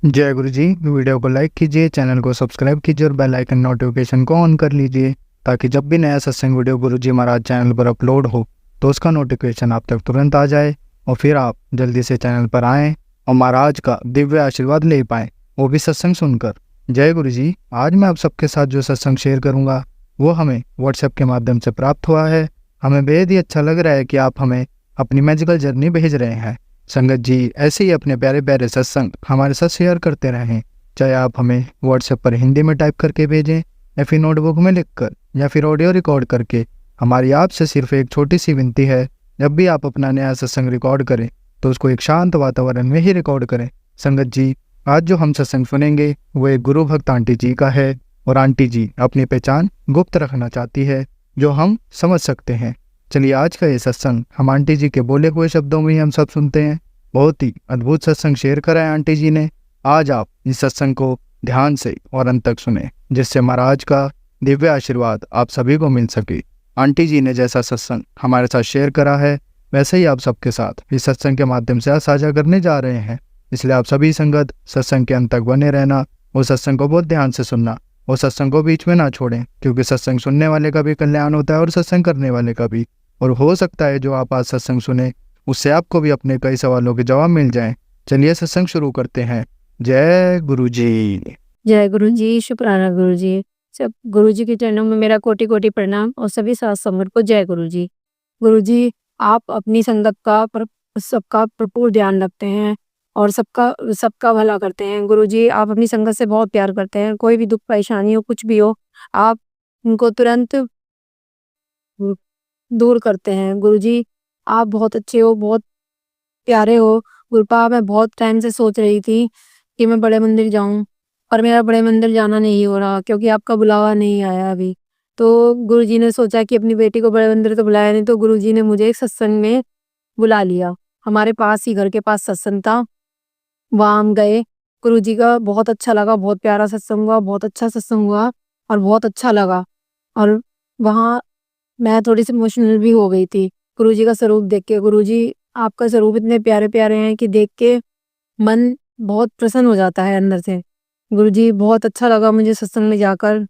जय गुरु जी। वीडियो को लाइक कीजिए, चैनल को सब्सक्राइब कीजिए और बेल आइकन नोटिफिकेशन को ऑन कर लीजिए ताकि जब भी नया सत्संग वीडियो गुरु जी महाराज चैनल पर अपलोड हो तो उसका नोटिफिकेशन आप तक तुरंत आ जाए और फिर आप जल्दी से चैनल पर आएँ और महाराज का दिव्य आशीर्वाद ले पाएँ, वो भी सत्संग सुनकर। जय गुरु जी। आज मैं आप सबके साथ जो सत्संग शेयर करूँगा वो हमें व्हाट्सएप के माध्यम से प्राप्त हुआ है। हमें बेहद ही अच्छा लग रहा है कि आप हमें अपनी मैजिकल जर्नी भेज रहे हैं। संगत जी ऐसे ही अपने प्यारे प्यारे सत्संग हमारे साथ शेयर करते रहें, चाहे आप हमें व्हाट्सएप पर हिंदी में टाइप करके भेजें या फिर नोटबुक में लिखकर या फिर ऑडियो रिकॉर्ड करके। हमारी आपसे सिर्फ एक छोटी सी विनती है, जब भी आप अपना नया सत्संग रिकॉर्ड करें तो उसको एक शांत वातावरण में ही रिकॉर्ड करें। संगत जी आज जो हम सत्संग सुनेंगे वो एक गुरु भक्त आंटी जी का है और आंटी जी अपनी पहचान गुप्त रखना चाहती है जो हम समझ सकते हैं। चलिए आज का ये सत्संग हम आंटी जी के बोले हुए शब्दों में ही हम सब सुनते हैं। बहुत ही अद्भुत सत्संग शेयर करा है आंटी जी ने। आज आप इस सत्संग को ध्यान से और अंत तक सुने जिससे महाराज का दिव्य आशीर्वाद आप सभी को मिल सके। आंटी जी ने जैसा सत्संग हमारे साथ शेयर करा है वैसे ही आप सबके साथ इस सत्संग के माध्यम से आज साझा करने जा रहे हैं। इसलिए आप सभी संगत सत्संग के अंत तक बने रहना और सत्संग को बहुत ध्यान से सुनना और सत्संग को बीच में ना छोड़ें, क्योंकि सत्संग सुनने वाले का भी कल्याण होता है और सत्संग करने वाले का भी। और हो सकता है जो आप आज सत्संग सुने उससे आपको भी अपने कई सवालों के जवाब मिल जाएं। चलिए सत्संग शुरू करते हैं। जय गुरु जी। जय गुरु जी, शुक्राना गुरु जी। सब गुरु जी के चरणों में मेरा कोटि कोटि प्रणाम और सभी साथ संगत को जय गुरु जी। गुरु जी आप अपनी संगत का सबका भरपूर ध्यान रखते हैं और सबका सबका भला करते हैं। गुरु जी आप अपनी संगत से बहुत प्यार करते हैं। कोई भी दुख परेशानी हो कुछ भी हो आप उनको तुरंत दूर करते हैं। गुरु जी आप बहुत अच्छे हो, बहुत प्यारे हो। गुरुपा मैं बहुत टाइम से सोच रही थी कि मैं बड़े मंदिर जाऊं, पर मेरा बड़े मंदिर जाना नहीं हो रहा क्योंकि आपका बुलावा नहीं आया अभी। तो गुरुजी ने सोचा कि अपनी बेटी को बड़े मंदिर तो बुलाया नहीं, तो गुरुजी ने मुझे एक सत्संग में बुला लिया। हमारे पास ही घर के पास सत्संग था, वहाँ हम गए। गुरुजी का बहुत अच्छा लगा, बहुत प्यारा सत्संग हुआ, बहुत अच्छा सत्संग हुआ और बहुत अच्छा लगा। और वहाँ मैं थोड़ी सी इमोशनल भी हो गई थी गुरुजी का स्वरूप देख के। गुरुजी आपका स्वरूप इतने प्यारे प्यारे हैं कि देख के मन बहुत प्रसन्न हो जाता है अंदर से। गुरुजी बहुत अच्छा लगा मुझे सत्संग में जाकर,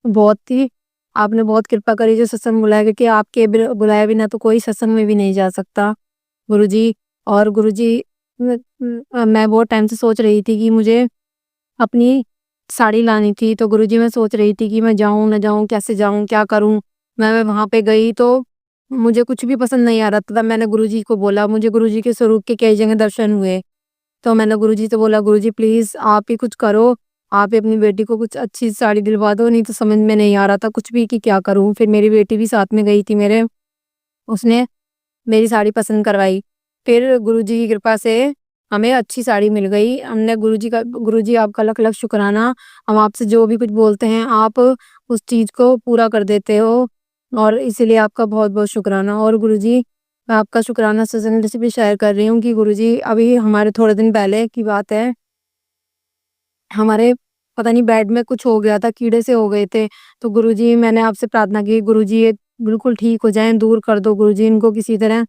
बहुत ही आपने बहुत कृपा करी जो सत्संग बुलाया, क्योंकि आपके बुलाए बिना तो कोई सत्संग में भी नहीं जा सकता गुरुजी। और गुरुजी मैं बहुत टाइम से सोच रही थी कि मुझे अपनी साड़ी लानी थी, तो गुरुजी मैं सोच रही थी कि मैं जाऊं ना जाऊं, कैसे जाऊं, क्या करूं। मैं वहां पे गई तो मुझे कुछ भी पसंद नहीं आ रहा था। मैंने गुरुजी को बोला, मुझे गुरुजी के स्वरूप के कई जगह दर्शन हुए, तो मैंने गुरुजी से बोला गुरुजी प्लीज आप ही कुछ करो, आप ही अपनी बेटी को कुछ अच्छी साड़ी दिलवा दो, नहीं तो समझ में नहीं आ रहा था कुछ भी कि क्या करूं। फिर मेरी बेटी भी साथ में गई थी मेरे, उसने मेरी साड़ी पसंद करवाई। फिर गुरुजी की कृपा से हमें अच्छी साड़ी मिल गई। हमने गुरुजी आपका लख लख शुक्राना। हम आपसे जो भी कुछ बोलते हैं आप उस चीज को पूरा कर देते हो और इसीलिए आपका बहुत बहुत शुक्राना। और गुरुजी मैं आपका शुक्राना सत्संग से भी शेयर कर रही हूँ कि गुरुजी अभी हमारे थोड़े दिन पहले की बात है, हमारे पता नहीं बेड में कुछ हो गया था, कीड़े से हो गए थे। तो गुरुजी मैंने आपसे प्रार्थना की गुरुजी ये बिल्कुल ठीक हो जाएं, दूर कर दो गुरुजी इनको किसी तरह।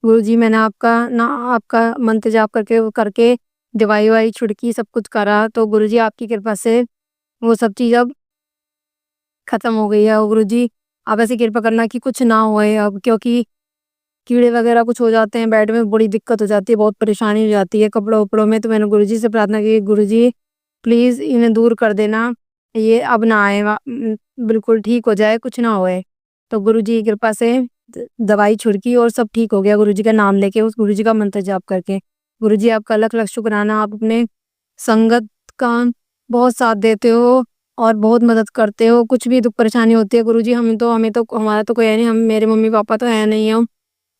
गुरुजी मैंने आपका मंत्र जाप करके वो करके दवाई ववाई छिड़की, सब कुछ करा, तो गुरुजी आपकी कृपा से वो सब चीज़ अब खत्म हो गई है। और गुरुजी आप ऐसी कृपा करना कि कुछ ना होए अब, क्योंकि कीड़े वगैरह कुछ हो जाते हैं बेड में, बड़ी दिक्कत हो जाती है, बहुत परेशानी हो जाती है कपड़ों-वपड़ों में। तो मैंने गुरुजी से प्रार्थना की गुरुजी प्लीज़ इन्हें दूर कर देना, ये अब ना आए, बिल्कुल ठीक हो जाए, कुछ ना होए। तो गुरुजी की कृपा से दवाई छिड़की और सब ठीक हो गया गुरुजी का नाम लेके, उस गुरुजी का मंत्र जाप करके। गुरुजी आपका लख लख शुक्राना, आप अपने संगत का बहुत साथ देते हो और बहुत मदद करते हो। कुछ भी दुख परेशानी होती है गुरुजी हमें तो हमारा तो कोई है नहीं, हम मेरे मम्मी पापा तो है नहीं हम,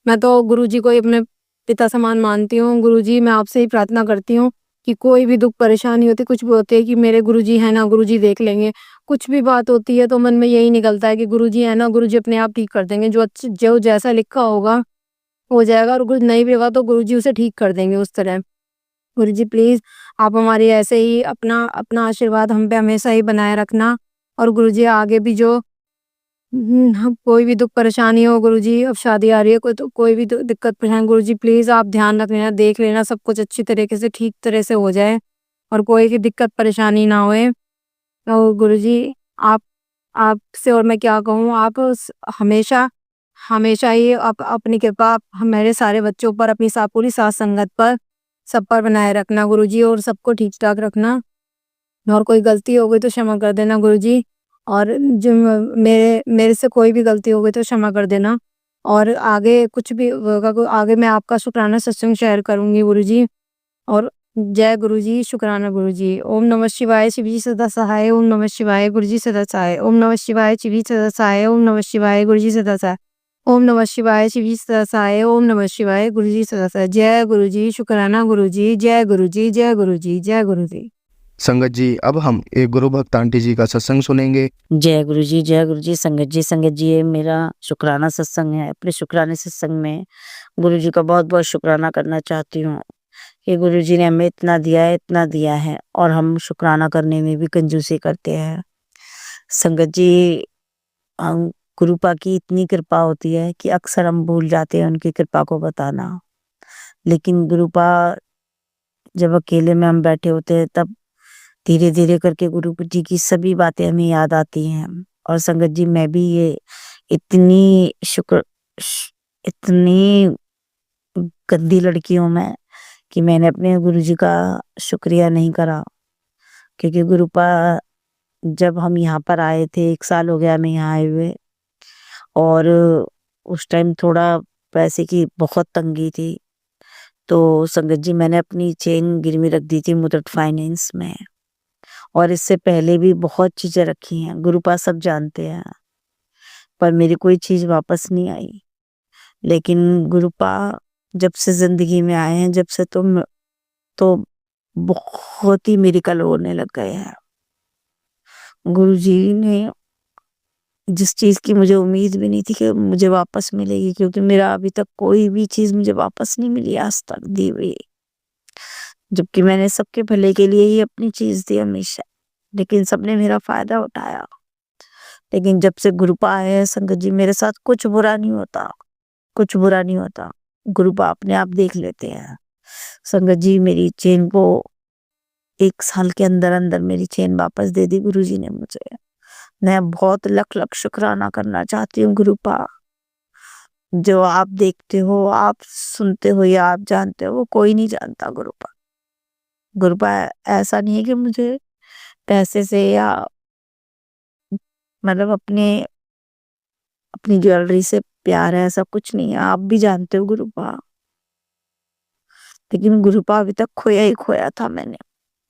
मैं तो गुरुजी को ही अपने पिता समान मानती हूँ। गुरुजी मैं आपसे ही प्रार्थना करती हूँ कि कोई भी दुख परेशानी होती, कुछ भी होती है कि मेरे गुरुजी है ना, गुरुजी देख लेंगे। कुछ भी बात होती है तो मन में यही निकलता है कि गुरुजी है ना, गुरुजी अपने आप ठीक कर देंगे। जो जैसा लिखा होगा हो जाएगा, और कुछ नहीं भी होगा तो गुरुजी उसे ठीक कर देंगे उस तरह। गुरुजी प्लीज आप हमारी ऐसे ही अपना अपना आशीर्वाद हम पे हमेशा ही बनाए रखना। और गुरुजी आगे भी जो कोई भी दुख परेशानी हो गुरुजी, अब शादी आ रही है, कोई भी दिक्कत परेशानी गुरुजी प्लीज आप ध्यान रख लेना, देख लेना, सब कुछ अच्छी तरीके से ठीक तरह से हो जाए। और कोई भी दिक्कत परेशानी ना होए। तो गुरुजी आप आपसे और मैं क्या कहूँ, आप हमेशा हमेशा ही अपनी कृपा मेरे सारे बच्चों पर, अपनी पूरी साथ संगत पर, सब पर बनाए रखना गुरुजी, और सबको ठीक ठाक रखना। और कोई गलती हो गई तो क्षमा कर देना गुरुजी, और जो मेरे मेरे से कोई भी गलती हो गई तो क्षमा कर देना। और आगे कुछ भी होगा, आगे मैं आपका शुक्राना सत्संग शेयर करूंगी गुरुजी। और जय गुरुजी, शुक्राना गुरुजी। ओम नमः शिवाय, शिव जी सदा सहाय। ओम नमः शिवाय, गुरुजी सदा सहाय। ओम नमः शिवाय, शिव जी सदा सहाय। ओम नमः शिवाय, गुरुजी सदा सहाय। ओम नमः शिवाय, शिव जी सदा सहाय। ओम नमः शिवाय, गुरुजी सदा सहाय। जय गुरुजी, शुक्राना गुरुजी। जय गुरुजी, जय गुरुजी, जय गुरुजी। संगत जी, अब हम एक गुरु भक्त आंटी जी का सत्संग सुनेंगे। जय गुरु जी संगत जी ये मेरा शुक्राना सत्संग है। अपने शुक्राने सत्संग में गुरु जी का बहुत बहुत शुक्राना करना चाहती हूँ कि गुरु जी ने हमें इतना दिया है और हम शुक्राना करने में भी कंजूसी करते हैं। संगत जी, हम गुरुपा की इतनी कृपा होती है कि अक्सर हम भूल जाते हैं उनकी कृपा को बताना। लेकिन गुरुपा जब अकेले में हम बैठे होते हैं तब धीरे धीरे करके गुरु जी की सभी बातें हमें याद आती हैं। और संगत जी, मैं भी ये इतनी इतनी गंदी लड़की हूँ मैं कि मैंने अपने गुरु जी का शुक्रिया नहीं करा। क्योंकि गुरुपा जब हम यहाँ पर आए थे, 1 साल हो गया हमें यहाँ आए हुए, और उस टाइम थोड़ा पैसे की बहुत तंगी थी। तो संगत जी, मैंने अपनी चेन गिरवी रख दी थी मुथूट फाइनेंस में, और इससे पहले भी बहुत चीजें रखी हैं, गुरुपा सब जानते हैं। पर मेरी कोई चीज वापस नहीं आई। लेकिन गुरुपा जब से जिंदगी में आए हैं, जब से तो बहुत ही मिरेकल होने लग गए हैं। गुरुजी ने जिस चीज की मुझे उम्मीद भी नहीं थी कि मुझे वापस मिलेगी, क्योंकि मेरा अभी तक कोई भी चीज मुझे वापस नहीं मिली आज तक दी हुई, जबकि मैंने सबके भले के लिए ही अपनी चीज दी हमेशा। लेकिन सबने मेरा फायदा उठाया। लेकिन जब से गुरुपा आए हैं संगत जी, मेरे साथ कुछ बुरा नहीं होता, कुछ बुरा नहीं होता। गुरुपा अपने आप देख लेते हैं। संगत जी, मेरी चेन को 1 साल के अंदर अंदर मेरी चेन वापस दे दी गुरुजी ने मुझे। मैं बहुत लख लख शुक्राना करना चाहती हूँ गुरुपा। जो आप देखते हो, आप सुनते हो या आप जानते हो, वो कोई नहीं जानता गुरुपा। गुरुपा ऐसा नहीं है कि मुझे पैसे से या मतलब अपनी ज्वेलरी से प्यार है, ऐसा कुछ नहीं है। आप भी जानते हो गुरुपा। लेकिन गुरुपा अभी तक खोया ही खोया था मैंने।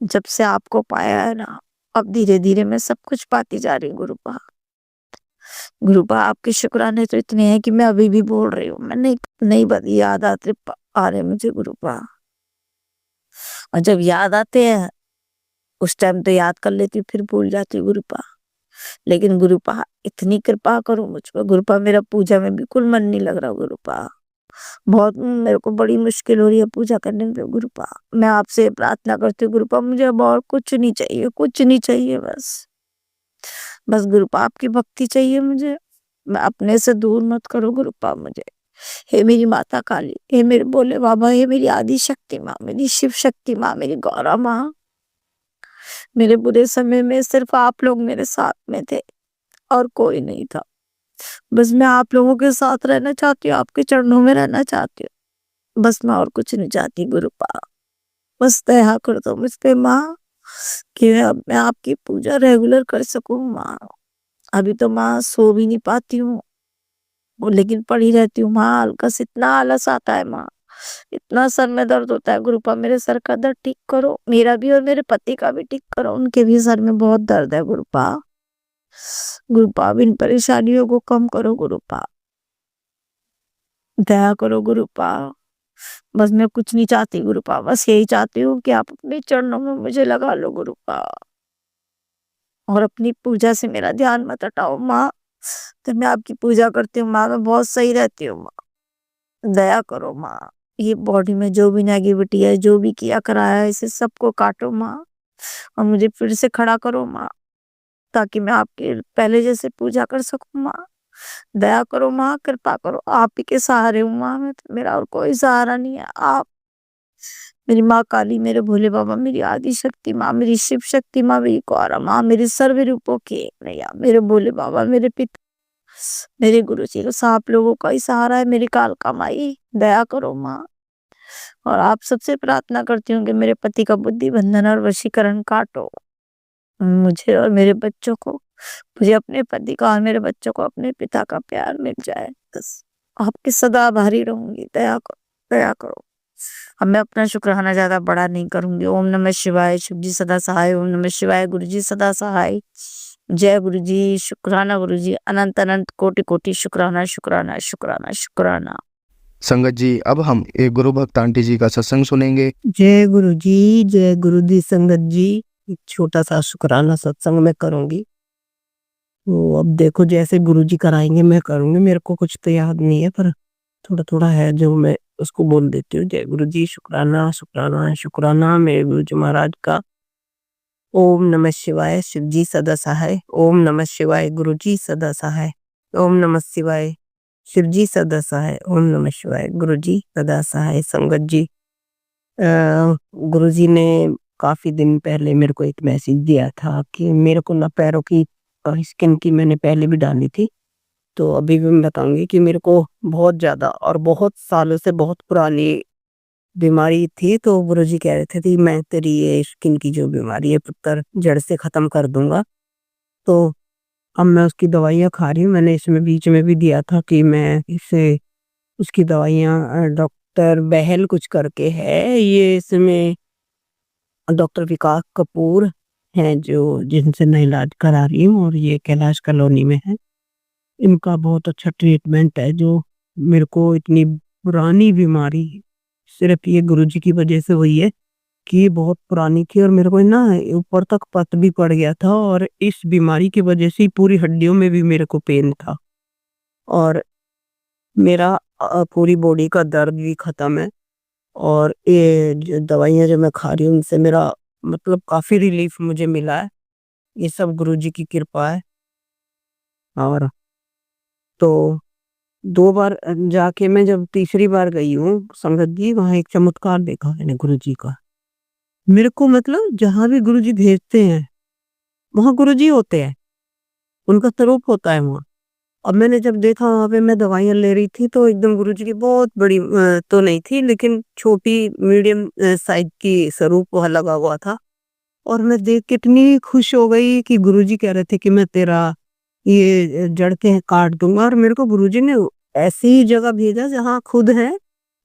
जब से आपको पाया है ना, अब धीरे धीरे मैं सब कुछ पाती जा रही हूँ गुरुपा। गुरुपा, आपके शुक्राने तो इतने हैं कि मैं अभी भी बोल रही हूँ। मैं नहीं याद आ रहे मुझे गुरुपा। और जब याद आते हैं उस टाइम तो याद कर लेती हूँ, फिर भूल जाती हूँ गुरुपा। लेकिन गुरुपा, इतनी कृपा करो मुझ पर गुरुपा, मेरा पूजा में बिल्कुल मन नहीं लग रहा गुरुपा। बहुत मेरे को बड़ी मुश्किल हो रही है पूजा करने में गुरुपा। मैं आपसे प्रार्थना करती हूँ गुरुपा, मुझे अब और कुछ नहीं चाहिए, कुछ नहीं चाहिए। बस गुरुपा आपकी भक्ति चाहिए मुझे। मैं अपने से दूर मत करो गुरुपा मुझे। हे मेरी माता काली, हे मेरे भोले बाबा, हे मेरी आदि शक्ति माँ, मेरी शिव शक्ति माँ, मेरी गौरा माँ। मेरे बुरे समय में सिर्फ आप लोग मेरे साथ में थे और कोई नहीं था। बस मैं आप लोगों के साथ रहना चाहती हूँ, आपके चरणों में रहना चाहती हूँ। बस मैं और कुछ नहीं चाहती गुरुपा। बस दया कर दो मुझ पे माँ, कि मैं आपकी पूजा रेगुलर कर सकूं माँ। अभी तो माँ सो भी नहीं पाती हूँ, लेकिन पड़ी रहती हूँ माँ। आलस, इतना आलस आता है माँ, इतना सर में दर्द होता है गुरुपा। मेरे सर का दर्द ठीक करो, मेरा भी और मेरे पति का भी ठीक करो। उनके भी सर में बहुत दर्द है गुरुपा। गुरुपा, इन परेशानियों को कम करो गुरुपा, दया करो गुरुपा। बस मैं कुछ नहीं चाहती गुरुपा, बस यही चाहती हूँ कि आप अपने चरणों में मुझे लगा लो गुरुपा, और अपनी पूजा से मेरा ध्यान मत हटाओ माँ। तो मैं आपकी पूजा करती हूँ माँ, मैं बहुत सही रहती हूँ माँ। दया करो माँ। ये बॉडी में जो भी नेगेटिविटी है, जो भी किया कराया है, इसे सबको काटो माँ, और मुझे फिर से खड़ा करो माँ, ताकि मैं आपके पहले जैसे पूजा कर सकूं माँ। दया करो माँ, कृपा करो। आप ही के सहारे हूँ माँ मैं तो, मेरा और कोई सहारा नहीं है। आप मेरी माँ काली, मेरे भोले बाबा, मेरी आदि शक्ति माँ, मेरी शिव शक्ति माँ, मेरी कौरा माँ, मेरे सर्व रूपों की एक मैया, मेरे भोले बाबा, मेरे पिता, मेरे गुरु जी, बस आप लोगों का ही सहारा है। मेरी कालका माई, दया करो माँ। और आप सबसे प्रार्थना करती हूँ कि मेरे पति का बुद्धि बंधन और वशीकरण काटो, मुझे और मेरे बच्चों को, मुझे अपने पति का और मेरे बच्चों को अपने पिता का प्यार मिल जाए। बस आपकी सदा आभारी रहूंगी, दया करो, दया करो। अब मैं अपना शुक्राना ज्यादा बड़ा नहीं करूंगी। ओम नमः शिवाय, शिव जी सदा सहाय। ओम नमः शिवाय, गुरु जी सदा सहाय। जय गुरु जी, शुक्राना गुरु जी, अनंत अनंत कोटि कोटि शुक्राना, शुक्राना, शुक्राना, शुक्राना। संगत जी, अब हम एक गुरु भक्त आंटी जी का सत्संग सुनेंगे। जय गुरु जी, जय गुरु दी संगत जी। एक छोटा सा शुक्राना सत्संग मैं करूंगी। तो अब देखो जैसे गुरु जी कराएंगे मैं करूंगी। मेरे को कुछ तो याद नहीं है पर थोड़ा थोड़ा है जो मैं उसको बोल देती हूँ। जय गुरु जी, शुक्राना शुक्राना शुक्राना मेरे गुरु जी महाराज का। ओम नमः शिवाय, शिव जी सदा सहाय। ओम नमः शिवाय, गुरु जी सदा सहाय। ओम नमः शिवाय, शिव जी सदा सहाय। ओम नमः शिवाय, गुरु जी सदा सहाय। संगत जी, गुरुजी ने काफ़ी दिन पहले मेरे को एक मैसेज दिया था कि मेरे को ना पैरों की स्किन की मैंने पहले भी डाली थी। तो अभी भी मैं बताऊँगी कि मेरे को बहुत ज़्यादा और बहुत सालों से बहुत पुरानी बीमारी थी। तो गुरुजी कह रहे थे कि मैं तेरी ये स्किन की जो बीमारी है पुत्र जड़ से ख़त्म कर दूँगा। तो अब मैं उसकी दवाइयाँ खा रही हूँ। मैंने इसमें बीच में भी दिया था कि मैं इससे उसकी दवाइयाँ डॉक्टर बहल कुछ करके है, ये इसमें डॉक्टर विकास कपूर हैं जो जिनसे मैं इलाज करा रही हूँ और ये कैलाश कॉलोनी में है। इनका बहुत अच्छा ट्रीटमेंट है जो मेरे को इतनी पुरानी बीमारी सिर्फ ये गुरुजी की वजह से हुई है कि ये बहुत पुरानी थी और मेरे को ना ऊपर तक पत भी पड़ गया था और इस बीमारी की वजह से ही पूरी हड्डियों में भी मेरे को पेन था और मेरा पूरी बॉडी का दर्द भी खत्म है। और ये जो दवाइयाँ जो मैं खा रही हूँ उनसे मेरा मतलब काफ़ी रिलीफ मुझे मिला है। ये सब गुरुजी की कृपा है। और तो 2 बार जाके मैं जब तीसरी बार गई हूँ संगत जी, वहाँ एक चमत्कार देखा मैंने गुरुजी का। मेरे को मतलब जहाँ भी गुरुजी भेजते हैं, वहाँ गुरुजी होते हैं, उनका स्वरूप होता है वहाँ। अब मैंने जब देखा वहाँ पे मैं दवाइयाँ ले रही थी तो एकदम गुरुजी की बहुत बड़ी तो नहीं थी लेकिन छोटी मीडियम साइज़ की स्वरूप वहाँ लगा हुआ था। और मैं देख के इतनी खुश हो गई कि गुरुजी कह रहे थे कि मैं तेरा ये जड़ के काट दूँगा और मेरे को गुरुजी ने ऐसी जगह भेजा जहाँ खुद हैं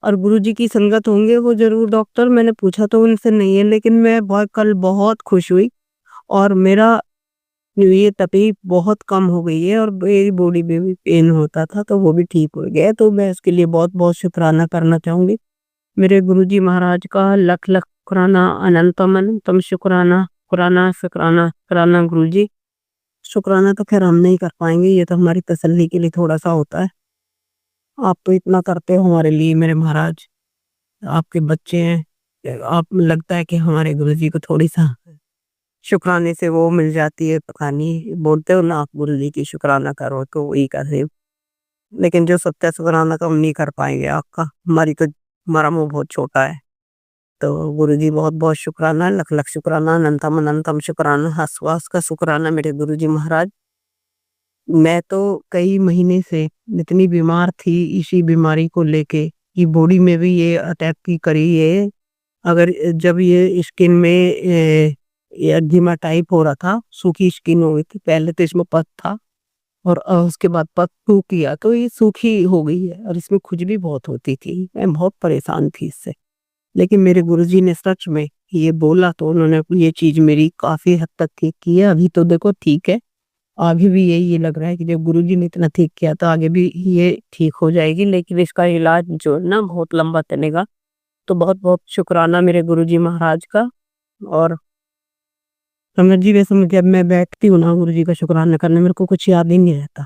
और गुरुजी की संगत होंगे वो ज़रूर डॉक्टर। मैंने पूछा तो उनसे नहीं है लेकिन मैं कल बहुत खुश हुई और मेरा ये तकलीफ बहुत कम हो गई है और मेरी बॉडी में भी पेन होता था तो वो भी ठीक हो गया है। तो मैं इसके लिए बहुत-बहुत शुक्राना करना चाहूँगी। मेरे गुरुजी महाराज का लख-लख शुक्राना, अनंतम अनंतम शुक्राना, शुक्राना, शुक्राना, शुक्राना गुरुजी। शुक्राना तो ख़ैर हम नहीं कर पाएँगे, ये तो हमारी तसल्ली के लिए थोड़ा-सा होता है। आप तो इतना करते हो हमारे लिए मेरे महाराज, आपके बच्चे हैं। आप लगता है कि हमारे गुरुजी को थोड़ी-सा शुक्राने से वो मिल जाती है, पता नहीं बोलते हो ना आप गुरुजी की शुक्राना करो तो वही कर रहे हो। लेकिन जो सच्चा शुक्राना तो हम नहीं कर पाएँगे आपका, हमारा मुँह बहुत छोटा है। तो गुरुजी बहुत-बहुत शुक्राना, लख-लख शुक्राना, अनंतम अनंतम शुक्राना, हँस-वास का शुक्राना मेरे गुरुजी महाराज। मैं तो कई महीने से इतनी बीमार थी इसी बीमारी को लेके कि बॉडी में भी ये अटैक की करी है। अगर जब ये स्किन में ये एक्जिमा टाइप हो रहा था, सूखी स्किन हो गई थी, पहले तो इसमें पत था और उसके बाद पत सूख गया तो ये सूखी हो गई है और इसमें खुजली बहुत होती थी। मैं बहुत परेशान थी इससे। लेकिन मेरे गुरुजी ने सच में ये बोला तो उन्होंने ये चीज़ मेरी काफ़ी हद तक ठीक की है। अभी तो देखो ठीक है, आगे भी यही लग रहा है कि जब गुरुजी ने इतना ठीक किया तो आगे भी ये ठीक हो जाएगी लेकिन इसका इलाज जो है ना बहुत लंबा चलेगा। तो बहुत-बहुत शुक्राना मेरे गुरुजी महाराज का। और समझ जी वैसे जब मैं बैठती हूँ ना गुरुजी का शुक्राना करने मेरे को कुछ याद ही नहीं रहता।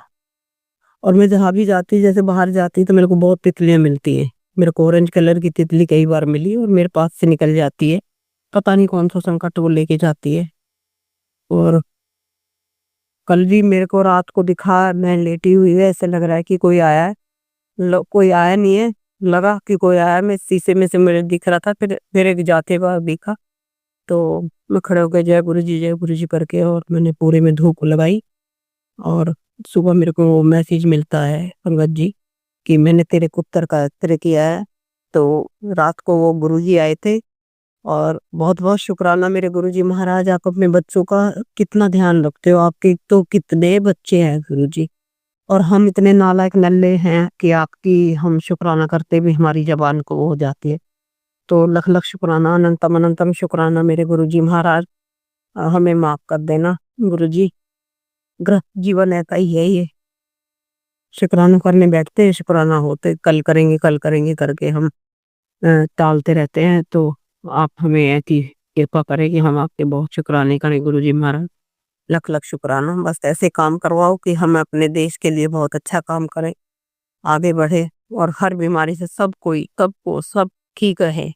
और मैं जहाँ भी जाती जैसे बाहर जाती तो मेरे को बहुत तितलियाँ मिलती हैं। मेरे को ऑरेंज कलर की तितली कई बार मिली और मेरे पास से निकल जाती है। पता नहीं कौन-सा संकट वो लेके जाती है। और कल भी मेरे को रात को दिखा मैं लेटी हुई है, ऐसे लग रहा है कि कोई आया है। कोई आया नहीं है, लगा कि कोई आया, मैं शीशे में से मुझे दिख रहा था, फिर एक जाते हुए दिखा, तो मैं खड़े होकर जय गुरु जी करके और मैंने पूरे में धूप लगाई। और सुबह मेरे को मैसेज मिलता है पंकज जी कि मैंने तेरे को उत्तर का उत्तर किया है। तो रात को वो गुरुजी आए थे और बहुत-बहुत शुक्राना मेरे गुरुजी महाराज, आप अपने बच्चों का कितना ध्यान रखते हो, आपके तो कितने बच्चे हैं गुरुजी, और हम इतने नालायक नल्ले हैं कि आपकी हम शुक्राना करते भी हमारी ज़बान को वो हो जाती है। तो लख-लख शुक्राना, अनंतम-अनंतम शुक्राना मेरे गुरुजी महाराज, हमें माफ़ कर देना गुरुजी, गृहस्थ जीवन ऐसा ही है ये। शुक्राना करने बैठते हैं, शुक्राना होते कल करेंगे करके हम टालते रहते हैं। तो आप हमें ऐसी कृपा करें कि हम आपके बहुत शुक्राने करें गुरुजी महाराज। लख लख शुक्राना, बस ऐसे काम करवाओ कि हम अपने देश के लिए बहुत अच्छा काम करें, आगे बढ़े और हर बीमारी से सब कोई सबको सब ठीक रहे,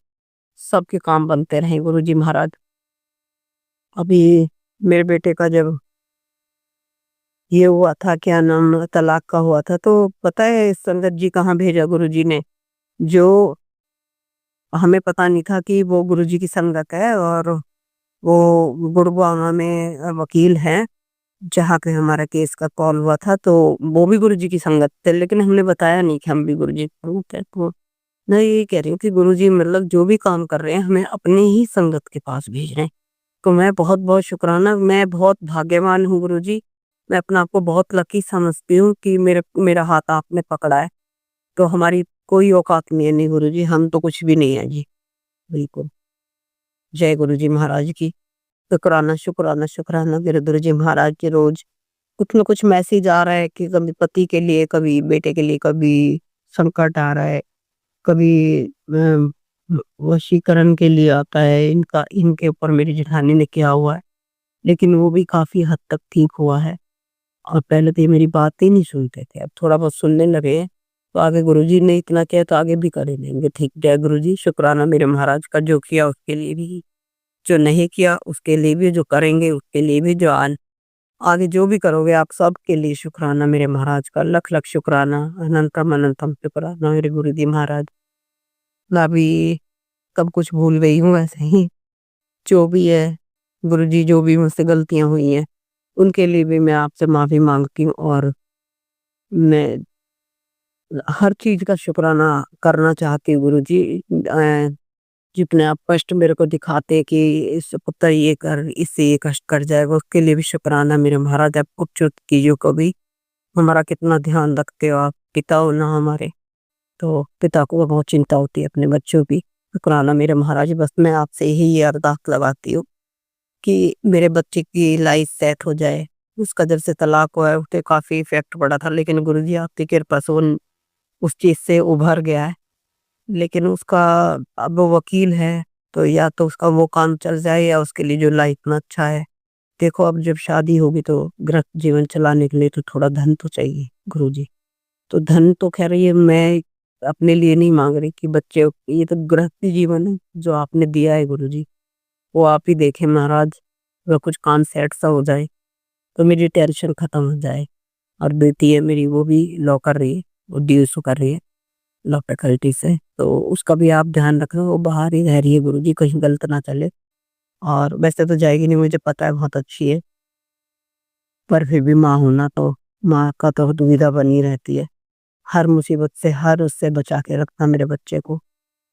सबके काम बनते रहें गुरुजी महाराज। अभी मेरे बेटे का जब ये हुआ था, क्या नाम, तलाक का हुआ था, तो पता है संगत जी कहाँ भेजा गुरुजी ने, जो हमें पता नहीं था कि वो गुरुजी की संगत है, और वो गुड़गांव में वकील हैं जहाँ पे हमारा केस का कॉल हुआ था, तो वो भी गुरुजी की संगत थे, लेकिन हमने बताया नहीं कि हम भी गुरुजी की संगत है। तो मैं यही कह रही हूँ कि गुरुजी मतलब जो भी काम कर रहे हैं हमें अपनी ही संगत के पास भेज रहे हैं। तो मैं बहुत बहुत शुक्राना, मैं बहुत भाग्यवान हूँ गुरुजी, मैं अपने आप को बहुत लकी समझती हूँ कि मेरा हाथ आपने पकड़ा है। तो हमारी कोई औकात नहीं है, नहीं गुरुजी, हम तो कुछ भी नहीं है जी, बिल्कुल। जय गुरुजी महाराज की। शुक्राना शुक्राना शुक्राना मेरे गुरुजी महाराज के, रोज कुछ न कुछ मैसेज आ रहा है कि कभी पति के लिए, कभी बेटे के लिए, कभी संकट आ रहा है, कभी वशीकरण के लिए आता है, इनका इनके ऊपर मेरी जेठानी ने किया हुआ है, लेकिन वो भी काफी हद तक ठीक हुआ है। और पहले तो ये मेरी बात ही नहीं सुनते थे, अब थोड़ा बहुत सुनने लगे हैं। तो आगे गुरुजी ने इतना किया तो आगे भी करे लेंगे, ठीक। जय गुरुजी, शुक्राना मेरे महाराज का, जो किया उसके लिए भी, जो नहीं किया उसके लिए भी, जो करेंगे उसके लिए भी, जो आगे जो भी करोगे आप सबके लिए शुक्राना मेरे महाराज का, लख लख शुक्राना, अनंतम अनंतम शुक्राना मेरे गुरुजी महाराज। मैं अभी सब कुछ भूल गई हूँ वैसे ही, जो भी है गुरुजी, जो भी मुझसे गलतियां हुई हैं उनके लिए भी मैं आपसे माफी मांगती हूँ, और मैं हर चीज का शुक्राना करना चाहती हूँ गुरुजी। जितने आप कष्ट मेरे को दिखाते कि इस पुत्र ये कर, इससे ये कष्ट कर जाएगा, उसके लिए भी शुक्राना मेरे महाराज। आप उपच्युत कीजिए, कभी हमारा कितना ध्यान रखते हो आप, पिता हो ना हमारे, तो पिता को बहुत चिंता होती है अपने बच्चों की। शुक्राना मेरे महाराज, बस मैं आपसे यही ये अरदास लगाती हूँ कि मेरे बच्चे की लाइफ सेट हो जाए। उसका जब से तलाक हुआ है उससे काफी इफेक्ट पड़ा था, लेकिन गुरुजी आपकी कृपा से उस चीज से उभर गया है। लेकिन उसका अब वो वकील है, तो या तो उसका वो काम चल जाए या उसके लिए जो लाइफ में अच्छा है। देखो अब जब शादी होगी तो गृहस्थ जीवन चलाने के लिए तो थोड़ा धन तो चाहिए गुरुजी। तो धन तो खैर ये मैं अपने लिए नहीं मांग रही कि बच्चे, ये तो गृहस्थी जीवन है जो आपने दिया है गुरुजी, वो आप ही देखें महाराज। अगर कुछ काम सेट सा हो जाए तो मेरी टेंशन खत्म हो जाए। और बेटी है मेरी, वो भी लॉ कर रही है, वो DSO कर रही है लॉ फैकल्टी से, तो उसका भी आप ध्यान रखें, वो बाहर ही रह रही है गुरुजी, कहीं गलत ना चले। और वैसे तो जाएगी नहीं, मुझे पता है बहुत अच्छी है, पर फिर भी माँ होना तो, माँ का तो दुविधा बनी रहती है। हर मुसीबत से, हर उससे बचा के रखना मेरे बच्चे को,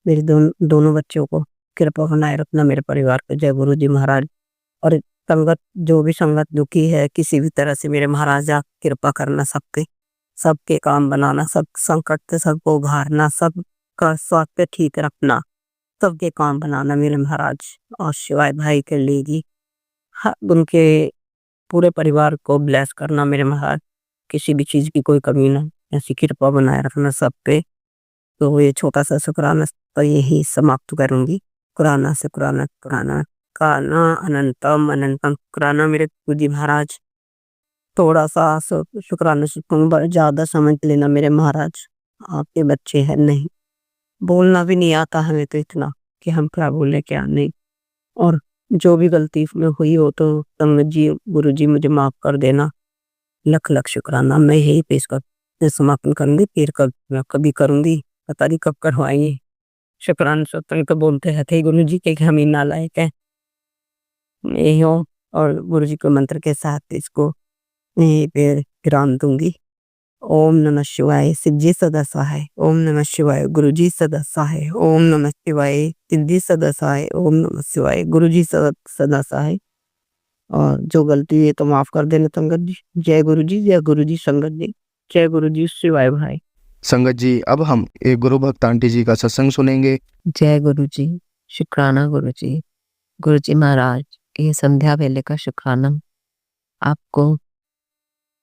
मेरे दोनों बच्चों को, कृपा बनाए रखना मेरे परिवार पे। जय गुरुजी महाराज। और संगत, जो भी संगत दुखी है किसी भी तरह से, मेरे महाराज आप कृपा करना सबके, सबके काम बनाना, सब संकट से सबको उभारना, सबका स्वास्थ्य ठीक रखना, सबके काम बनाना मेरे महाराज। और शिवाय भाई के लिए भी उनके पूरे परिवार को ब्लेस करना मेरे महाराज, किसी भी चीज की कोई कमी ना, ऐसी कृपा बनाए रखना सब पे। तो ये छोटा सा शुक्राना तो यही समाप्त करूंगी। कुराना से कुराना कुराना काना अनंतम अनंतम शुक्राना मेरे गुरुजी महाराज। थोड़ा सा शुक्राना ज्यादा समझ लेना मेरे महाराज, आपके बच्चे हैं, नहीं बोलना भी नहीं आता हमें तो इतना कि हम क्या बोले क्या नहीं। और जो भी गलती में हुई हो तो संगत जी, गुरु जी मुझे माफ कर देना। लख लख शुक्राना, मैं यही पेश कर समापन करूंगी, फिर कभी करूंगी पता नहीं कब करवाएंगे। शुक्राना सत्संग तो बोलते रहते हैं गुरु जी के कि हम ही नालायक हैं। यही हो और गुरु जी के मंत्र के साथ इसको यहीं पे विराम दूंगी। ओम नमः शिवाय, सिद्धि सदा सहाय। ओम नमः शिवाय, गुरु जी सदा सहाय। ओम नमः शिवाय, सिद्धि सदा सहाय। ओम नमः शिवाय, गुरु जी सदा सहाय। और जो गलती है तो माफ कर देना संगत जी। जय गुरु जी, जय गुरु जी संगत जी, जय गुरु जी शिवाय भाई। संगत जी, अब हम एक गुरु भक्त आंटी जी का सत्संग सुनेंगे। जय गुरु जी, शुक्राना गुरु जी। गुरु जी महाराज, ये संध्या वेले का शुक्राना आपको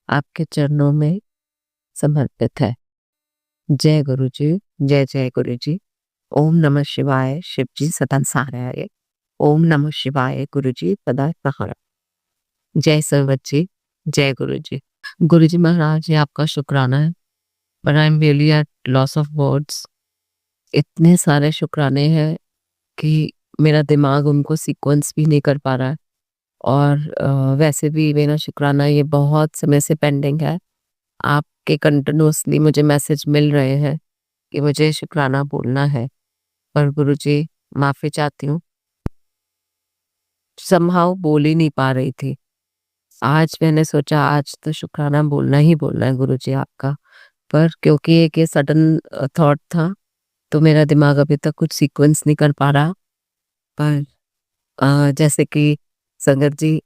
आपके चरणों में समर्पित है। जय गुरु जी, जय जय गुरु जी। ओम नमः शिवाय, शिव जी सदा सहाय। ओम नमः शिवाय, गुरु जी सदा सहाय। जय संगत जी, जय गुरु जी। गुरु जी महाराज, ये आपका शुक्राना है, पर I am really eight loss of words. इतने सारे शुक्राने हैं कि मेरा दिमाग उनको सीक्वेंस भी नहीं कर पा रहा है। और वैसे भी मेरा शुक्राना ये बहुत समय से पेंडिंग है। आपके कंटिन्यूअसली मुझे मैसेज मिल रहे हैं कि मुझे शुक्राना बोलना है, पर गुरुजी माफ़ी चाहती हूँ, समहाउ बोल ही नहीं पा रही थी। आज मैंने सोचा आज तो शुक्राना बोलना ही बोलना है गुरुजी आपका, पर क्योंकि एक ये सडन थॉट था तो मेरा दिमाग अभी तक कुछ सीक्वेंस नहीं कर पा रहा। पर जैसे कि संगत जी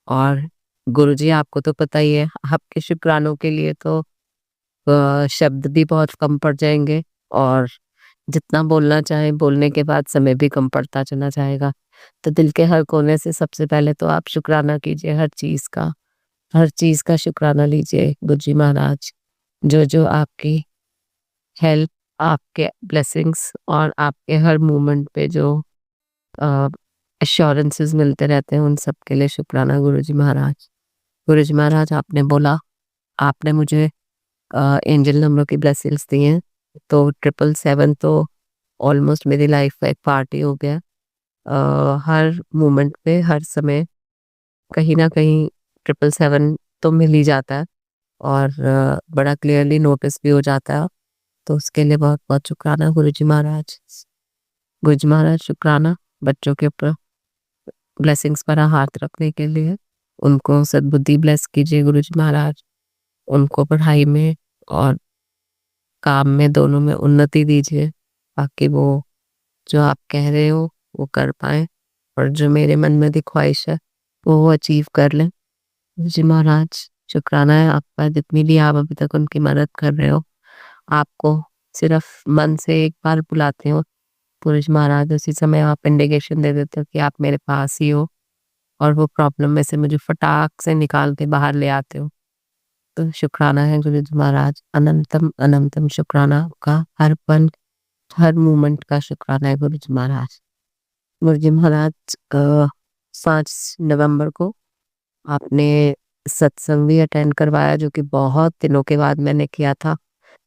और गुरुजी आपको तो पता ही है, आपके शुक्रानों के लिए तो शब्द भी बहुत कम पड़ जाएंगे और जितना बोलना चाहें बोलने के बाद समय भी कम पड़ता चला जाएगा। तो दिल के हर कोने से सबसे पहले तो आप शुक्राना कीजिए हर चीज़ का शुक्राना लीजिए गुरुजी महाराज। जो आपकी हेल्प, आपके ब्लेसिंग्स और आपके हर मूवमेंट पे जो एश्योरेंसेस मिलते रहते हैं, उन सब के लिए शुक्राना गुरुजी महाराज। गुरुजी महाराज, आपने बोला आपने मुझे एंजल नंबर की ब्लेसिंग्स दी हैं, तो 777 तो ऑलमोस्ट मेरी लाइफ का एक पार्ट ही हो गया। हर मोमेंट पे हर समय कहीं ना कहीं 777 तो मिल ही जाता है और बड़ा क्लियरली नोटिस भी हो जाता है। तो उसके लिए बहुत बहुत शुक्राना गुरुजी महाराज। गुरुजी महाराज, शुक्राना बच्चों के ऊपर ब्लेसिंग्स पर हाथ रखने के लिए। उनको सद्बुद्धि ब्लेस कीजिए गुरुजी महाराज। उनको पढ़ाई में और काम में दोनों में उन्नति दीजिए, ताकि वो जो आप कह रहे हो वो कर पाए और जो मेरे मन में भी ख्वाहिश है वो अचीव कर लें। जी महाराज, शुक्राना है आपका, जितनी भी आप अभी तक उनकी मदद कर रहे हो। आपको सिर्फ मन से एक बार बुलाते हो पुरुष महाराज, उसी समय आप इंडिकेशन दे देते हो कि आप मेरे पास ही हो और वो प्रॉब्लम में से मुझे फटाक से निकाल के बाहर ले आते हो। तो शुक्राना है गुरुजी महाराज, अनंतम अनंतम शुक्राना आपका, हर पल हर मोमेंट का शुक्राना है गुरुजी महाराज। गुरुजी महाराज, 5 नवंबर को आपने सत्संग भी अटेंड करवाया, जो कि बहुत दिनों के बाद मैंने किया था।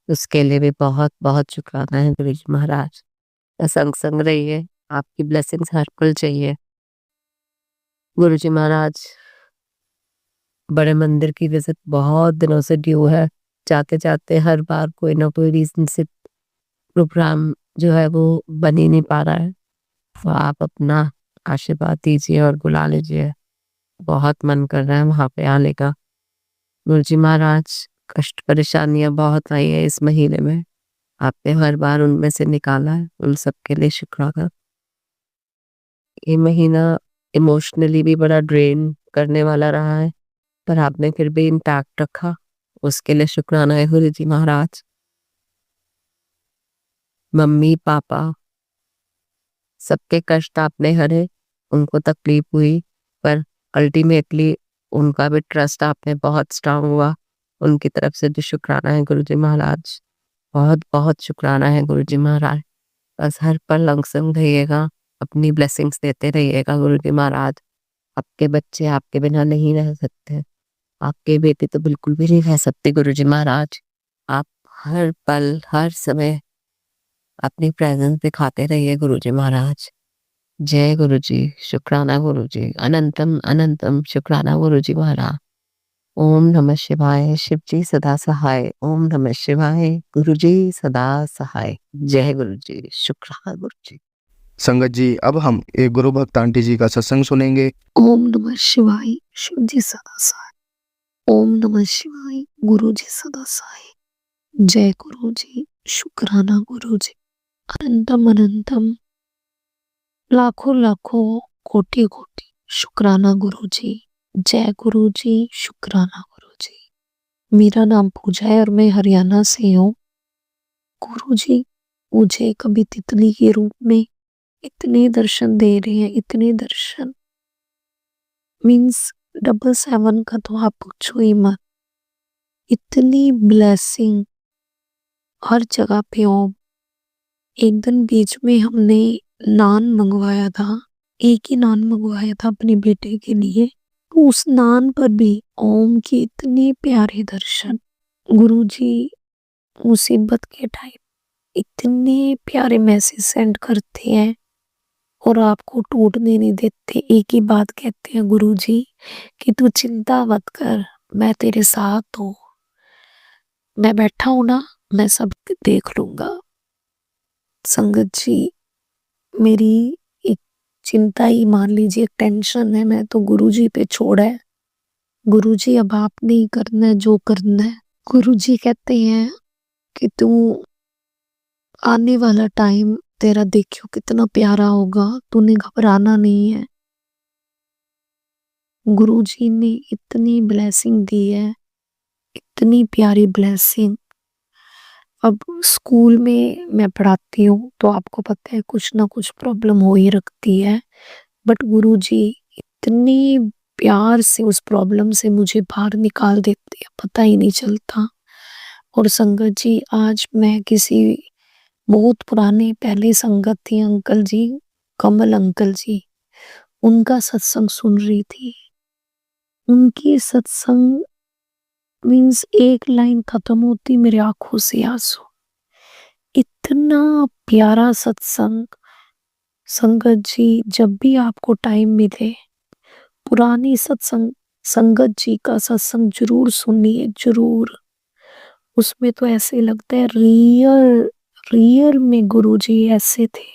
उसके लिए भी बहुत बहुत शुक्राना है गुरुजी महाराज। संग संग रहिए, आपकी ब्लेसिंग्स हर पल चाहिए। गुरुजी महाराज, बड़े मंदिर की विजिट बहुत दिनों से ड्यू है। जाते जाते हर बार कोई ना कोई रीजन से प्रोग्राम जो है वो बन ही नहीं पा रहा है। तो आप अपना आशीर्वाद दीजिए और बुला लीजिए, बहुत मन कर रहा है वहाँ पे आने का। गुरुजी महाराज, कष्ट परेशानियां बहुत आई है इस महीने में, आपने हर बार उनमें से निकाला है, उन सब के लिए शुक्राना। ये महीना इमोशनली भी बड़ा ड्रेन करने वाला रहा है, पर आपने फिर भी इंटैक्ट रखा, उसके लिए शुक्राना है गुरुजी महाराज। मम्मी पापा सबके कष्ट आपने हरे, उनको तकलीफ हुई, पर अल्टीमेटली उनका भी ट्रस्ट आप में बहुत स्ट्रांग हुआ। उनकी तरफ से भी शुक्राना है गुरुजी महाराज, बहुत बहुत शुक्राना है गुरुजी महाराज। बस हर पल लंगसंग रहिएगा, अपनी ब्लेसिंग्स देते रहिएगा गुरुजी महाराज। आपके बच्चे आपके बिना नहीं रह सकते, आपके बेटे तो बिल्कुल भी नहीं रह सकते गुरुजी महाराज। आप हर पल हर समय अपनी प्रेजेंस दिखाते रहिए गुरुजी महाराज। जय गुरुजी, शुक्राना गुरुजी, अनंतम अनंतम शुक्राना गुरुजी महाराज। ओम नमः शिवाय। शिव जी सदा सहाय। ओम नमः शिवाय। गुरु जी सदा सहाय। जय गुरु जी। शुक्राना गुरु जी। संगत जी, अब हम एक गुरु भक्त आंटी जी का सत्संग सुनेंगे। ओम नमः शिवाय। शिव जी सदा सहाय। ओम नमः शिवाय। गुरु जी सदा सहाय। जय गुरु जी। शुक्राना गुरु जी। अनंतम अनंतम लाखों लाखों कोटि कोटि शुक्राना गुरु जी। जय गुरु जी। शुक्राना गुरु जी। मेरा नाम पूजा है और मैं हरियाणा से हूँ। गुरु जी मुझे कभी तितली के रूप में इतने दर्शन दे रहे हैं, इतने दर्शन मीन्स 777 का तो आप पूछो ही मत। इतनी ब्लेसिंग हर जगह पे हो। एक दिन बीच में हमने नान मंगवाया था, एक ही नान मंगवाया था अपने बेटे के लिए, तो उस नान पर भी ओम के इतने प्यारे दर्शन। गुरुजी मुसीबत के टाइम इतने प्यारे मैसेज सेंड करते हैं और आपको टूटने नहीं देते। एक ही बात कहते हैं गुरुजी कि तू चिंता मत कर, मैं तेरे साथ हूँ, मैं बैठा हूँ ना, मैं सब देख लूंगा। संगत जी, मेरी एक चिंता ही मान लीजिए, एक टेंशन है, मैं तो गुरुजी पे छोड़ा है। गुरुजी अब आपने ही करना है जो करना है। गुरुजी कहते हैं कि तू आने वाला टाइम तेरा देखियो कितना प्यारा होगा, तूने घबराना नहीं है। गुरुजी ने इतनी ब्लेसिंग दी है, इतनी प्यारी ब्लेसिंग। अब स्कूल में मैं पढ़ाती हूँ तो आपको पता है कुछ ना कुछ प्रॉब्लम हो ही रखती है, बट गुरुजी इतनी प्यार से उस प्रॉब्लम से मुझे बाहर निकाल देते हैं, पता ही नहीं चलता। और संगत जी, आज मैं किसी बहुत पुराने पहले संगत थी अंकल जी, कमल अंकल जी, उनका सत्संग सुन रही थी। उनकी सत्संग मीन्स एक लाइन खत्म होती मेरी आंखों से आंसू। इतना प्यारा सत्संग। संगत जी, जब भी आपको टाइम मिले पुरानी सत्संग संगत जी का सत्संग जरूर सुनिए, जरूर। उसमें तो ऐसे लगता है रियल रियल में गुरुजी ऐसे थे,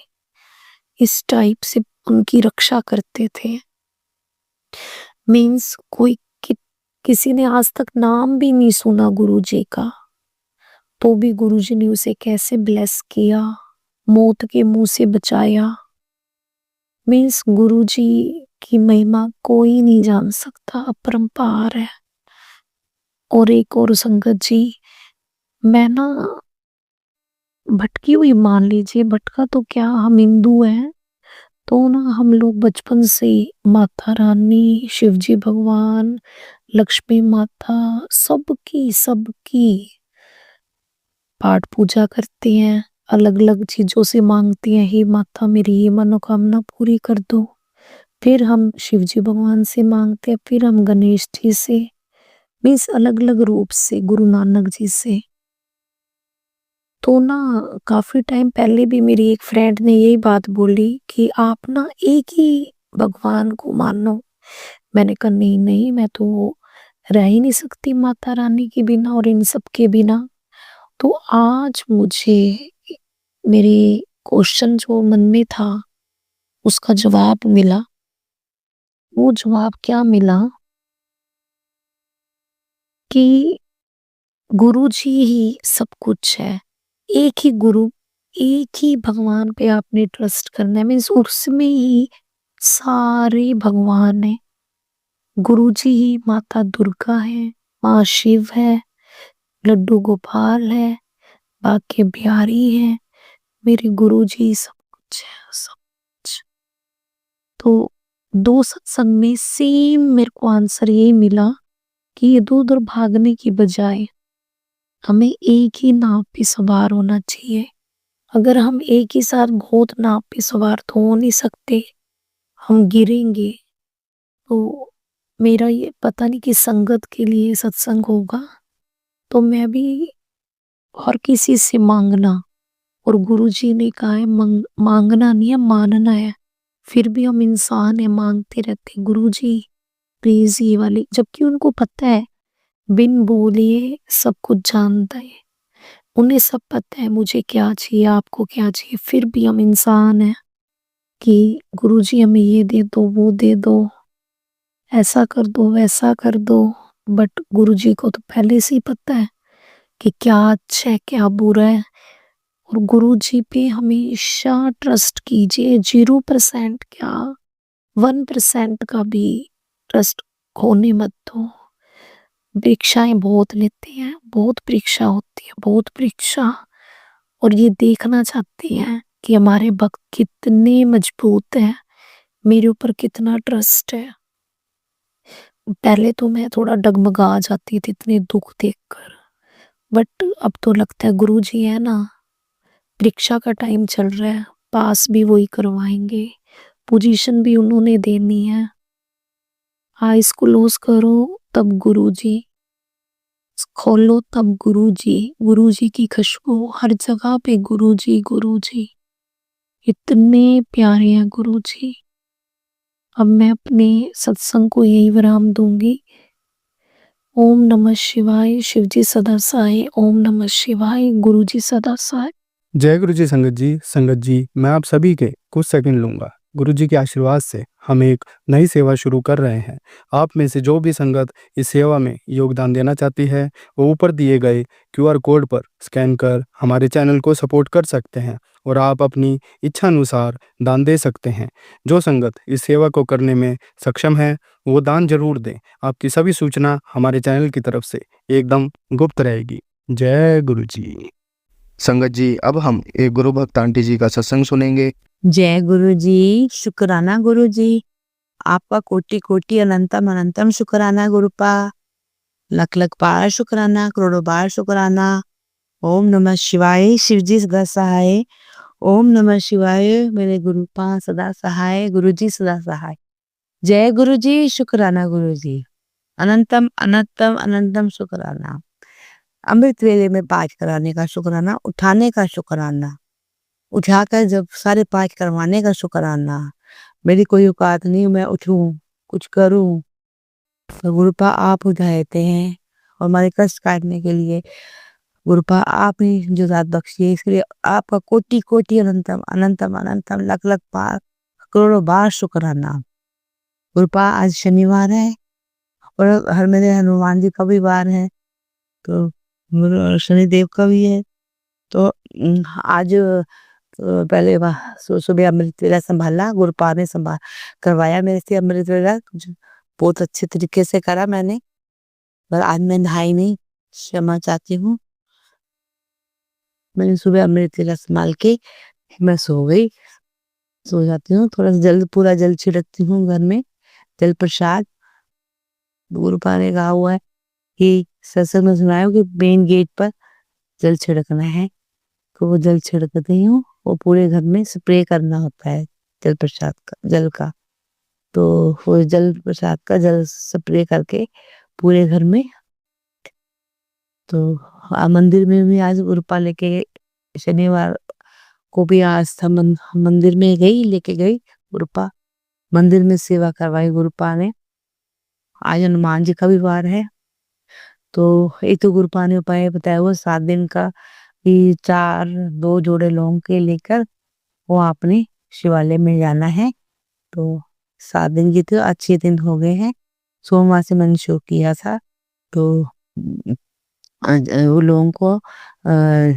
इस टाइप से उनकी रक्षा करते थे। मीन्स कोई किसी ने आज तक नाम भी नहीं सुना गुरुजी का, तो भी गुरुजी ने उसे कैसे ब्लेस किया, मौत के मुंह से बचाया। मीन्स गुरुजी की महिमा कोई नहीं जान सकता, अपरंपार है। और एक और संगत जी, मैं ना भटकी हुई मान लीजिए, भटका तो क्या, हम हिंदू हैं तो ना हम लोग बचपन से माता रानी, शिवजी भगवान, लक्ष्मी माता, सबकी पाठ पूजा करते हैं, अलग अलग चीजों से मांगते हैं, हे माता मेरी ये मनोकामना पूरी कर दो। फिर हम शिवजी भगवान से मांगते हैं, फिर हम गणेश जी से, मीन्स अलग अलग रूप से, गुरु नानक जी से। तो ना काफी टाइम पहले भी मेरी एक फ्रेंड ने यही बात बोली कि आप ना एक ही भगवान को मानो। मैंने कहा नहीं नहीं, मैं तो रह ही नहीं सकती माता रानी के बिना और इन सब के बिना। तो आज मुझे मेरे क्वेश्चन जो मन में था उसका जवाब मिला। वो जवाब क्या मिला कि गुरु जी ही सब कुछ है। एक ही गुरु, एक ही भगवान पे आपने ट्रस्ट करना है, मीन्स उसमें ही सारे भगवान है। गुरु जी ही माता दुर्गा है, माँ शिव है, लड्डू गोपाल है, बाके बिहारी है, मेरे गुरु जी सब कुछ है, सब कुछ। तो दो सत्संग में सेम मेरे को आंसर यही मिला कि इधर उधर भागने की बजाय हमें एक ही नाव पे सवार होना चाहिए। अगर हम एक ही साथ बहुत नाव पे सवार तो हो नहीं सकते, हम गिरेंगे। तो मेरा ये पता नहीं कि संगत के लिए सत्संग होगा, तो मैं भी हर किसी से मांगना, और गुरुजी ने कहा है मांगना नहीं है, मानना है। फिर भी हम इंसान है, मांगते रहते गुरुजी प्लीज ये वाली, जबकि उनको पता है बिन बोले सब कुछ जानता है। उन्हें सब पता है मुझे क्या चाहिए, आपको क्या चाहिए, फिर भी हम इंसान हैं कि गुरुजी हमें ये दे दो, वो दे दो, ऐसा कर दो, वैसा कर दो। बट गुरुजी को तो पहले से ही पता है कि क्या अच्छा है, क्या बुरा है। और गुरुजी पे हमेशा ट्रस्ट कीजिए, 0% क्या 1% का भी ट्रस्ट खोने मत दो। परीक्षाएं बहुत लेते हैं, बहुत परीक्षा होती है, बहुत परीक्षा। और ये देखना चाहते हैं कि हमारे भक्त कितने मजबूत हैं, मेरे ऊपर कितना ट्रस्ट है। पहले तो मैं थोड़ा डगमगा जाती थी इतने दुख देखकर, बट अब तो लगता है गुरुजी है ना, परीक्षा का टाइम चल रहा है, पास भी वही करवाएंगे, पोजीशन भी उन्होंने देनी है। आइस क्लोज करो तब गुरुजी, खोलो तब गुरुजी, गुरुजी की खुशबू हर जगह पे, गुरुजी गुरुजी, इतने प्यारे हैं गुरुजी। अब मैं अपने सत्संग को यही विराम दूंगी। ओम नमः शिवाय, शिवजी सदा सहाय। ओम नमः शिवाय, गुरुजी सदा सहाय। जय गुरु जी संगत जी मैं आप सभी के कुछ सेकंड लूंगा। गुरु जी के आशीर्वाद से हम एक नई सेवा शुरू कर रहे हैं। आप में से जो भी संगत इस सेवा में योगदान देना चाहती है वो ऊपर दिए गए क्यूआर कोड पर स्कैन कर हमारे चैनल को सपोर्ट कर सकते हैं और आप अपनी इच्छा अनुसार दान दे सकते हैं। जो संगत इस सेवा को करने में सक्षम है वो दान जरूर दें। आपकी सभी सूचना हमारे चैनल की तरफ से एकदम गुप्त रहेगी। जय गुरु जी। संगत जी अब हम एक गुरु भक्त आंटी जी का सत्संग सुनेंगे। जय गुरु जी, शुक्राना गुरु जी। आपका कोटि कोटि अनंतम अनंतम शुक्राना गुरुपा। लख लख बार शुक्राना, करोड़ों बार शुक्राना। ओम नमः शिवाय, शिवजी सदा सहाय। ओम नमः शिवाय, मेरे गुरुपा सदा सहाय, गुरुजी सदा सहाय। जय गुरु जी, शुक्राना गुरु जी। अनंतम अनंतम अनंतम शुक्राना। अमृत वेले में पाठ कराने का शुक्राना, उठाने का शुक्राना, उठाकर जब सारे पाठ करवाने का शुक्राना। मेरी कोई औकात नहीं, मैं उठूं कुछ करूं, तो गुरुपा आप उठाते हैं और हमारे कष्ट काटने के लिए गुरुपा आप ही जो दात बख्शिए, इसलिए आपका कोटि कोटि अनंतम अनंतम अनंतम लख लख बार करोड़ों बार शुक्राना। गुरुपा आज शनिवार है और हर मेरे हनुमान जी का भी वार है, तो शनिदेव का भी है। तो आज पहले सुबह अमृत वेला संभाला, गुरुपा ने संभाल करवाया मेरे से अमृत वेला, बहुत अच्छे तरीके से करा मैंने। पर आज मैं नहाई नहीं, क्षमा चाहती हूँ। मैंने सुबह अमृत वेला संभाल के मैं सो गई, सो जाती हूँ। थोड़ा सा जल, पूरा जल छिड़कती हूँ घर में, जल प्रसाद। गुरुपा ने कहा हुआ है कि सत्संग में सुनाया कि मेन गेट पर जल छिड़कना है, तो वो जल छिड़कती हूँ। वो पूरे घर में स्प्रे करना होता है जल प्रसाद का, जल का। तो वो जल प्रसाद का जल स्प्रे करके पूरे घर में। तो मंदिर में भी आज गुरुपा लेके, शनिवार को भी आज था मंदिर में गई, लेके गई गुरुपा, मंदिर में सेवा करवाई गुरुपा ने। आज हनुमान जी का भी वार है, तो एक तो गुरुपा ने उपाय बताया हुआ 7 दिन का कि 2 जोड़े लौंग के लेकर वो आपने शिवालय में जाना है। तो 7 दिन की, तो अच्छे दिन हो गए हैं। सोमवार से मैंने शुरू किया था, तो वो लोगों को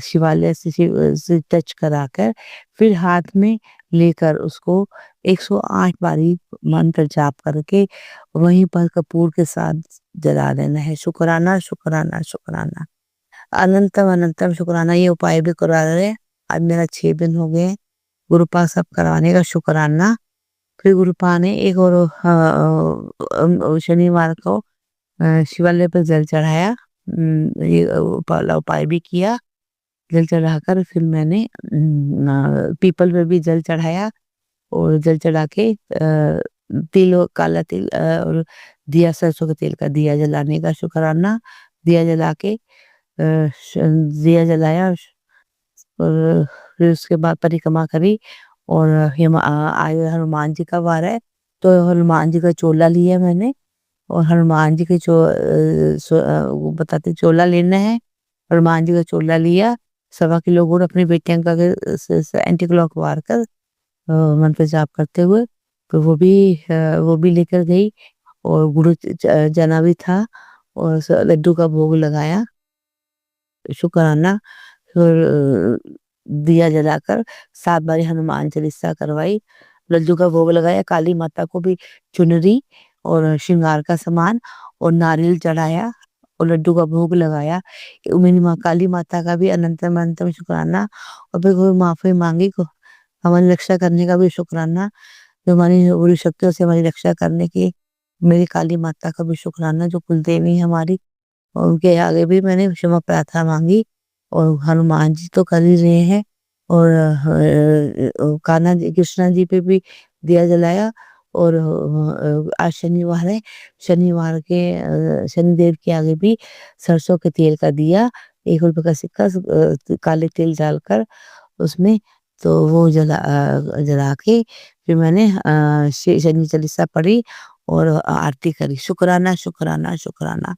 शिवालय से टच कराकर फिर हाथ में लेकर उसको 108 बारी मंत्र जाप करके वहीं पर कपूर के साथ जला देना है। शुक्राना शुक्राना शुक्राना, अनंतम अनंतम शुक्राना। ये उपाय भी करवा रहे हैं। आज मेरा 6 दिन हो गए गुरुपा सब करवाने का शुक्राना। फिर गुरुपा ने एक और शनिवार को शिवालय पर जल चढ़ाया, ये उपाय भी किया। जल चढ़ाकर फिर मैंने पीपल पे भी जल चढ़ाया और जल चढ़ा के तिल, काला तिल और दिया, सरसों के तेल का दिया जलाने का शुक्राना। दिया जला के दिया जलाया और फिर उसके बाद परिक्रमा करी। और आए हनुमान जी का वार है, तो हनुमान जी का चोला लिया मैंने और हनुमान जी के वो बताते चोला लेना है। हनुमान जी का चोला लिया, 1.25 किलो गुड़ अपनी बेटियां का एंटी क्लॉक वार कर मंत्र जाप करते हुए, तो वो भी लेकर गई और गुरु जना भी था और लड्डू का भोग लगाया, शुक्राना। फिर दिया जलाकर 7 बारी हनुमान चालीसा करवाई, लड्डू का भोग लगाया, काली माता को भी चुनरी और श्रृंगार का सामान और नारियल चढ़ाया और लड्डू का भोग लगाया। मेरी माँ काली माता का भी अनंतम अनंतम शुक्राना। और फिर कोई माफी मांगी को हमारी रक्षा करने का भी शुक्राना, जो हमारी बुरी शक्तियों से हमारी रक्षा करने की मेरी काली माता का भी शुक्राना, जो कुलदेवी है हमारी, और उनके आगे भी मैंने क्षमा प्रार्थना मांगी। और हनुमान जी तो कर ही रहे हैं और कान्हा जी कृष्णा जी पे भी दिया जलाया। और आज शनिवार है, शनिवार के शनिदेव के आगे भी सरसों के तेल का दिया, 1 रुपए का सिक्का काले तेल डालकर उसमें, तो वो जला के फिर मैंने शनि चालीसा पढ़ी और आरती करी। शुक्राना शुक्राना शुक्राना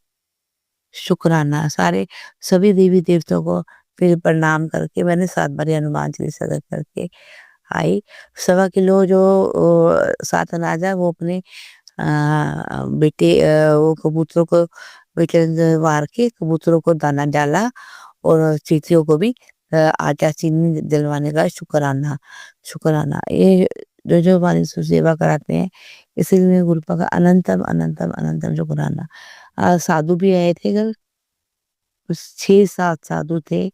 शुक्राना। सारे सभी देवी देवताओं को फिर प्रणाम करके मैंने 7 बारी हनुमान चालीसा करके आई। 1.25 किलो जो सात अनाज है वो अपने बेटे वो कबूतरों को बेटे ने वार के कबूतरों को दाना डाला और चींटियों को भी आटा चीनी दिलवाने का शुक्राना शुक्राना। ये जो हमारी सेवा कराते हैं, इसीलिए गुरुपा का अनंतम अनंतम अनंतम शुक्राना। साधु भी आए थे घर, 6-7 साधु थे,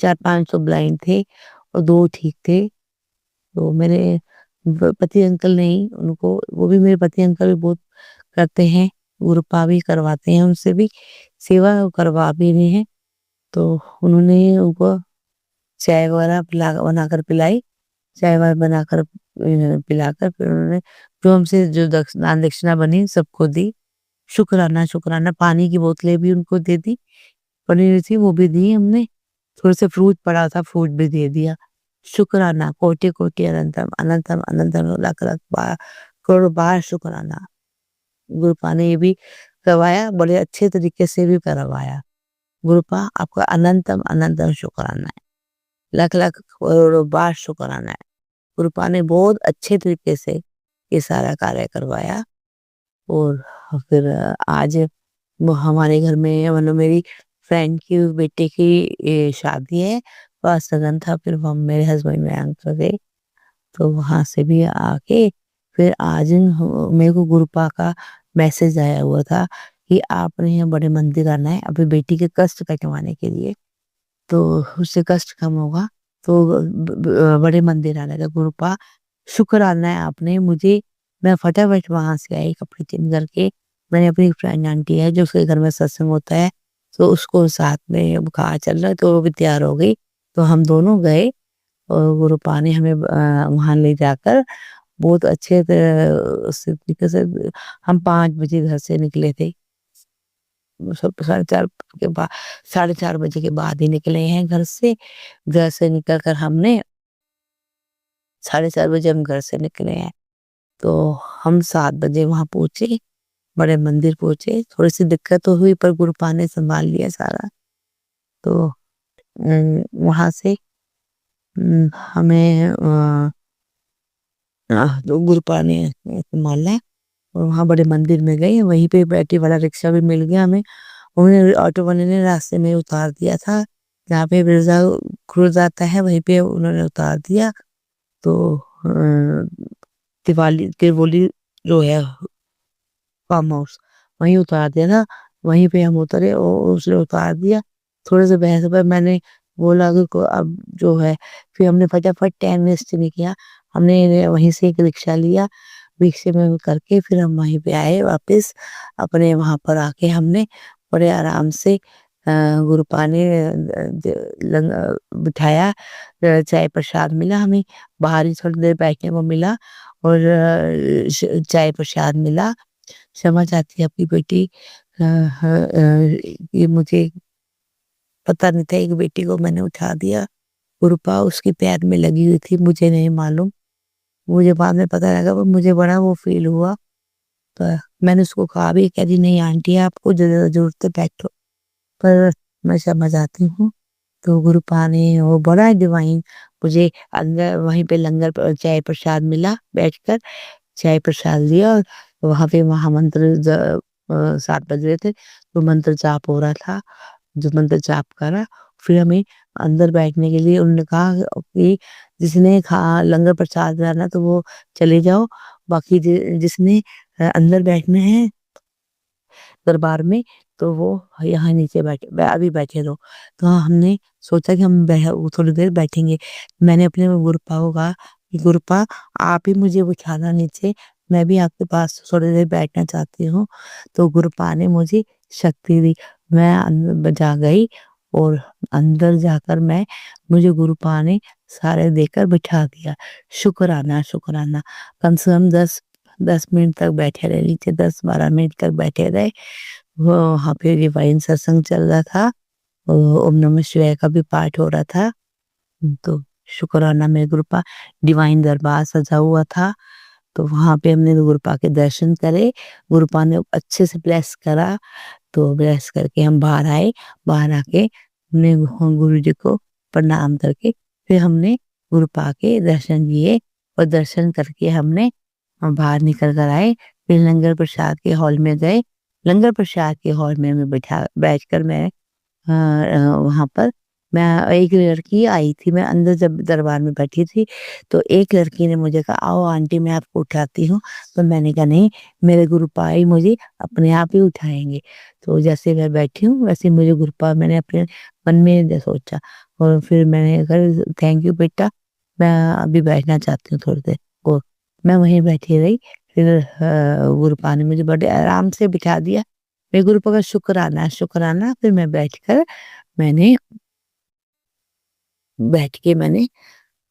400-500 ब्लाइंड थे और 2 ठीक थे। तो मेरे पति अंकल नहीं, उनको वो भी मेरे पति अंकल भी बहुत करते हैं, गुरुपा भी करवाते हैं, उनसे भी सेवा करवा भी रहे हैं। तो उन्होंने उनको चाय वगैरह बनाकर पिलाई, चाय वगैरह बनाकर पिलाकर फिर उन्होंने जो हमसे जो दान दक्षिणा बनी सबको दी। शुक्राना शुक्राना। पानी की बोतलें भी उनको दे दी, पनीर थी वो भी दी हमने, थोड़े से फ्रूट पड़ा था फ्रूट भी दे दिया। शुक्राना कोटि कोटि अनंतम अनंतम अनंतम लाख लाख बार करोड़ बार शुक्राना। गुरुपा ने ये भी करवाया, बड़े अच्छे तरीके से भी करवाया। गुरुपा आपका अनंतम अनंतम शुक्राना है, लाख लाख करोड़ों बार शुक्राना है। गुरुपा ने बहुत अच्छे तरीके से ये सारा कार्य करवाया। और फिर आज वो हमारे घर में मतलब मेरी फ्रेंड की बेटे की शादी है, वह सगन था, फिर हम मेरे हस्बैंड में गए, तो वहां से भी आके फिर आज मेरे को गुरुपा का मैसेज आया हुआ था कि आपने यहाँ बड़े मंदिर आना है अपनी बेटी के कष्ट कटवाने के लिए, तो उससे कष्ट कम होगा, तो बड़े मंदिर आने का गुरुपा शुक्राना है आपने मुझे। मैं फटाफट वहां से आई कपड़े चेंज करके, मैंने अपनी फ्रेंड आंटी है जो उसके घर में सत्संग होता है, तो उसको साथ में कहा चल रहा है, तो वो भी तैयार हो गई, तो हम दोनों गए और गुरुपा ने हमें वहां ले जाकर बहुत अच्छे तरीके से हम 5 बजे घर से निकले थे, सब 4:30 के बाद 4:30 बजे के बाद ही निकले हैं घर से। घर से निकल कर हमने 4:30 बजे हम घर से निकले हैं, तो हम 7 बजे वहां पहुंचे, बड़े मंदिर पहुंचे। थोड़ी सी दिक्कत तो हुई पर गुरुपा ने संभाल लिया सारा। तो वहां से हमें तो गुरुपा ने संभाला है और वहाँ बड़े मंदिर में गए, वहीं पे बैटरी वाला रिक्शा भी मिल गया हमें, उन्हें ऑटो वाले ने रास्ते में उतार दिया था, जहाँ पे बिरजा क्रूज आता है वहीं पे उन्होंने उतार दिया। तो तिरवोली जो है फार्म हाउस वहीं उतार दिया था, वहीं पे हम उतरे और उसने उतार दिया। थोड़े से बहस पर मैंने बोला कि अब जो है, फिर हमने फटाफट टाइम वेस्ट नहीं किया, हमने वहीं से एक रिक्शा लिया, रिक्शे में करके फिर हम वहीं पे आए वापस अपने वहां पर आके हमने बड़े आराम से गुरुपा ने बिठाया, चाय प्रसाद मिला हमें, बाहर ही थोड़ी देर बैठने को मिला और चाय प्रसाद मिला। क्षमा चाहती है आपकी बेटी, ये मुझे पता नहीं था, एक बेटी को मैंने उठा दिया, गुरुपा उसकी पैर में लगी हुई थी, मुझे नहीं मालूम, मुझे बाद में पता लगा, पर मुझे बड़ा वो फील हुआ। तो मैंने उसको कहा भी, कह रही नहीं आंटी आपको ज़रूरत है बैठो। पर मैं समझ आती हूँ। तो गुरुपा ने वो बड़ा डिवाइन मुझे अंदर वहीं पे लंगर चाय प्रसाद मिला बैठकर, चाय प्रसाद लिया और वहाँ पे महामंत्र 7 बज रहे थे, तो मंत्र जाप हो रहा था, जो मंत्र जाप करा, फिर हमें अंदर बैठने के लिए उन्होंने कहा कि जिसने लंगर प्रसाद लेना तो वो चले जाओ, बाकी जिसने अंदर बैठना है दरबार में तो वो यहाँ नीचे अभी बैठे रहो। तो हमने सोचा कि हम थोड़ी देर बैठेंगे। मैंने अपने गुरुपा को कहा कि गुरुपा आप ही मुझे बिठाना नीचे, मैं भी आपके पास थोड़ी देर बैठना चाहती हूँ। तो गुरुपा ने मुझे शक्ति दी। मैं अंदर जा गई और अंदर जाकर मुझे गुरुपा ने सारे देकर बिठा दिया। शुक्राना, शुक्राना। कम से कम 10 मिनट तक बैठे रहे, नीचे 10-12 मिनट तक बैठे रहे। वहाँ पे डिवाइन सत्संग चल रहा था। ओम नमः शिवाय का भी पाठ हो रहा था। तो शुक्राना मेरे गुरुपा, डिवाइन दरबार सजा हुआ था। तो वहाँ पे हमने गुरुपा के दर्शन करे। गुरुपा ने अच्छे से ब्लेस करा। तो ब्लेस करके हम बाहर आए। बाहर आके हमने गुरु जी को प्रणाम करके फिर हमने गुरुपा के दर्शन किए और दर्शन करके हम बाहर निकल कर आए। फिर लंगर प्रसाद के हॉल में गए। लंगर प्रसाद के हॉल में मैं बैठकर वहाँ पर मैं एक लड़की आई थी, मैं अंदर जब दरबार में बैठी थी, तो एक लड़की ने मुझे कहा आओ आंटी मैं आपको उठाती हूँ। तो मैंने कहा नहीं, मेरे गुरुपा ही मुझे अपने आप ही उठाएंगे। तो जैसे मैं बैठी हूँ वैसे मुझे गुरुपा, मैंने अपने मन में सोचा और फिर मैंने कहा थैंक यू बेटा, मैं अभी बैठना चाहती हूँ थोड़ी देर। और मैं वहीं बैठी रही। फिर गुरुपा ने मुझे बड़े आराम से बिठा दिया। मेरे गुरुपा का शुक्राना, शुक्राना। फिर मैं बैठकर मैंने बैठ के मैंने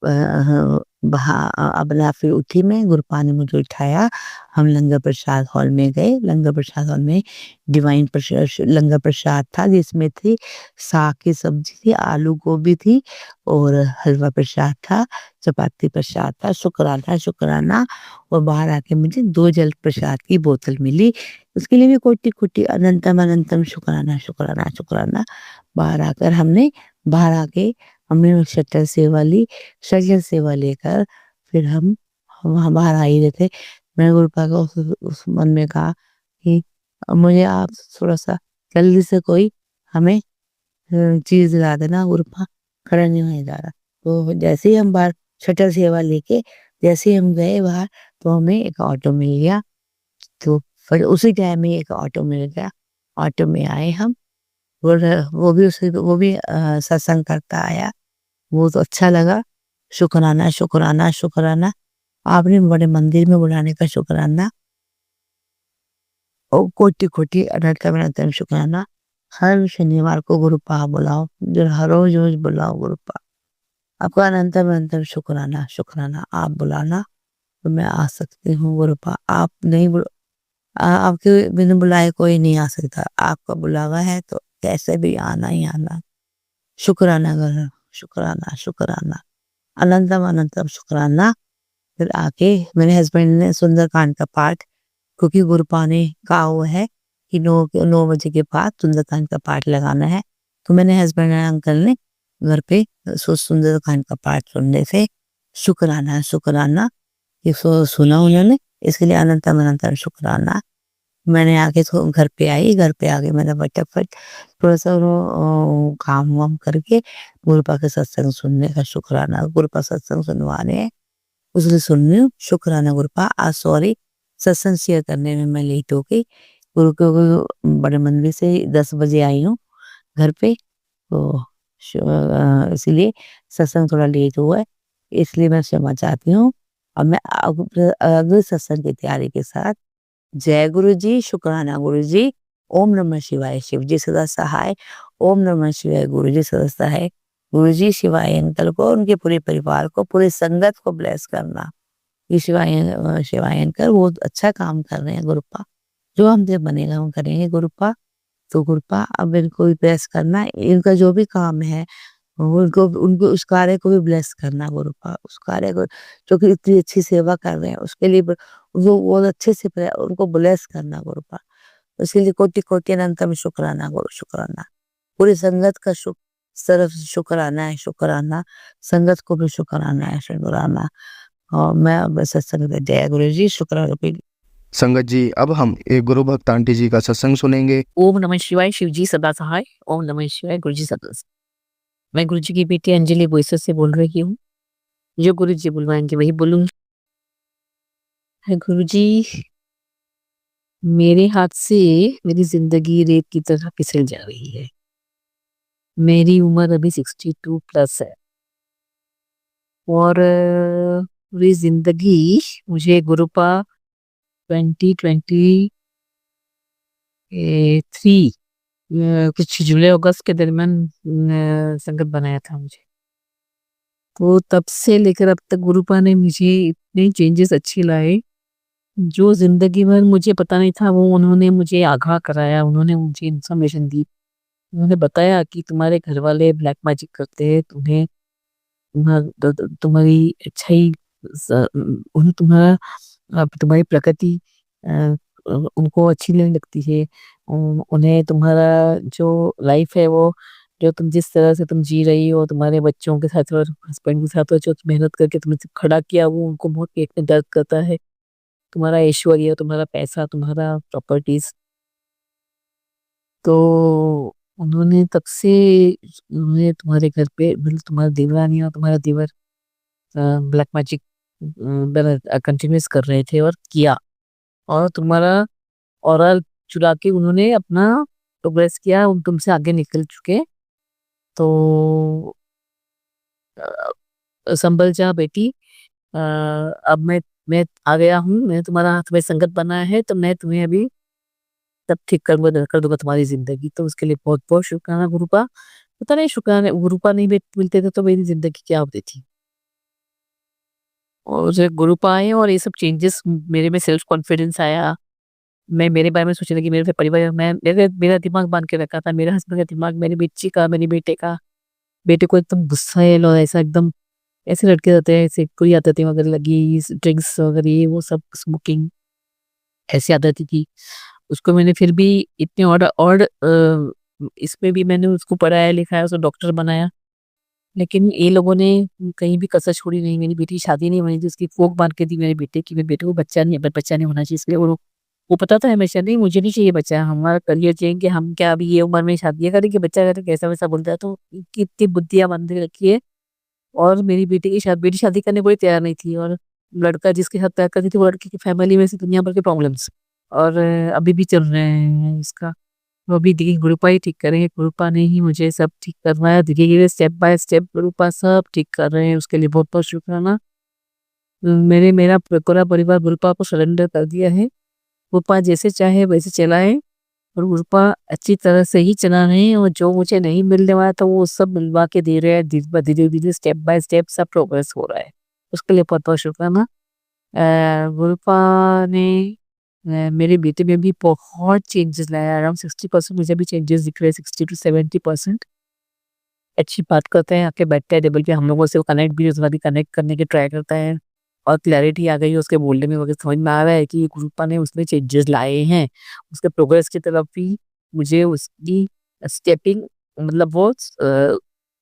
अपना फिर उठी मैं, गुरुपा ने मुझे उठाया। हम लंगर प्रसाद हॉल में गए। लंगर प्रसाद हॉल में डिवाइन लंगर प्रसाद था जिसमें थी साग की सब्जी थी, आलू गोभी थी और हलवा प्रसाद था, चपाती प्रसाद था। शुक्राना, शुक्राना। और बाहर आके मुझे 2 जल प्रसाद की बोतल मिली। उसके लिए भी कोटि-कोटि अनंतम अनंतम शुक्राना, शुक्राना, शुक्राना। बाहर आके हमने शटर सेवा ली। शटर सेवा लेकर फिर हम वहाँ बाहर आ ही रहे थे। मैंने गुरुपा को उस मन में कहा कि मुझे आप थोड़ा-सा जल्दी से कोई हमें चीज़ दिला देना गुरुपा, खड़ा नहीं होया जा रहा। तो जैसे ही हम बाहर शटर सेवा लेके जैसे ही हम गए बाहर, तो हमें एक ऑटो मिल गया। तो फिर उसी टाइम में एक ऑटो मिल गया। ऑटो में आए हम और वो भी सत्संग करता आया। वो तो अच्छा लगा। शुक्राना, शुक्राना, शुक्राना। आपने बड़े मंदिर में बुलाने का शुक्राना। और कोटि-कोटि अनंतम अनंतम शुक्राना। हर शनिवार को गुरुपा बुलाओ, जो हर रोज बुलाओ गुरुपा। आपका अनंतम अनंतम शुक्राना, शुक्राना। आप बुलाना तो मैं आ सकती हूँ गुरुपा। आप नहीं आपके बिना बुलाए कोई नहीं आ सकता। आपका बुलावा है तो कैसे भी आना ही आना। शुक्राना करो, शुक्राना, शुक्राना। अनंतम अनंतम शुक्राना। फिर आके मेरे हस्बैंड ने सुंदरकांड का पाठ, क्योंकि गुरुपा ने कहा हुआ है कि 9 बजे के बाद सुंदरकांड का पाठ लगाना है। तो मेरे हस्बैंड एंड अंकल ने घर पे सुंदरकांड का पाठ सुनने से शुक्राना, शुक्राना ये सुना उन्होंने, इसके लिए अनंतम अनंतम शुक्राना। मैंने आके तो घर पे आई, घर पे आके मैंने फटाफट थोड़ा-सा काम वाम करके गुरुपा के सत्संग सुनने का शुक्राना। गुरुपा सत्संग सुनवा रहे हैं, उसलिए सुन रही हूँ। शुक्राना गुरुपा। आज सॉरी सत्संग शेयर करने में मैं लेट हो गई। गुरु के बड़े मंदिर से 10 बजे आई हूँ घर पे, तो इसीलिए सत्संग थोड़ा लेट हुआ है, इसलिए मैं क्षमा चाहती हूँ। अब मैं अगले सत्संग की तैयारी के साथ जय गुरु जी, शुक्राना गुरु जी, ओम नमः शिवाय, शिव जी सदा सहाय, ओम नमः शिवाय, गुरु जी सदा सहाय। गुरु जी शिवाय अंकल को, उनके पूरे परिवार को, पूरी संगत को ब्लेस करना। ये शिवाय अंकल बहुत अच्छा काम कर रहे हैं गुरुपा। जो हमसे बनेगा हम करेंगे गुरुपा। तो गुरुपा अब इनको भी ब्लेस करना, इनका जो भी काम है उनको उनको उस कार्य को भी ब्लेस करना गुरुपा, उस कार्य को जो कि इतनी अच्छी सेवा कर रहे हैं उसके लिए वो बहुत अच्छे से उनको ब्लेस करना गुरुपा। उसके लिए कोटि-कोटि अनंतम शुक्राना गुरु शुक्राना। पूरी संगत का तरफ से शुक्राना है, शुक्राना। संगत को भी शुक्राना है, शुक्राना। और मैं अब सत्संग में जय गुरु जी शुक्राना भी। संगत जी, अब हम एक गुरु भक्त आंटी जी का सत्संग सुनेंगे। ओम नमः शिवाय, शिव जी सदा सहाय। ओम नमः शिवाय, गुरु जी सदा सहाय। मैं गुरु जी की बेटी अंजलि बोईसर से बोल रही हूँ। जो गुरु जी बुलवाएंगे वही बोलूंगी। गुरु जी, मेरे हाथ से मेरी जिंदगी रेत की तरह फिसल जा रही है। मेरी उम्र अभी 62 प्लस है और पूरी जिंदगी मुझे गुरुपा 2023 कुछ जुलाई अगस्त के दरमियान संगत बनाया था मुझे। तो तब से लेकर अब तक गुरुपा ने मुझे इतने चेंजेस अच्छे लाए जो जिंदगी भर मुझे पता नहीं था, वो उन्होंने मुझे आगाह कराया, उन्होंने मुझे इन्फॉर्मेशन दी। उन्होंने बताया कि तुम्हारे घर वाले ब्लैक मैजिक करते हैं, तुम्हें तुम्हारी अच्छाई उन्हें तुम्हारी प्रकृति उनको अच्छी नहीं लगती है। उन्हें तुम्हारा जो लाइफ है वो जो तुम जिस तरह से तुम जी रही हो तुम्हारे बच्चों के साथ और हस्बैंड के साथ जो मेहनत करके तुमने खड़ा किया वो उनको बहुत पेट में दर्द करता है। तुम्हारा ऐश्वर्य, तुम्हारा पैसा, तुम्हारा प्रॉपर्टीज। तो उन्होंने तब से उन्होंने तुम्हारे घर पे मतलब तुम्हारा देवरानी और तुम्हारा देवर ब्लैक मैजिक कंटिन्यूस कर रहे थे और किया, और तुम्हारा ऑरल चुरा के उन्होंने अपना प्रोग्रेस किया, उन तुमसे आगे निकल चुके। तो संभल जा बेटी, अब मैं आ गया हूँ, मैं तुम्हारा हाथ में संगत बना है तो मैं तुम्हें अभी सब ठीक कर दूंगा तुम्हारी जिंदगी। तो उसके लिए बहुत बहुत शुक्राना गुरुपा। पता नहीं शुक्राना गुरुपा नहीं मिलते थे तो मेरी जिंदगी क्या होती थी। और जब गुरुपा आए और ये सब चेंजेस मेरे में सेल्फ कॉन्फिडेंस आया। मैं मेरे बारे में सोचने लगी, मेरे परिवार मैं मेरा दिमाग बांध के रखा था, मेरे हस्बैंड का दिमाग, मेरी बच्ची का, मेरे बेटे का। बेटे को एकदम गुस्सैल और ऐसा एकदम ऐसे लड़के रहते हैं, ऐसे कोई आदतें वगैरह लगी, ड्रिंक्स वगैरह ये वो सब, स्मोकिंग, ऐसी आदतें थी। उसको मैंने फिर भी इतने और इसमें भी मैंने उसको पढ़ाया लिखाया, उसको डॉक्टर बनाया। लेकिन ये लोगों ने कहीं भी कसर छोड़ी नहीं। मेरी बेटी की शादी नहीं होनी थी, उसकी फोक बांध के दी मेरे बेटे की, मेरे बेटे को बच्चा नहीं होना चाहिए। इसलिए वो पता था हमेशा, नहीं मुझे नहीं चाहिए बच्चा, हमारा करियर चाहिए, हम क्या अभी ये उम्र में शादी करेंगे, बच्चा करें कैसा वैसा बोलता है। तो इतनी बुद्धियां बंद रखी है। और मेरी बेटी की बेटी शादी करने को ही तैयार नहीं थी, और लड़का जिसके साथ प्यार करती थी वो लड़के की फैमिली में से दुनिया भर के प्रॉब्लम्स और अभी भी चल रहे हैं इसका। तो अभी देखिए गुरुपा ही ठीक करेंगे, गुरुपा ने ही मुझे सब ठीक करवाया धीरे धीरे, स्टेप बाय स्टेप गुरुपा सब ठीक कर रहे हैं। उसके लिए बहुत बहुत शुक्राना। मेरा पूरा परिवार गुरुपा को सरेंडर कर दिया है। गुरुपा जैसे चाहे वैसे चलाए, और गुरुपा अच्छी तरह से ही चला रहे हैं। और जो मुझे नहीं मिलने वाला था वो सब मिलवा के दे रहे हैं, धीरे धीरे स्टेप बाय स्टेप सब प्रोग्रेस हो रहा है। उसके लिए बहुत बहुत शुक्राना। गुरुपा ने मेरे बेटे में भी बहुत चेंजेस लाया, अराउंड 60% मुझे भी चेंजेस दिख रहे हैं, 60 to 70%। अच्छी बात करते हैं, आके बैठते हैं टेबल पे, हम लोगों से कनेक्ट भी उतना भी कनेक्ट करने की ट्राई करता है, और क्लैरिटी आ गई है उसके बोलने में वगैरह, समझ में आ रहा है कि गुरुपा ने उसमें चेंजेस लाए हैं। उसके प्रोग्रेस की तरफ भी मुझे उसकी स्टेपिंग मतलब वो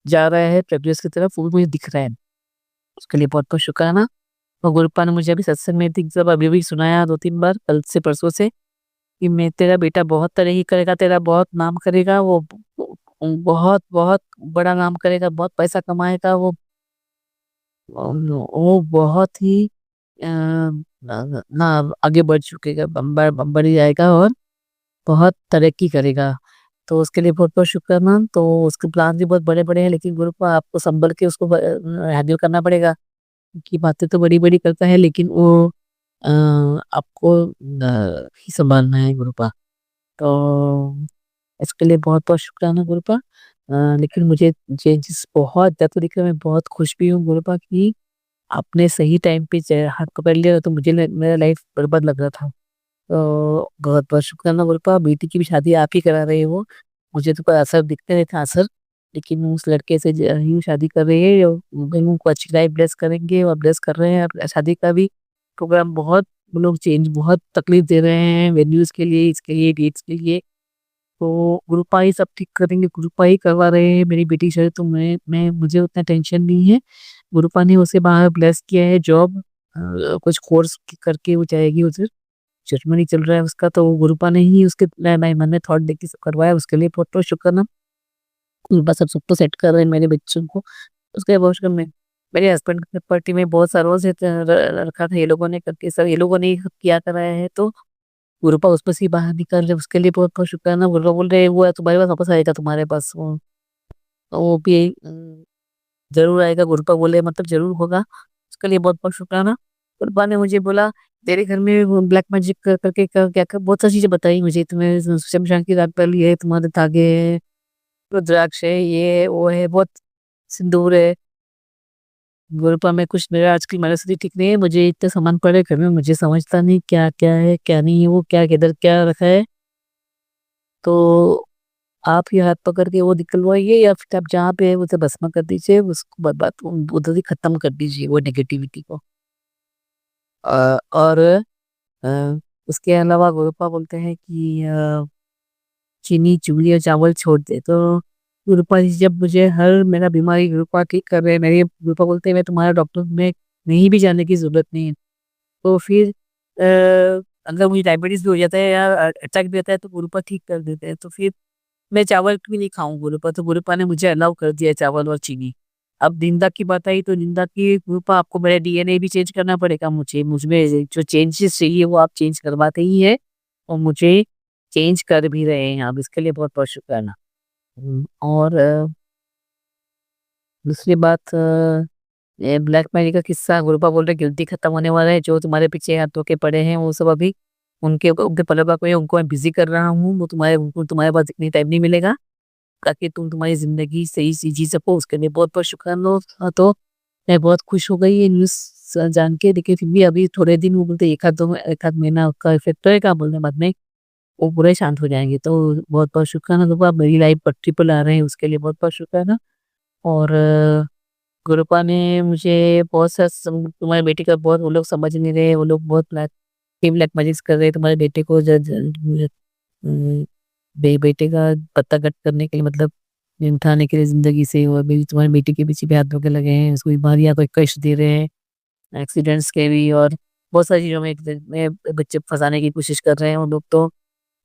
जा रहा है प्रोग्रेस की तरफ, वो मुझे दिख रहा है। उसके लिए बहुत बहुत शुक्राना। और गुरुपा ने मुझे अभी सत्संग में जब अभी भी सुनाया 2-3 बार, कल से परसों से, कि मैं तेरा बेटा बहुत तरक्की करेगा, तेरा बहुत नाम करेगा, वो बहुत बहुत बड़ा नाम करेगा, बहुत पैसा कमाएगा, वो बहुत ही ना आगे बढ़ चुकेगा, बम्बर ही जाएगा और बहुत तरक्की करेगा। तो उसके लिए बहुत बहुत शुक्राना। तो उसके प्लान भी बहुत बड़े बड़े हैं, लेकिन गुरुपा आपको संभल के उसको हैंडल करना पड़ेगा, की बातें तो बड़ी बड़ी करता है लेकिन वो आपको ही संभालना है गुरुपा। तो इसके लिए बहुत बहुत शुक्राना गुरुपा। लेकिन मुझे चेंजेस बहुत ज़्यादा दिख रहे हैं, मैं बहुत खुश भी हूँ गुरुपा कि आपने सही टाइम पे हाथ पकड़ लिया, तो मुझे मेरा लाइफ बर्बाद लग रहा था। तो बहुत बहुत शुक्राना गुरुपा। बेटी की भी शादी आप ही करा रहे हो, मुझे तो कोई असर दिखते नहीं था असर, लेकिन उस लड़के से ही शादी कर रही है, उनको अच्छी लाइफ ब्लेस करेंगे और ब्लेस कर रहे हैं। अब शादी का भी प्रोग्राम बहुत वो लोग चेंज बहुत तकलीफ दे रहे हैं, वेन्यूज के लिए, इसके लिए, डेट्स के लिए। तो गुरुपा ही सब ठीक करेंगे, गुरुपा ही करवा रहे हैं मेरी बेटी से। तो मैं मुझे उतना टेंशन नहीं है। गुरुपा ने उसे बाहर ब्लेस किया है जॉब, कुछ कोर्स करके वो जाएगी उधर। जर्मनी चल रहा है उसका, तो वो गुरुपा ने ही उसके मन में थॉट देके सब करवाया। उसके लिए बहुत बहुत शुक्र ना। गुरुपा सब तो सेट कर रहे हैं मेरे बच्चों को। उसके वॉशरूम में मेरे हस्बैंड की प्रॉपर्टी में बहुत सालों से रखा था ये लोगों ने करके, सब ये लोगों ने ही किया कराया है। तो गुरुपा उसमें से ही बाहर निकल रहे, उसके लिए बहुत बहुत शुक्राना। गुरुपा बोल रहे वो है तुम्हारे पास वापस आएगा, तुम्हारे पास वो भी जरूर आएगा। गुरुपा बोले मतलब जरूर होगा, उसके लिए बहुत बहुत शुक्राना। गुरुपा ने मुझे बोला तेरे घर में ब्लैक मैजिक करके क्या कर बहुत सारी चीजें बताई मुझे। तुम्हें शमशान की राख डाली है, तुम्हारे धागे है, रुद्राक्ष है, ये है, वो है, बहुत सिंदूर है। गुरुपा में कुछ मेरा आजकल मनस्थिति ठीक नहीं है, मुझे इतने सामान पड़े घर में, मुझे समझता नहीं क्या क्या है क्या नहीं है, वो क्या किधर क्या रखा है। तो आप ही हाथ पकड़ के वो निकलवाइए, या फिर आप जहाँ पे है उसे भस्म कर दीजिए, उसको बात उधर ही खत्म कर दीजिए वो नेगेटिविटी को। और उसके अलावा गुरुपा बोलते हैं कि चीनी चूड़ी और चावल छोड़ दे। तो गुरुपा जी जब मुझे हर मेरा बीमारी गुरुपा ठीक कर रहे हैं, मेरे गुरुपा बोलते हैं मैं तुम्हारा डॉक्टर में नहीं भी जाने की जरूरत नहीं है। तो फिर अगर मुझे डायबिटीज भी हो जाता है या अटैक भी आता है तो गुरुपा ठीक कर देते हैं। तो फिर मैं चावल भी नहीं खाऊं गुरुपा, तो गुरुपा ने मुझे अलाउ कर दिया है चावल और चीनी। अब निंदा की बात आई तो निंदा की गुरुपा आपको मेरा डीएनए भी चेंज करना पड़ेगा, मुझे मुझमें जो चेंजेस चाहिए वो आप चेंज करवाते ही है, और मुझे चेंज कर भी रहे हैं आप, इसके लिए बहुत बहुत शुक्राना। और दूसरी बात, ये ब्लैक मैजिक का किस्सा गुरुपा बोल रहे गिल्टी खत्म होने वाला है, जो तुम्हारे पीछे हाथों के पड़े हैं वो सब अभी उनके उनके पलवा को उनको मैं बिजी कर रहा हूँ। वो तुम्हारे पास इतनी टाइम नहीं मिलेगा ताकि तुम तुम्हारी जिंदगी सही से जी सको, उसके लिए बहुत बहुत शुक्राना। तो मैं बहुत खुश हो गई ये न्यूज़ जान के। देखिए फिर भी अभी थोड़े दिन वो बोलते एक आध महीना उसका इफेक्ट रहेगा, बोलने बाद में वो पूरे शांत हो जाएंगे। तो बहुत बहुत शुक्राना गुरुपा, आप मेरी लाइफ पटरी पर ला रहे हैं उसके लिए बहुत बहुत शुक्राना। और गुरुपा ने मुझे बहुत सा तुम्हारे बेटे का बहुत वो लोग समझ नहीं रहे, वो लोग बहुत ब्लैक मैजिक कर रहे हैं तुम्हारे बेटे को बेटे का पत्ता कट करने के लिए, मतलब उठाने के लिए जिंदगी से। और मेरी तुम्हारे बेटे के पीछे भी हाथ धोके लगे हैं, उसको बीमारियां को कष्ट दे रहे हैं, एक्सीडेंट्स के भी, और बहुत सारी चीजों में बच्चे फंसाने की कोशिश कर रहे हैं वो लोग। तो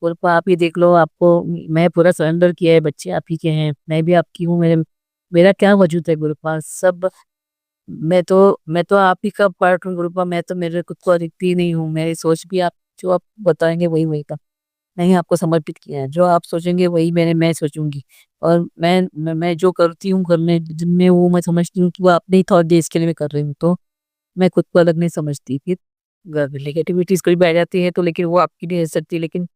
गुरुपा आप ही देख लो, आपको मैं पूरा सरेंडर किया है, बच्चे आप ही के हैं, मैं भी आपकी हूँ, मेरा क्या वजूद है गुरुपा सब। मैं तो आप ही का पार्ट हूँ गुरुपा, मैं तो मेरे खुद को दिखती ही नहीं हूँ, मेरी सोच भी आप जो आप बताएंगे वही वही का नहीं आपको समर्पित किया है, जो आप सोचेंगे वही मैं सोचूंगी। और मैं जो करती हूँ करने जिनमें वो मैं समझती हूँ कि वो आपने ही थॉट दिया इसके लिए मैं कर रही हूँ, तो मैं खुद को अलग नहीं समझती। फिर नेगेटिविटीज कोई भी आ जाती है तो लेकिन वो आपकी नहीं रह सकती। लेकिन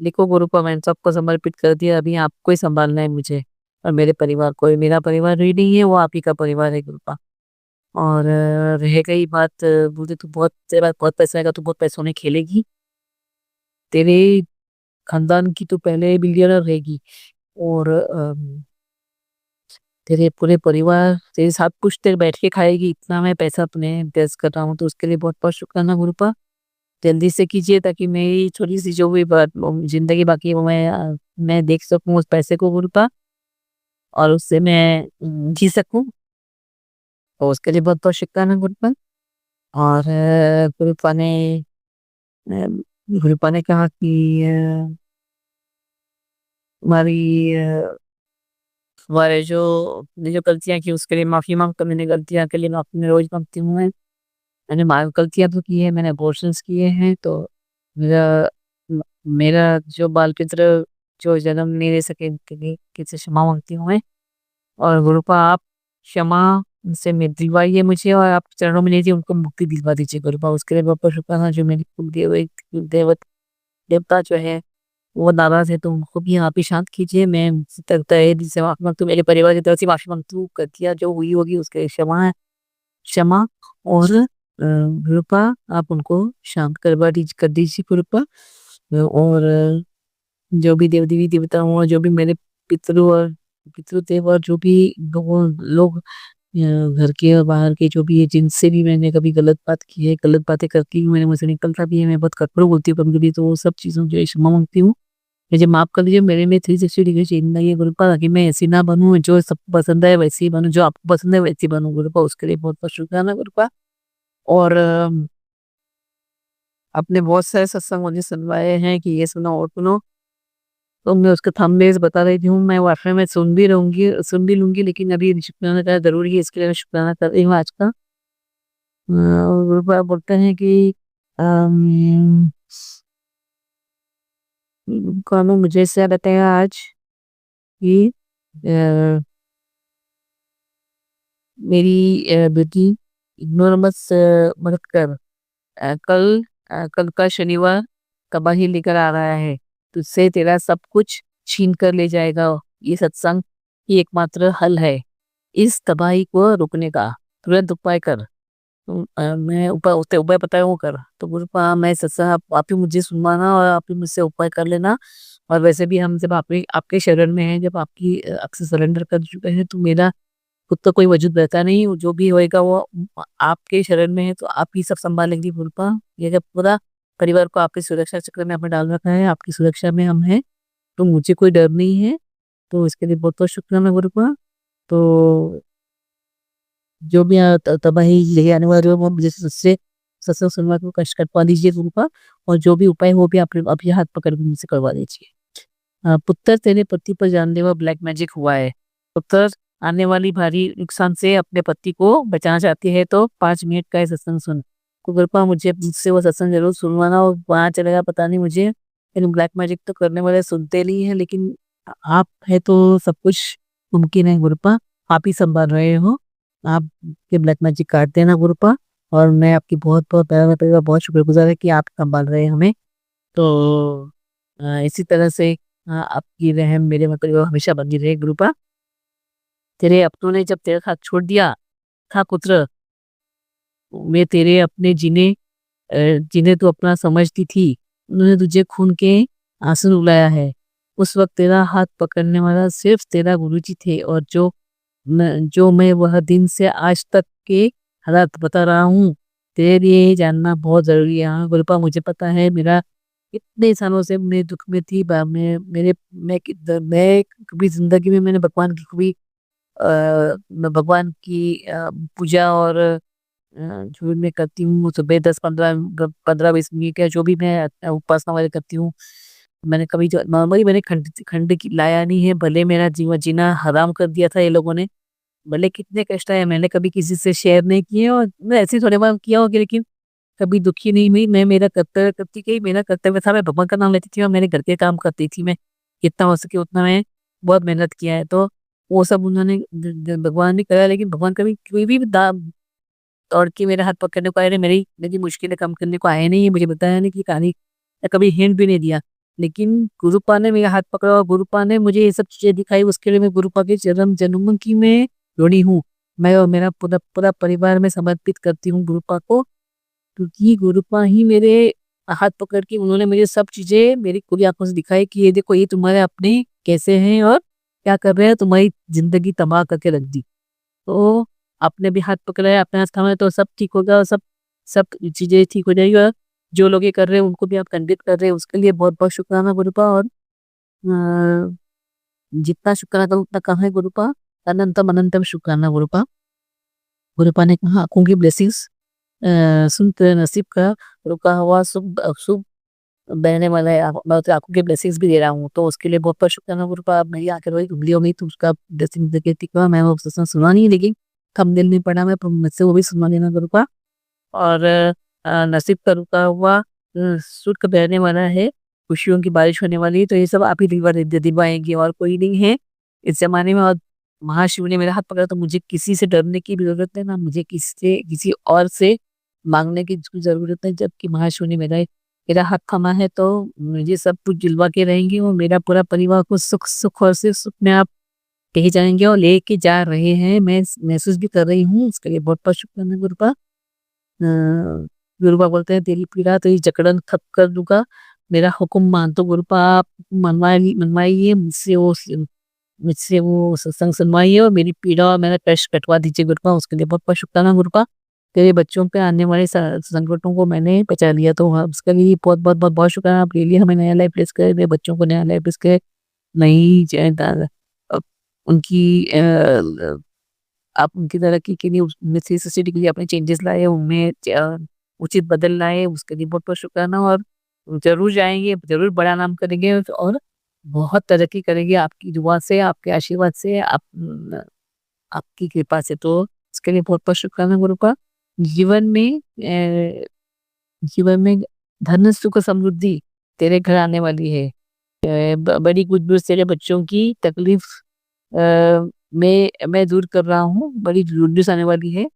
लिखो गुरुपा मैंने सबको समर्पित कर दिया, अभी आपको ही संभालना है मुझे और मेरे परिवार को। मेरा परिवार ही नहीं है, वो आप ही का परिवार है गुरुपा। और रह गई बात, बोलते तू बहुत तेरे पास बहुत पैसा आएगा, तू बहुत पैसों में खेलेगी, तेरे खानदान की तो पहले बिलियनर रहेगी, और तेरे पूरे परिवार तेरे साथ कुछ देर बैठ के खाएगी, इतना मैं पैसा तुम्हें इन्वेस्ट कर रहा हूँ। तो उसके लिए बहुत बहुत शुक्राना गुरुपा, जल्दी से कीजिए ताकि मेरी छोटी सी जो भी बात जिंदगी बाकी है वो मैं देख सकूं उस पैसे को गुरुपा, और उससे मैं जी सकूं। तो उसके लिए बहुत बहुत शुक्राना गुरुपा। और गुरुपा ने अ, गुरुपा ने कहा कि हमारी हमारे जो ने जो गलतियां की उसके लिए माफी मांगता, मैंने गलतियां के लिए माफी मैं रोज मांगती हूँ। मैंने गलतियां तो की है, मैंने अबॉर्शंस किए हैं, तो मेरा मेरा जो बाल पित्र जो जन्म नहीं दे सके उनके लिए किसी क्षमा मांगती हूँ मैं। और गुरुपा आप क्षमा उनसे दिलवाइए मुझे, और आप चरणों में लीजिए, उनको मुक्ति दिलवा दीजिए गुरुपा। उसके लिए बहुत बहुत शुक्राना। जो मेरी देवता जो है वो नाराज है तो उनको भी आप ही शांत कीजिए। मैं उनसे तहे दिल से माफी मांगती हूँ, मेरे परिवार की तरफ से माफी मांगती हूँ, गलतियां जो हुई होगी उसके लिए क्षमा है, क्षमा। और कृपा आप उनको शांत कर दीजिए कृपा। और जो भी देव देवी देवता हुआ, जो भी मेरे पितरों और पितृदेव और जो भी लोग घर के और बाहर के जो भी है जिनसे भी मैंने कभी गलत बात की है, गलत बातें करती हूँ, मैंने मुझसे निकलता भी है, मैं बहुत कठोर बोलती हूँ कभी-कभी, तो वो सब चीज़ों के लिए क्षमा माँगती हूँ। मुझे माफ़ कर दीजिए, मेरे में 360 डिग्री चेंज लाइए गुरुपा, ताकि मैं ऐसी ना बनूँ, जो सबको पसंद है वैसी ही बनूँ, जो आपको पसंद है वैसी बनूँ गुरुपा, उसके लिए बहुत-बहुत शुक्राना गुरुपा। और आपने बहुत सारे सत्संग मुझे सुनवाए हैं कि ये सुनो और सुनो, तो मैं उसके थंबनेल्स बता रही हूँ, मैं वाक़ई में सुन भी लूँगी, लेकिन अभी शुक्राना करना ज़रूरी है, इसके लिए मैं शुक्राना कर रही हूँ आज का। गुरुपा बोलते हैं कि अम, कानू मुझे ऐसा बताया आज कि अ, मेरी बेटी इग्नोर मत कर। कल का शनिवार तबाही लेकर आ रहा है, तुझसे तेरा सब कुछ छीन कर ले जाएगा। ये सत्संग ही एकमात्र हल है इस तबाही को रोकने का। तुरंत उपाय कर। मैं उपाय बताया वो कर। तो गुरुपा मैं सत्संग आप ही मुझे सुनवाना और आप ही मुझसे उपाय कर लेना। और वैसे भी हम जब आपके शरण में हैं, जब आपसे सरेंडर कर चुके हैं, तो मेरा खुद तो कोई वजूद रहता नहीं, वो जो भी होएगा वो आपके शरण में है, तो आप ही सब सँभालेंगी गुरुपा। ये जब पूरा परिवार को आपकी सुरक्षा चक्र में आपने डाल रखा है, आपकी सुरक्षा में हम हैं, तो मुझे कोई डर नहीं है, तो इसके लिए बहुत-बहुत शुक्राना गुरुपा। तो जो भी तबाही ले आने वाला जो वो मुझे उससे सत्संग सुनवा के कष्ट कटवा दीजिए गुरुपा, और जो भी उपाय हो भी आप अभी हाथ पकड़ के मुझसे करवा दीजिए। पुत्र तेरे पति पर जानलेवा ब्लैक मैजिक हुआ है। पुत्र आने वाली भारी नुकसान से अपने पति को बचाना चाहती है, तो 5 मिनट का ये सत्संग सुन। तो कृपा मुझसे वो सत्संग ज़रूर सुनवाना, और वहाँ चलेगा पता नहीं मुझे, लेकिन ब्लैक मैजिक तो करने वाले सुनते नहीं हैं, लेकिन आप है तो सब कुछ मुमकिन है गुरुपा, आप ही सँभाल रहे हो। आप के ब्लैक मैजिक काट देना गुरुपा, और मैं आपकी बहुत-बहुत मेरा परिवार बहुत शुक्रगुज़ार है कि आप सँभाल रहे हैं हमें। तो इसी तरह से आपकी रहम मेरे मतलब हमेशा बनी रहे गुरुपा। तेरे अपनों ने जब तेरा साथ छोड़ दिया था पुत्र, मैं तेरे अपने जिन्हें तू अपना समझती थी, उन्होंने तुझे खून के आंसू रुलाया है। उस वक़्त तेरा हाथ पकड़ने वाला सिर्फ़ तेरा गुरुजी थे, और जो मैं वह दिन से आज तक के हालात बता रहा हूँ, तेरे लिए ये जानना बहुत ज़रूरी है। हाँ, गुरुपा मुझे पता है, मेरा इतने सालों से मैं दुःख में थी, बा मैं कभी ज़िंदगी में मैंने भगवान की कभी मैं भगवान की पूजा और जो मैं करती हूँ सुबह 10-15-20 मिनट या जो भी मैं उपासना वगैरह करती हूँ, मैंने कभी जो नॉर्मली मैंने खंड की लाया नहीं है, भले मेरा जीवन जीना हराम कर दिया था ये लोगों ने, भले कितने कष्ट आए, मैंने कभी किसी से शेयर नहीं किए, और मैं ऐसे ही थोड़े बहुत किया होगा, लेकिन कभी दुखी नहीं हुई। मैं मेरा कर्तव्य करती गई, मेरा कर्तव्य था मैं भगवान का नाम लेती थी और मेरे घर के काम करती थी मैं, जितना हो सके उतना मैं बहुत मेहनत किया है। तो वो सब उन्होंने भगवान ने करा, लेकिन भगवान कभी कोई भी दौड़ के मेरा हाथ पकड़ने को आए नहीं, मेरी मुश्किलें कम करने को आए नहीं है, मुझे बताया नहीं कि कहानी या कभी हिंट भी नहीं दिया। लेकिन गुरुपा ने मेरा हाथ पकड़ा और गुरुपा ने मुझे ये सब चीज़ें दिखाई, उसके लिए मैं गुरुपा के चरण जन्म की मैं ऋणी हूँ। मैं और मेरा पूरा पूरा परिवार मैं समर्पित करती हूँ गुरुपा को, क्योंकि गुरुपा ही मेरे हाथ पकड़ के उन्होंने मुझे सब चीज़ें मेरी खुली आँखों से दिखाई कि ये देखो ये तुम्हारे अपने कैसे हैं और क्या कर रहे हैं, तुम्हारी ज़िंदगी तबाह करके रख दी। तो आपने भी हाथ पकड़ा है, आपने हाथ थामा है, तो सब ठीक होगा, और सब सब चीज़ें ठीक हो जाएगी, और जो लोग ये कर रहे हैं उनको भी आप कंडित कर रहे हैं, उसके लिए बहुत-बहुत शुक्राना गुरुपा। और जितना शुक्राना करूँ उतना कम है गुरुपा। अनंतम अनंतम शुक्राना गुरुपा। गुरुपा ने कहा आँखों की ब्लेसिंग्स सुन तेरे नसीब का रुका हुआ शुभ बहने वाला है, मैं उसे आँखों की ब्लेसिंग्स भी दे रहा हूँ, तो उसके लिए बहुत-बहुत शुक्राना गुरुपा। अब मेरी आँखें रोई धुंधली हो गई, तो उसका ब्लेसिंग देके टिका, मैं वो सत्संग सुना नहीं, लेकिन कम दिल में पड़ा, मैं मुझसे वो भी सुनवा देना गुरुपा। और नसीब का रुका हुआ शुल्क बहने वाला है, खुशियों की बारिश होने वाली है, तो ये सब आप ही दिलवाएँगे और कोई नहीं है इस ज़माने में। और महाशिव ने मेरा हाथ पकड़ा, तो मुझे किसी से डरने की भी ज़रूरत है, ना मुझे किसी और से माँगने की ज़रूरत है, जबकि महाशिव ने मेरा हाथ थामा है, तो मुझे सब कुछ दिलवा के रहेंगे, और मेरा पूरा परिवार को सुख और सिर्फ सुख में आप कहीं जाएँगे और लेके जा रहे हैं, मैं महसूस भी कर रही हूँ, उसके लिए बहुत-बहुत शुक्राना गुरुपा। गुरुपा बोलते हैं तेरी पीड़ा तेरी जकड़न खत्म कर दूँगा, मेरा हुक्म मान तो गुरुपा आप मनवाइए मुझसे मुझसे वो सत्संग सुनवाइए और मेरी पीड़ा और मेरा कष्ट कटवा दीजिए गुरुपा। उसके लिए बहुत बहुत शुक्राना गुरुपा। तेरे बच्चों पे आने वाले संकटों को मैंने बचा लिया, तो उसके लिए बहुत बहुत बहुत बहुत शुक्राना। आप लिए हमें नया लाइफ प्लेस करे, मेरे बच्चों को नया लाइफ प्लेस करे, नई उनकी आप उनकी तरक्की के लिए उनमें से सोसाइटी के लिए अपने चेंजेस लाए, उनमें उचित बदल लाए, उसके लिए बहुत बहुत शुक्राना। और जरूर जाएंगे, जरूर बड़ा नाम करेंगे और बहुत तरक्की करेंगे आपकी दुआ से, आपके आशीर्वाद से, आपकी कृपा से। तो इसके लिए बहुत बहुत शुक्राना गुरु का। जीवन में जीवन में धन सुख समृद्धि तेरे घर आने वाली है। बड़ी गुड न्यूज, तेरे बच्चों की तकलीफ मैं दूर कर रहा हूँ, बड़ी गुड न्यूज आने वाली है।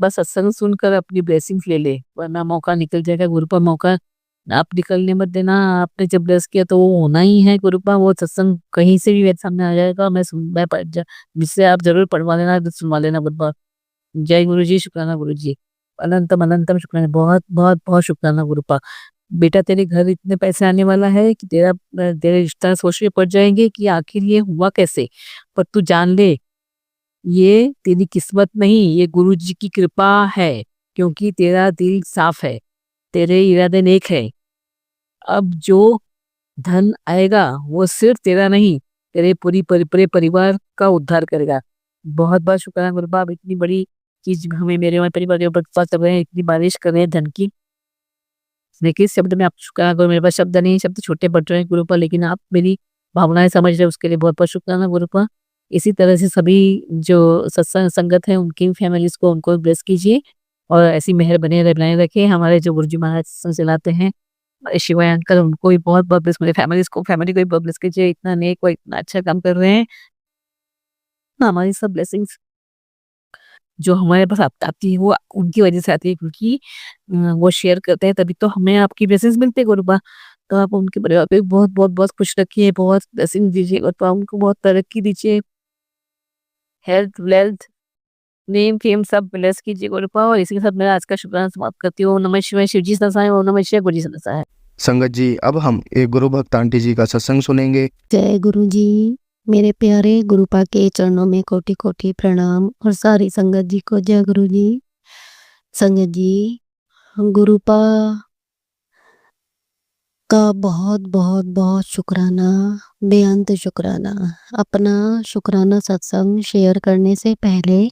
बस सत्संग सुनकर अपनी ब्लेसिंग्स ले ले, वरना मौका निकल जाएगा गुरु पर। मौका आप निकलने मत देना। आपने जब ब्लेस किया तो वो होना ही है गुरु पर। वो सत्संग कहीं से भी मेरे सामने आ जाएगा, जिससे आप जरूर पढ़वा लेना, सुनवा लेना गुरु पर। जय गुरु जी, शुक्राना गुरु जी, अनंतम अनंतम शुक्राना, बहुत बहुत बहुत शुक्राना गुरु पर। बेटा तेरे घर इतने पैसे आने वाला है कि तेरे रिश्ता सोच में पड़ जाएंगे कि आखिर ये हुआ कैसे। पर तू जान ले, ये तेरी किस्मत नहीं, ये गुरु जी की कृपा है, क्योंकि तेरा दिल साफ है, तेरे इरादे नेक है। अब जो धन आएगा वो सिर्फ तेरा नहीं, तेरे पूरे परिवार का उद्धार करेगा। बहुत बहुत शुक्राना गुरु बाप, इतनी बड़ी चीज हमें मेरे परिवार के ऊपर कर रहे हैं, इतनी बारिश कर रहे हैं धन की। देखिए शब्द में आप शुक्राना करो, मेरे पास शब्द नहीं, शब्द छोटे पड़ रहे हैं गुरु पर, लेकिन आप मेरी भावनाएं समझ रहे, उसके लिए बहुत बहुत शुक्राना गुरु पर। इसी तरह से सभी जो सत्संग संगत है उनकी फैमिलीज को, उनको ब्लेस कीजिए और ऐसी मेहर बनाए रखे। हमारे जो गुरुजी महाराज सत्संग चलाते हैं शिवाय अंकल, उनको भी बहुत बहुत ब्लेस, मेरे फैमिली को भी बहुत ब्लेस कीजिए। इतना नेक और इतना अच्छा काम कर रहे हैं। हमारी सब ब्लेसिंग्स जो हमारे पास आती है वो उनकी वजह से आती है, क्योंकि वो शेयर करते हैं, तभी तो हमें आपकी ब्लेसिंग्स मिलते हैं गुरुबा। तो आप उनके परिवार पे बहुत बहुत बहुत खुश रखिए, बहुत ब्लेसिंग दीजिए और उनको बहुत तरक्की दीजिए, हेल्थ वेल्थ नेम फेम सब ब्लेस कीजिए गुरुपा। और इसी के साथ मेरा आज का शुक्राना समाप्त करती हूँ। ओम नमः शिवाय, शिव जी सदा, ओम नमः शिवाय, गुरु जी सदा। संगत जी, अब हम एक गुरु भक्त आंटी जी का सत्संग सुनेंगे। जय गुरु जी। मेरे प्यारे गुरुपा के चरणों में कोटि कोटि प्रणाम और सारी संगत जी को जय गुरु जी। संगत जी, गुरुपा का बहुत बहुत बहुत शुक्राना, बेअंत शुक्राना। अपना शुक्राना सत्संग शेयर करने से पहले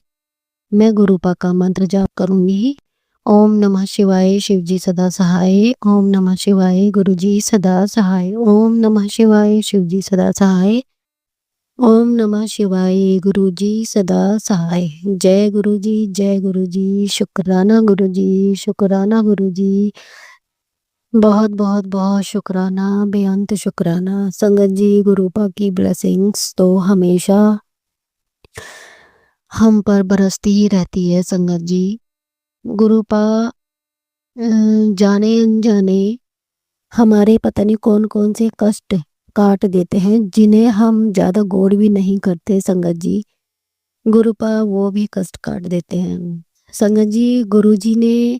मैं गुरुपा का मंत्र जाप करूंगी। ओम नमः शिवाय, शिव जी सदा सहाय। ओम नमः शिवाय, गुरु जी सदा सहाय। ओम नमः शिवाय, शिव जी सदा सहाय। ओम नमः शिवाय, गुरु जी सदा सहाय। जय गुरु जी, जय गुरु जी, शुक्राना गुरु जी, शुक्राना गुरु जी, बहुत बहुत बहुत शुक्राना, बेअंत शुक्राना। संगत जी, गुरुपा की ब्लेसिंग्स तो हमेशा हम पर बरसती ही रहती है। संगत जी, गुरुपा जाने अनजाने हमारे पता नहीं कौन कौन से कष्ट काट देते हैं, जिन्हें हम ज़्यादा गौर भी नहीं करते। संगत जी, गुरुपा वो भी कष्ट काट देते हैं। संगत जी, गुरुजी ने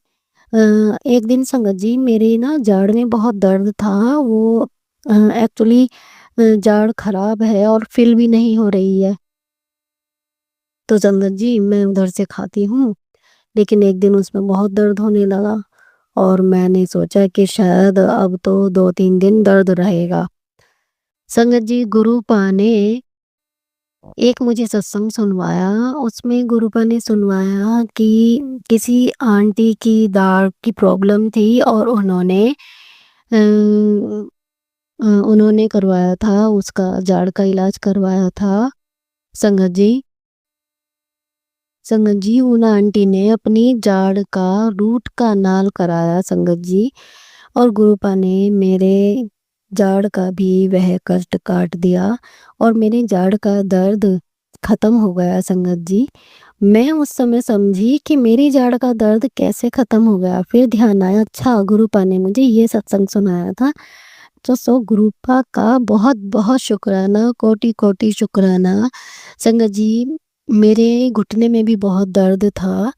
एक दिन संगत जी मेरे ना जाड़ में बहुत दर्द था। वो एक्चुअली जाड़ खराब है और फिल भी नहीं हो रही है। तो संगत जी, मैं उधर से खाती हूँ, लेकिन एक दिन उसमें बहुत दर्द होने लगा और मैंने सोचा कि शायद अब तो 2-3 दिन दर्द रहेगा। संगत जी, गुरुपा ने एक मुझे सत्संग सुनवाया। उसमें गुरुपा ने सुनवाया कि किसी आंटी की दाढ़ की प्रॉब्लम थी और उन्होंने करवाया था, उसका जाड़ का इलाज करवाया था। संगत जी, उन आंटी ने अपनी जाड़ का रूट कनाल कराया संगत जी, और गुरुपा ने मेरे जाड़ का भी वह कष्ट काट दिया और मेरे जाड़ का दर्द खत्म हो गया। संगत जी, मैं उस समय समझी कि मेरी जाड़ का दर्द कैसे खत्म हो गया। फिर ध्यान आया, अच्छा गुरुपा ने मुझे ये सत्संग सुनाया था। तो सो गुरुपा का बहुत बहुत शुक्राना, कोटि कोटि शुक्राना। संगत जी, मेरे घुटने में भी बहुत दर्द था।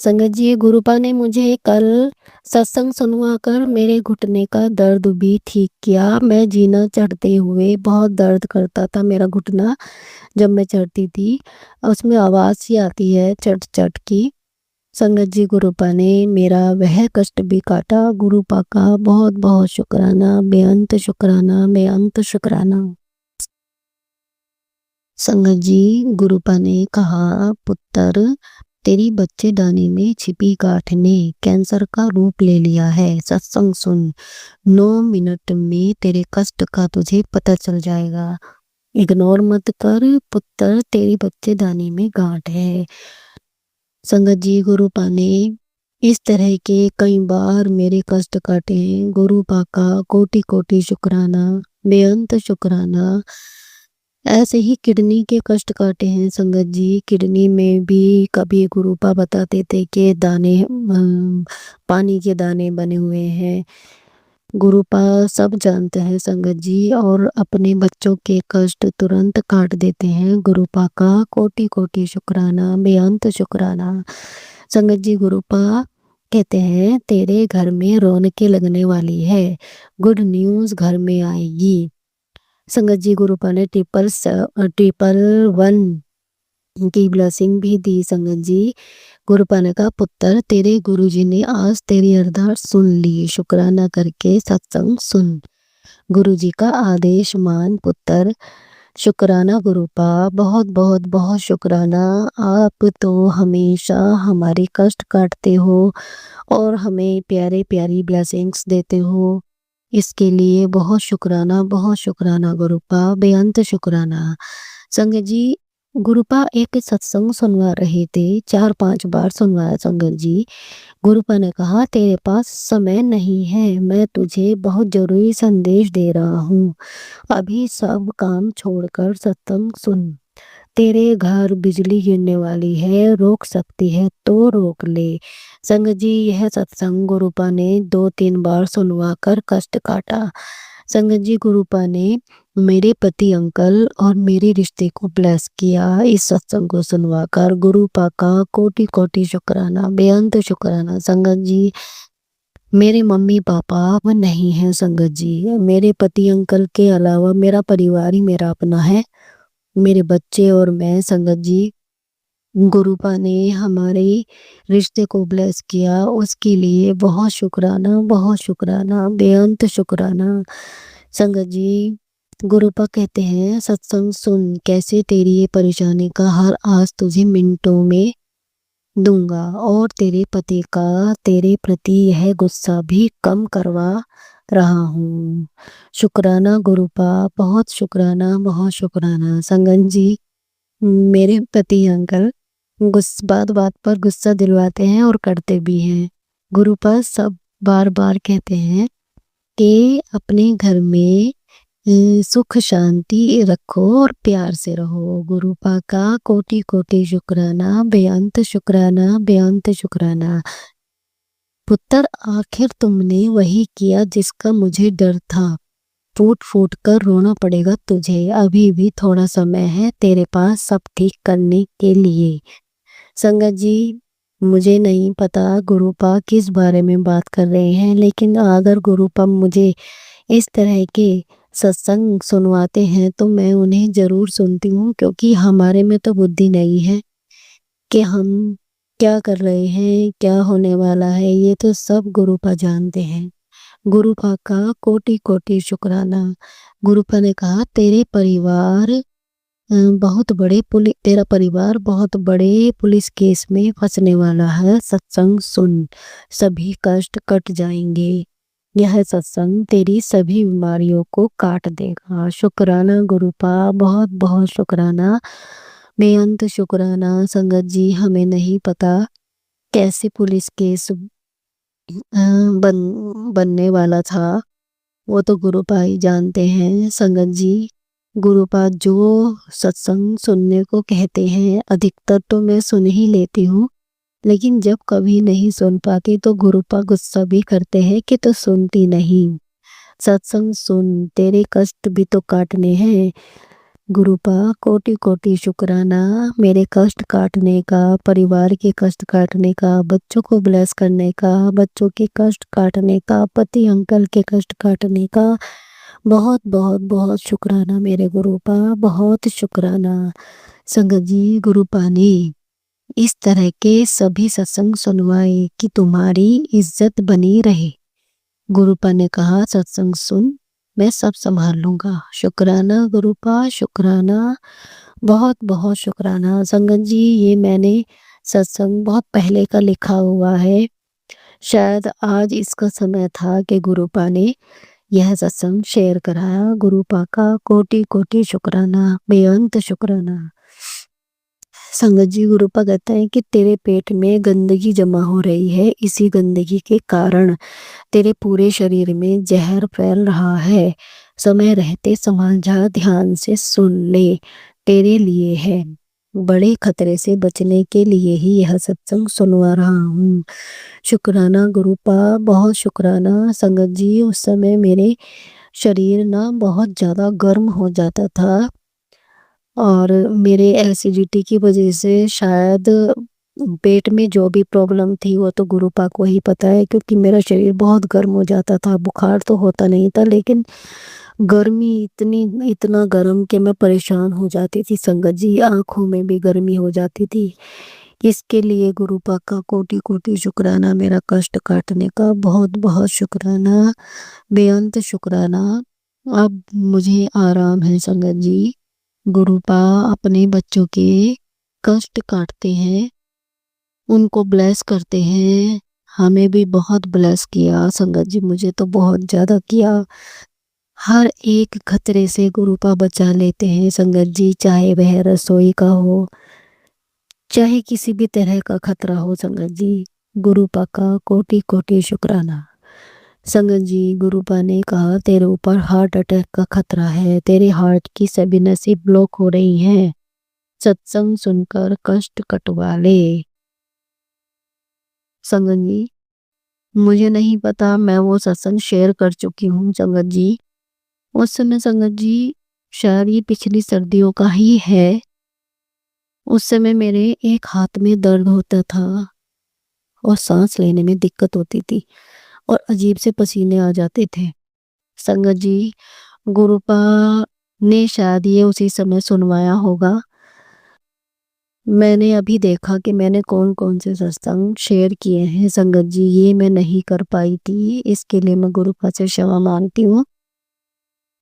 संगत जी, गुरुपा ने मुझे कल सत्संग सुनवाकर मेरे घुटने का दर्द भी ठीक किया। मैं जीना चढ़ते हुए बहुत दर्द करता था मेरा घुटना, जब मैं चढ़ती थी उसमें आवाज़ सी आती है चट चट की। संगत जी, गुरुपा ने मेरा वह कष्ट भी काटा। गुरुपा का बहुत बहुत शुक्राना, बेअंत शुक्राना, बेअंत शुक्राना। संगत जी, गुरुपा ने कहा, पुत्र, तेरी बच्चेदानी में छिपी गांठ ने कैंसर का रूप ले लिया है। सत्संग सुन, 9 मिनट में तेरे कष्ट का तुझे पता चल जाएगा। इग्नोर मत कर पुत्र, तेरी बच्चेदानी में गांठ है। संगत जी, गुरुपा ने इस तरह के कई बार मेरे कष्ट काटे हैं। गुरुपा का कोटि कोटि शुक्राना, बेअंत शुक्राना। ऐसे ही किडनी के कष्ट काटे हैं संगत जी। किडनी में भी कभी गुरुपा बताते थे कि दाने पानी के दाने बने हुए हैं। गुरुपा सब जानते हैं संगत जी, और अपने बच्चों के कष्ट तुरंत काट देते हैं। गुरुपा का कोटि कोटि शुक्राना, बेअंत शुक्राना। संगत जी, गुरुपा कहते हैं, तेरे घर में रौनकें लगने वाली है, गुड न्यूज़ घर में आएगी। संगत जी, गुरुपा ने 111 की ब्लेसिंग भी दी। संगत जी, गुरुपा ने कहा, पुत्र, तेरे गुरुजी ने आज तेरी अरदास सुन ली। शुक्राना करके सत्संग सुन। गुरुजी का आदेश मान पुत्र। शुक्राना गुरुपा, बहुत बहुत बहुत शुक्राना। आप तो हमेशा हमारे कष्ट काटते हो और हमें प्यारे प्यारी ब्लेसिंग्स देते हो। इसके लिए बहुत शुक्राना गुरुपा, बेअंत शुक्राना। संगत जी, गुरुपा एक सत्संग सुनवा रहे थे, 4-5 बार सुनवाया संगत जी। गुरुपा ने कहा, तेरे पास समय नहीं है, मैं तुझे बहुत जरूरी संदेश दे रहा हूँ। अभी सब काम छोड़कर सत्संग सुन। तेरे घर बिजली गिरने वाली है, रोक सकती है तो रोक ले। संगत जी, यह सत्संग गुरुपा ने 2-3 बार सुनवा कर कष्ट काटा। संगत जी, गुरुपा ने मेरे पति अंकल और मेरे रिश्ते को ब्लेस किया इस सत्संग को सुनवाकर। गुरुपा का कोटि कोटि शुक्राना, बेअंत शुक्राना। संगत जी, मेरे मम्मी पापा अब नहीं हैं संगत जी। मेरे पति अंकल के अलावा मेरा परिवार ही मेरा अपना है, मेरे बच्चे और मैं। संगत जी, गुरुपा ने हमारे रिश्ते को ब्लेस किया, उसके लिए बहुत शुक्राना, बेअंत शुक्राना। संगत जी, गुरुपा कहते हैं, सत्संग सुन, कैसे तेरी ये परेशानी का हर आज तुझे मिनटों में दूंगा और तेरे पति का तेरे प्रति यह गुस्सा भी कम करवा रहा हूँ। शुक्राना गुरुपा, बहुत शुक्राना। संगत जी, मेरे पति अंकल बात बात पर गुस्सा दिलवाते हैं और करते भी हैं। गुरुपा सब बार बार कहते हैं कि अपने घर में सुख शांति रखो और प्यार से रहो। गुरुपा का कोटि कोटि शुक्राना, बेअंत शुक्राना। पुत्र, आखिर तुमने वही किया जिसका मुझे डर था। फूट फूट कर रोना पड़ेगा तुझे। अभी भी थोड़ा समय है तेरे पास सब ठीक करने के लिए। संगत जी, मुझे नहीं पता गुरुपा किस बारे में बात कर रहे हैं, लेकिन अगर गुरुपा मुझे इस तरह के सत्संग सुनवाते हैं तो मैं उन्हें जरूर सुनती हूँ, क्योंकि हमारे में तो बुद्धि नहीं है कि हम क्या कर रहे हैं, क्या होने वाला है, ये तो सब गुरुपा जानते हैं। गुरुपा का कोटि कोटि शुक्राना। गुरुपा ने कहा, तेरा परिवार बहुत बड़े पुलिस केस में फंसने वाला है। सत्संग सुन, सभी कष्ट कट जाएंगे। यह सत्संग तेरी सभी बीमारियों को काट देगा। शुक्राना गुरुपा, बहुत बहुत शुक्राना, बेअंत शुक्राना। संगत जी, हमें नहीं पता कैसे पुलिस केस बनने वाला था, वो तो गुरुपा ही जानते हैं। संगत जी, गुरुपा जो सत्संग सुनने को कहते हैं अधिकतर तो मैं सुन ही लेती हूँ, लेकिन जब कभी नहीं सुन पाती तो गुरुपा गुस्सा भी करते हैं कि तो सुनती नहीं। सत्संग सुन, तेरे कष्ट भी तो काटने हैं। गुरुपा कोटि कोटि शुक्राना मेरे कष्ट काटने का, परिवार के कष्ट काटने का, बच्चों को ब्लेस करने का, बच्चों के कष्ट काटने का, पति अंकल के कष्ट काटने का। बहुत बहुत बहुत शुक्राना मेरे गुरुपा, बहुत शुक्राना। संगत जी, गुरुपा ने इस तरह के सभी सत्संग सुनवाए कि तुम्हारी इज्जत बनी रहे। गुरुपा ने कहा सत्संग सुन, मैं सब संभाल लूंगा। शुक्राना गुरुपा, शुक्राना, बहुत बहुत शुक्राना। संगत जी, ये मैंने सत्संग बहुत पहले का लिखा हुआ है। शायद आज इसका समय था कि गुरुपा ने यह सत्संग शेयर कराया। गुरुपा का कोटि कोटि शुक्राना, बेअंत शुक्राना। संगत जी, गुरुपा कहते हैं कि तेरे पेट में गंदगी जमा हो रही है, इसी गंदगी के कारण तेरे पूरे शरीर में जहर फैल रहा है। समय रहते संभल जा, ध्यान से सुन ले, तेरे लिए है। बड़े खतरे से बचने के लिए ही यह सत्संग सुनवा रहा हूँ। शुक्राना गुरुपा, बहुत शुक्राना। संगत जी, उस समय मेरे शरीर ना बहुत ज़्यादा गर्म हो जाता था और मेरे एसिडिटी की वजह से शायद पेट में जो भी प्रॉब्लम थी वो तो गुरुपा को ही पता है, क्योंकि मेरा शरीर बहुत गर्म हो जाता था। बुखार तो होता नहीं था, लेकिन गर्मी इतना गर्म कि मैं परेशान हो जाती थी। संगत जी, आंखों में भी गर्मी हो जाती थी। इसके लिए गुरुपा का कोटि कोटि शुक्राना, मेरा कष्ट काटने का बहुत बहुत शुक्राना, बेअंत शुक्राना। अब मुझे आराम है। संगत जी, गुरुपा अपने बच्चों के कष्ट काटते हैं, उनको ब्लेस करते हैं। हमें भी बहुत ब्लेस किया संगत जी, मुझे तो बहुत ज़्यादा किया। हर एक खतरे से गुरुपा बचा लेते हैं संगत जी, चाहे वह रसोई का हो, चाहे किसी भी तरह का खतरा हो। संगत जी, गुरुपा का कोटि कोटि शुक्राना। संगत जी, गुरुपा ने कहा तेरे ऊपर हार्ट अटैक का खतरा है, तेरे हार्ट की सभी नसें ब्लॉक हो रही हैं, सत्संग सुनकर कष्ट कटवा ले। संगत जी, मुझे नहीं पता, मैं वो सत्संग शेयर कर चुकी हूँ संगत जी। उस समय संगत जी, शायद ये पिछली सर्दियों का ही है। उस समय मेरे एक हाथ में दर्द होता था और सांस लेने में दिक्कत होती थी और अजीब से पसीने आ जाते थे। संगत जी, गुरुपा ने शायद ये उसी समय सुनवाया होगा। मैंने अभी देखा कि मैंने कौन कौन से सत्संग शेयर किए हैं। संगत जी, ये मैं नहीं कर पाई थी, इसके लिए मैं गुरुपा से क्षमा मांगती हूँ।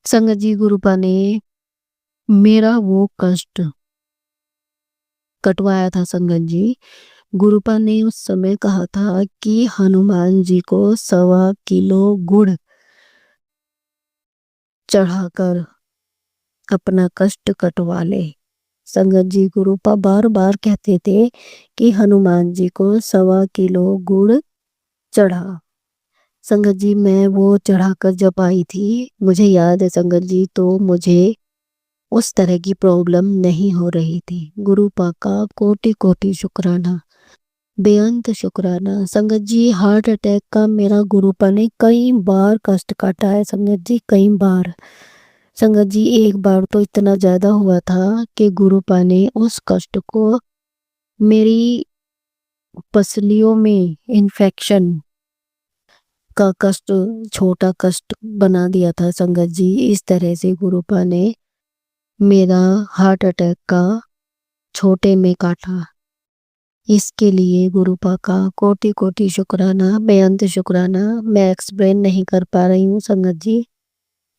संगत जी, गुरुपा ने मेरा वो कष्ट कटवाया था। संगत जी, गुरुपा ने उस समय कहा था कि हनुमान जी को 1.25 किलो गुड़ चढ़ाकर अपना कष्ट कटवा ले। संगत जी, गुरुपा बार बार कहते थे कि हनुमान जी को 1.25 किलो गुड़ चढ़ा। संगत जी, मैं वो चढ़ाकर जब आई थी, मुझे याद है संगत जी, तो मुझे उस तरह की प्रॉब्लम नहीं हो रही थी। गुरुपा का कोटि कोटि शुक्राना, बेअंत शुक्राना। संगत जी, हार्ट अटैक का मेरा गुरुपा ने कई बार कष्ट काटा है संगत जी, कई बार। संगत जी, एक बार तो इतना ज़्यादा हुआ था कि गुरुपा ने उस कष्ट को मेरी पसलियों में इन्फेक्शन का कष्ट, छोटा कष्ट बना दिया था। संगत जी, इस तरह से गुरुपा ने मेरा हार्ट अटैक का छोटे में काटा। इसके लिए गुरुपा का कोटि कोटि शुक्राना, बेअंत शुक्राना। मैं एक्सप्लेन नहीं कर पा रही हूँ संगत जी,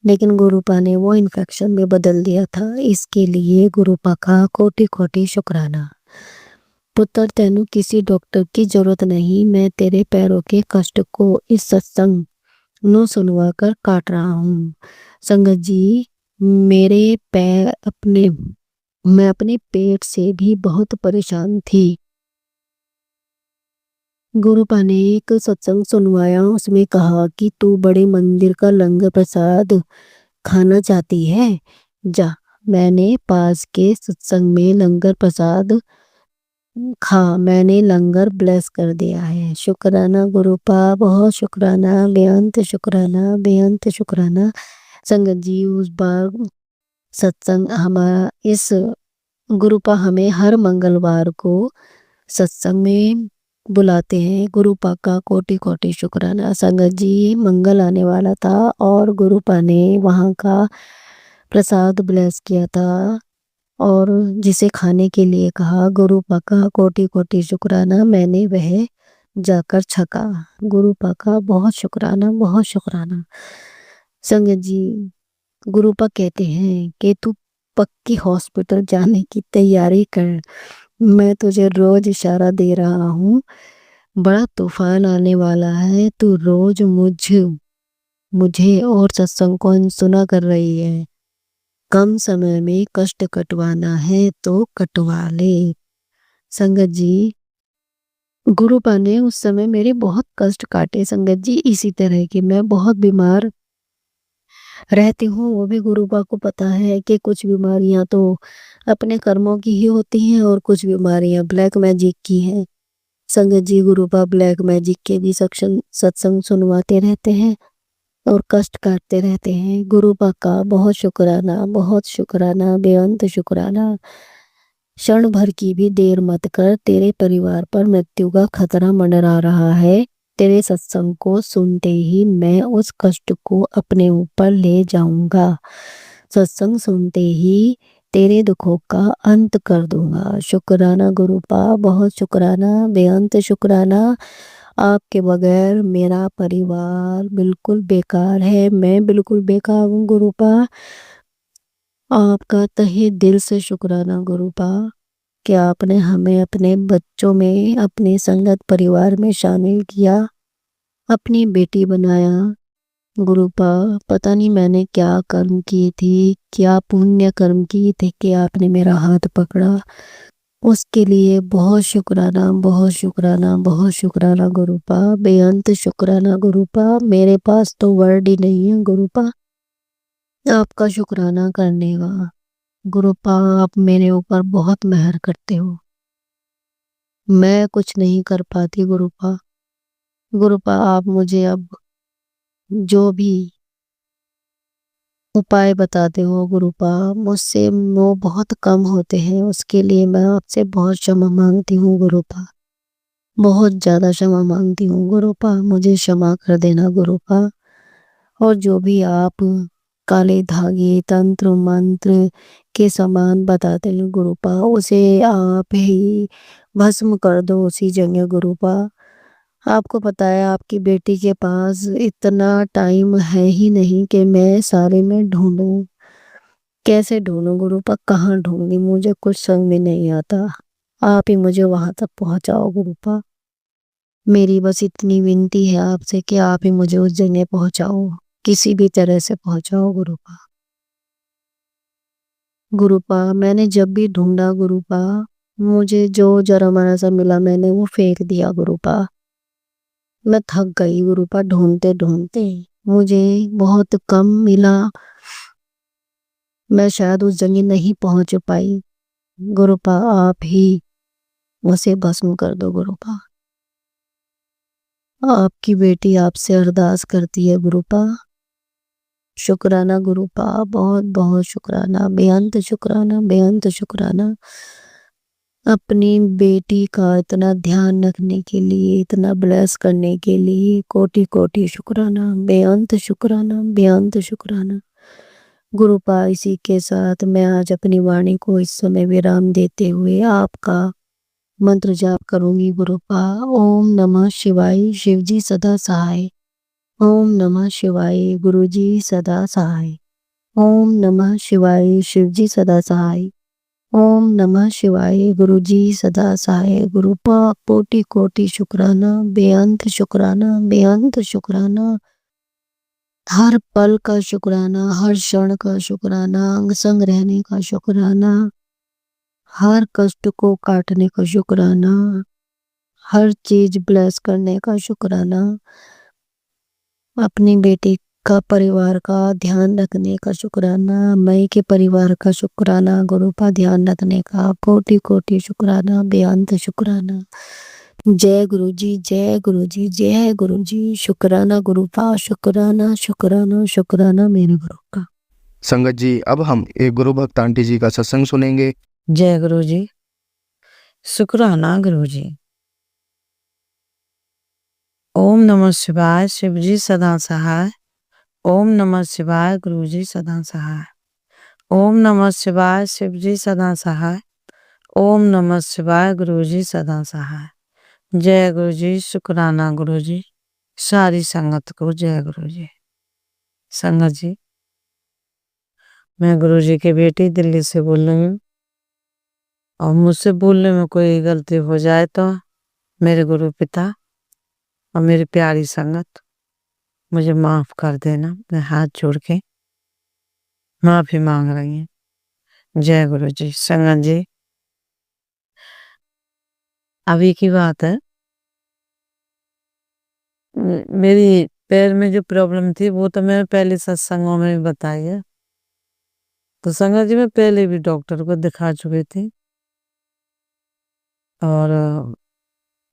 लेकिन गुरुपा ने वो इन्फेक्शन में बदल दिया था। इसके लिए गुरुपा का कोटि कोटि शुक्राना। पुत्र, तेनू किसी डॉक्टर की जरूरत नहीं, मैं तेरे पैरों के कष्ट को इस सत्संग नु सुनवा कर काट रहा हूँ। संगत जी, मेरे पैर मैं अपने पेट से भी बहुत परेशान थी। गुरुपा ने एक सत्संग सुनवाया, उसमें कहा कि तू बड़े मंदिर का लंगर प्रसाद खाना चाहती है, जा। मैंने पास के सत्संग में लंगर प्रसाद खा, मैंने लंगर ब्लेस कर दिया है। शुक्राना गुरुपा, बहुत शुक्राना, बेअंत शुक्राना, बेअंत शुक्राना। संगत जी, उस बार सत्संग हमारा इस गुरुपा हमें हर मंगलवार को सत्संग में बुलाते हैं। गुरुपा का कोटि कोटि शुक्राना। संगत जी मंगल आने वाला था और गुरुपा ने वहाँ का प्रसाद ब्लेस किया था और जिसे खाने के लिए कहा। गुरुपा का कोटि कोटि शुक्राना। मैंने वह जाकर छका। गुरुपा का बहुत शुक्राना, बहुत शुक्राना। संगत जी गुरुपा कहते हैं कि तू पक्की हॉस्पिटल जाने की तैयारी कर। मैं तुझे रोज इशारा दे रहा हूँ, बड़ा तूफान आने वाला है। तू रोज मुझे और सत्संग को अनसुना कर रही है। कम समय में कष्ट कटवाना है तो कटवा ले। संगत जी गुरुपा ने उस समय मेरे बहुत कष्ट काटे। संगत जी इसी तरह की मैं बहुत बीमार रहती हूँ। वो भी गुरुपा को पता है कि कुछ बीमारियां तो अपने कर्मों की ही होती हैं और कुछ बीमारियां ब्लैक मैजिक की हैं। संगत जी गुरुपा ब्लैक मैजिक के भी सत्संग सुनवाते रहते हैं और कष्ट काटते रहते हैं। गुरुपा का बहुत शुक्राना, बहुत शुक्राना, बेअंत शुक्राना। क्षण भर की भी देर मत कर, तेरे परिवार पर मृत्यु का खतरा मंडरा रहा है। तेरे सत्संग को सुनते ही मैं उस कष्ट को अपने ऊपर ले जाऊंगा। सत्संग सुनते ही तेरे दुखों का अंत कर दूंगा। शुक्राना गुरुपा, बहुत शुक्राना, बेअंत शुक्राना। आपके बगैर मेरा परिवार बिल्कुल बेकार है। मैं बिल्कुल बेकार हूँ गुरुपा। आपका तहे दिल से शुक्राना गुरुपा कि आपने हमें अपने बच्चों में, अपने संगत परिवार में शामिल किया, अपनी बेटी बनाया। गुरुपा पता नहीं मैंने क्या कर्म किए थे, क्या पुण्य कर्म किए थे कि आपने मेरा हाथ पकड़ा। उसके लिए बहुत शुक्राना, बहुत शुक्राना, बहुत शुक्राना गुरुपा, बेअंत शुक्राना गुरुपा। मेरे पास तो वर्ड ही नहीं है गुरुपा आपका शुक्राना करने का। गुरुपा आप मेरे ऊपर बहुत मेहर करते हो। मैं कुछ नहीं कर पाती गुरुपा। गुरुपा आप मुझे अब जो भी उपाय बताते हो गुरुपा, मुझसे वो बहुत कम होते हैं। उसके लिए मैं आपसे बहुत क्षमा मांगती हूँ गुरुपा, बहुत ज़्यादा क्षमा मांगती हूँ गुरुपा। मुझे क्षमा कर देना गुरुपा। और जो भी आप काले धागे, तंत्र मंत्र के समान बताते हैं गुरुपा, उसे आप ही भस्म कर दो उसी जगह गुरुपा। आपको पता है आपकी बेटी के पास इतना टाइम है ही नहीं कि मैं सारे में ढूंढूं। कैसे ढूंढूं गुरुपा, कहाँ ढूंढूं, मुझे कुछ समझ में नहीं आता। आप ही मुझे वहां तक पहुंचाओ गुरुपा। मेरी बस इतनी विनती है आपसे कि आप ही मुझे उस जगह पहुंचाओ, किसी भी तरह से पहुंचाओ गुरुपा। गुरुपा मैंने जब भी ढूंढा गुरुपा, मुझे जो जरा मारा सा मिला मैंने वो फेंक दिया गुरुपा। मैं थक गई गुरुपा ढूंढते ढूंढते। मुझे बहुत कम मिला, मैं शायद उस जगह नहीं पहुंच पाई। गुरुपा आप ही उसे भस्म कर दो गुरुपा। आपकी बेटी आपसे अरदास करती है गुरुपा। शुक्राना गुरुपा, बहुत बहुत शुक्राना, बेअंत शुक्राना, बेअंत शुक्राना। अपनी बेटी का इतना ध्यान रखने के लिए, इतना ब्लेस करने के लिए कोटि कोटि शुक्राना, बेअंत शुक्राना, बेअंत शुक्राना। गुरुपा इसी के साथ मैं आज अपनी वाणी को इस समय विराम देते हुए आपका मंत्र जाप करूंगी गुरुपा। ओम नमः शिवाय, शिवजी सदा सहाय। ओम नमः शिवाय, गुरुजी सदा सहाय। ओम नमः शिवाय, शिवजी सदा सहाय। ओम नमः शिवाय, गुरुजी सदा सहाय। गुरुपा कोटि कोटि शुक्राना, बेअंत शुक्राना, बेअंत शुक्राना। हर पल का शुक्राना, हर क्षण का शुक्राना, अंग संग रहने का शुक्राना, हर कष्ट को काटने का शुक्राना, हर चीज ब्लेस करने का शुक्राना, अपनी बेटी का परिवार का ध्यान रखने का शुक्राना, मई के परिवार का शुक्राना, गुरुपा ध्यान रखने का कोटि कोटि शुक्राना, बेअंत शुक्राना। जय गुरुजी, जय गुरुजी, जय गुरुजी। शुक्राना गुरुपा, शुक्राना शुक्राना शुक्राना मेरे गुरु का। संगत जी, अब हम एक गुरु भक्त आंटी जी का सत्संग सुनेंगे। जय गुरु जी। शुक्राना गुरु जी। ओम नमः शिवाय, शिव जी सदा सहाय। ओम नमः शिवाय, गुरु जी सदा सहाय। ओम नमः शिवाय, शिव जी सदा सहाय। ओम नमः शिवाय, गुरु जी सदा सहाय। जय गुरु जी, शुक्राना गुरु जी। सारी संगत को जय गुरु जी। संगत जी, मैं गुरु जी की बेटी दिल्ली से बोल रही हूँ, और मुझसे बोलने में कोई गलती हो जाए तो मेरे गुरु पिता और मेरी प्यारी संगत मुझे माफ कर देना। मैं हाथ जोड़ के माफी मांग रही हूँ। जय गुरु जी। संगत जी, अभी की बात है, मेरी पैर में जो प्रॉब्लम थी वो तो मैंने पहले सत्संगों में भी बताई है। तो संगत जी, मैं पहले भी डॉक्टर को दिखा चुकी थी, और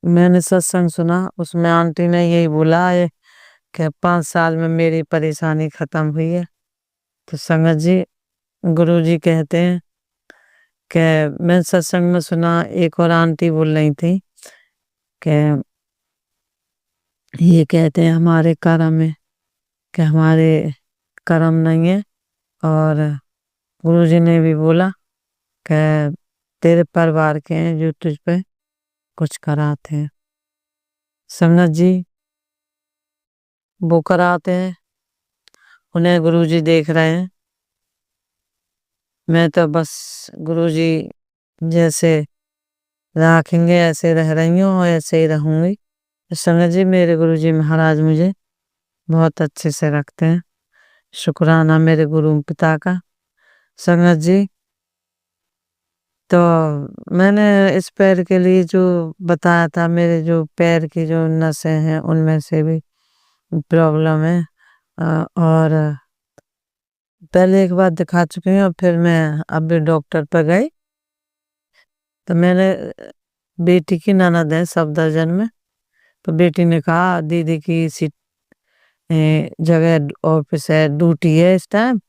मैंने सत्संग सुना, उसमें आंटी ने यही बोला है कि 5 साल में मेरी परेशानी खत्म हुई है। तो संगत जी, गुरु जी कहते हैं कि मैं सत्संग में सुना, एक और आंटी बोल रही थी कि ये कहते हैं हमारे कर्म में, कि हमारे कर्म नहीं है, और गुरु जी ने भी बोला कि तेरे परिवार के हैं जो तुझ पे कुछ कराते हैं। संगत जी, वो कराते हैं, उन्हें गुरु जी देख रहे हैं। मैं तो बस गुरु जी जैसे रखेंगे ऐसे रह रही हूँ और ऐसे ही रहूंगी। संगत जी, मेरे गुरु जी महाराज मुझे बहुत अच्छे से रखते हैं। शुक्राना मेरे गुरु पिता का। संगत जी, तो मैंने इस पैर के लिए जो बताया था, मेरे जो पैर की जो नसें हैं उनमें से भी प्रॉब्लम है, और पहले एक बार दिखा चुकी हूँ, और फिर मैं अभी डॉक्टर पर गई। तो मैंने बेटी की ननद है सफदरजंग में, तो बेटी ने कहा दीदी की सीट जगह ऑफिस है, ड्यूटी है इस टाइम,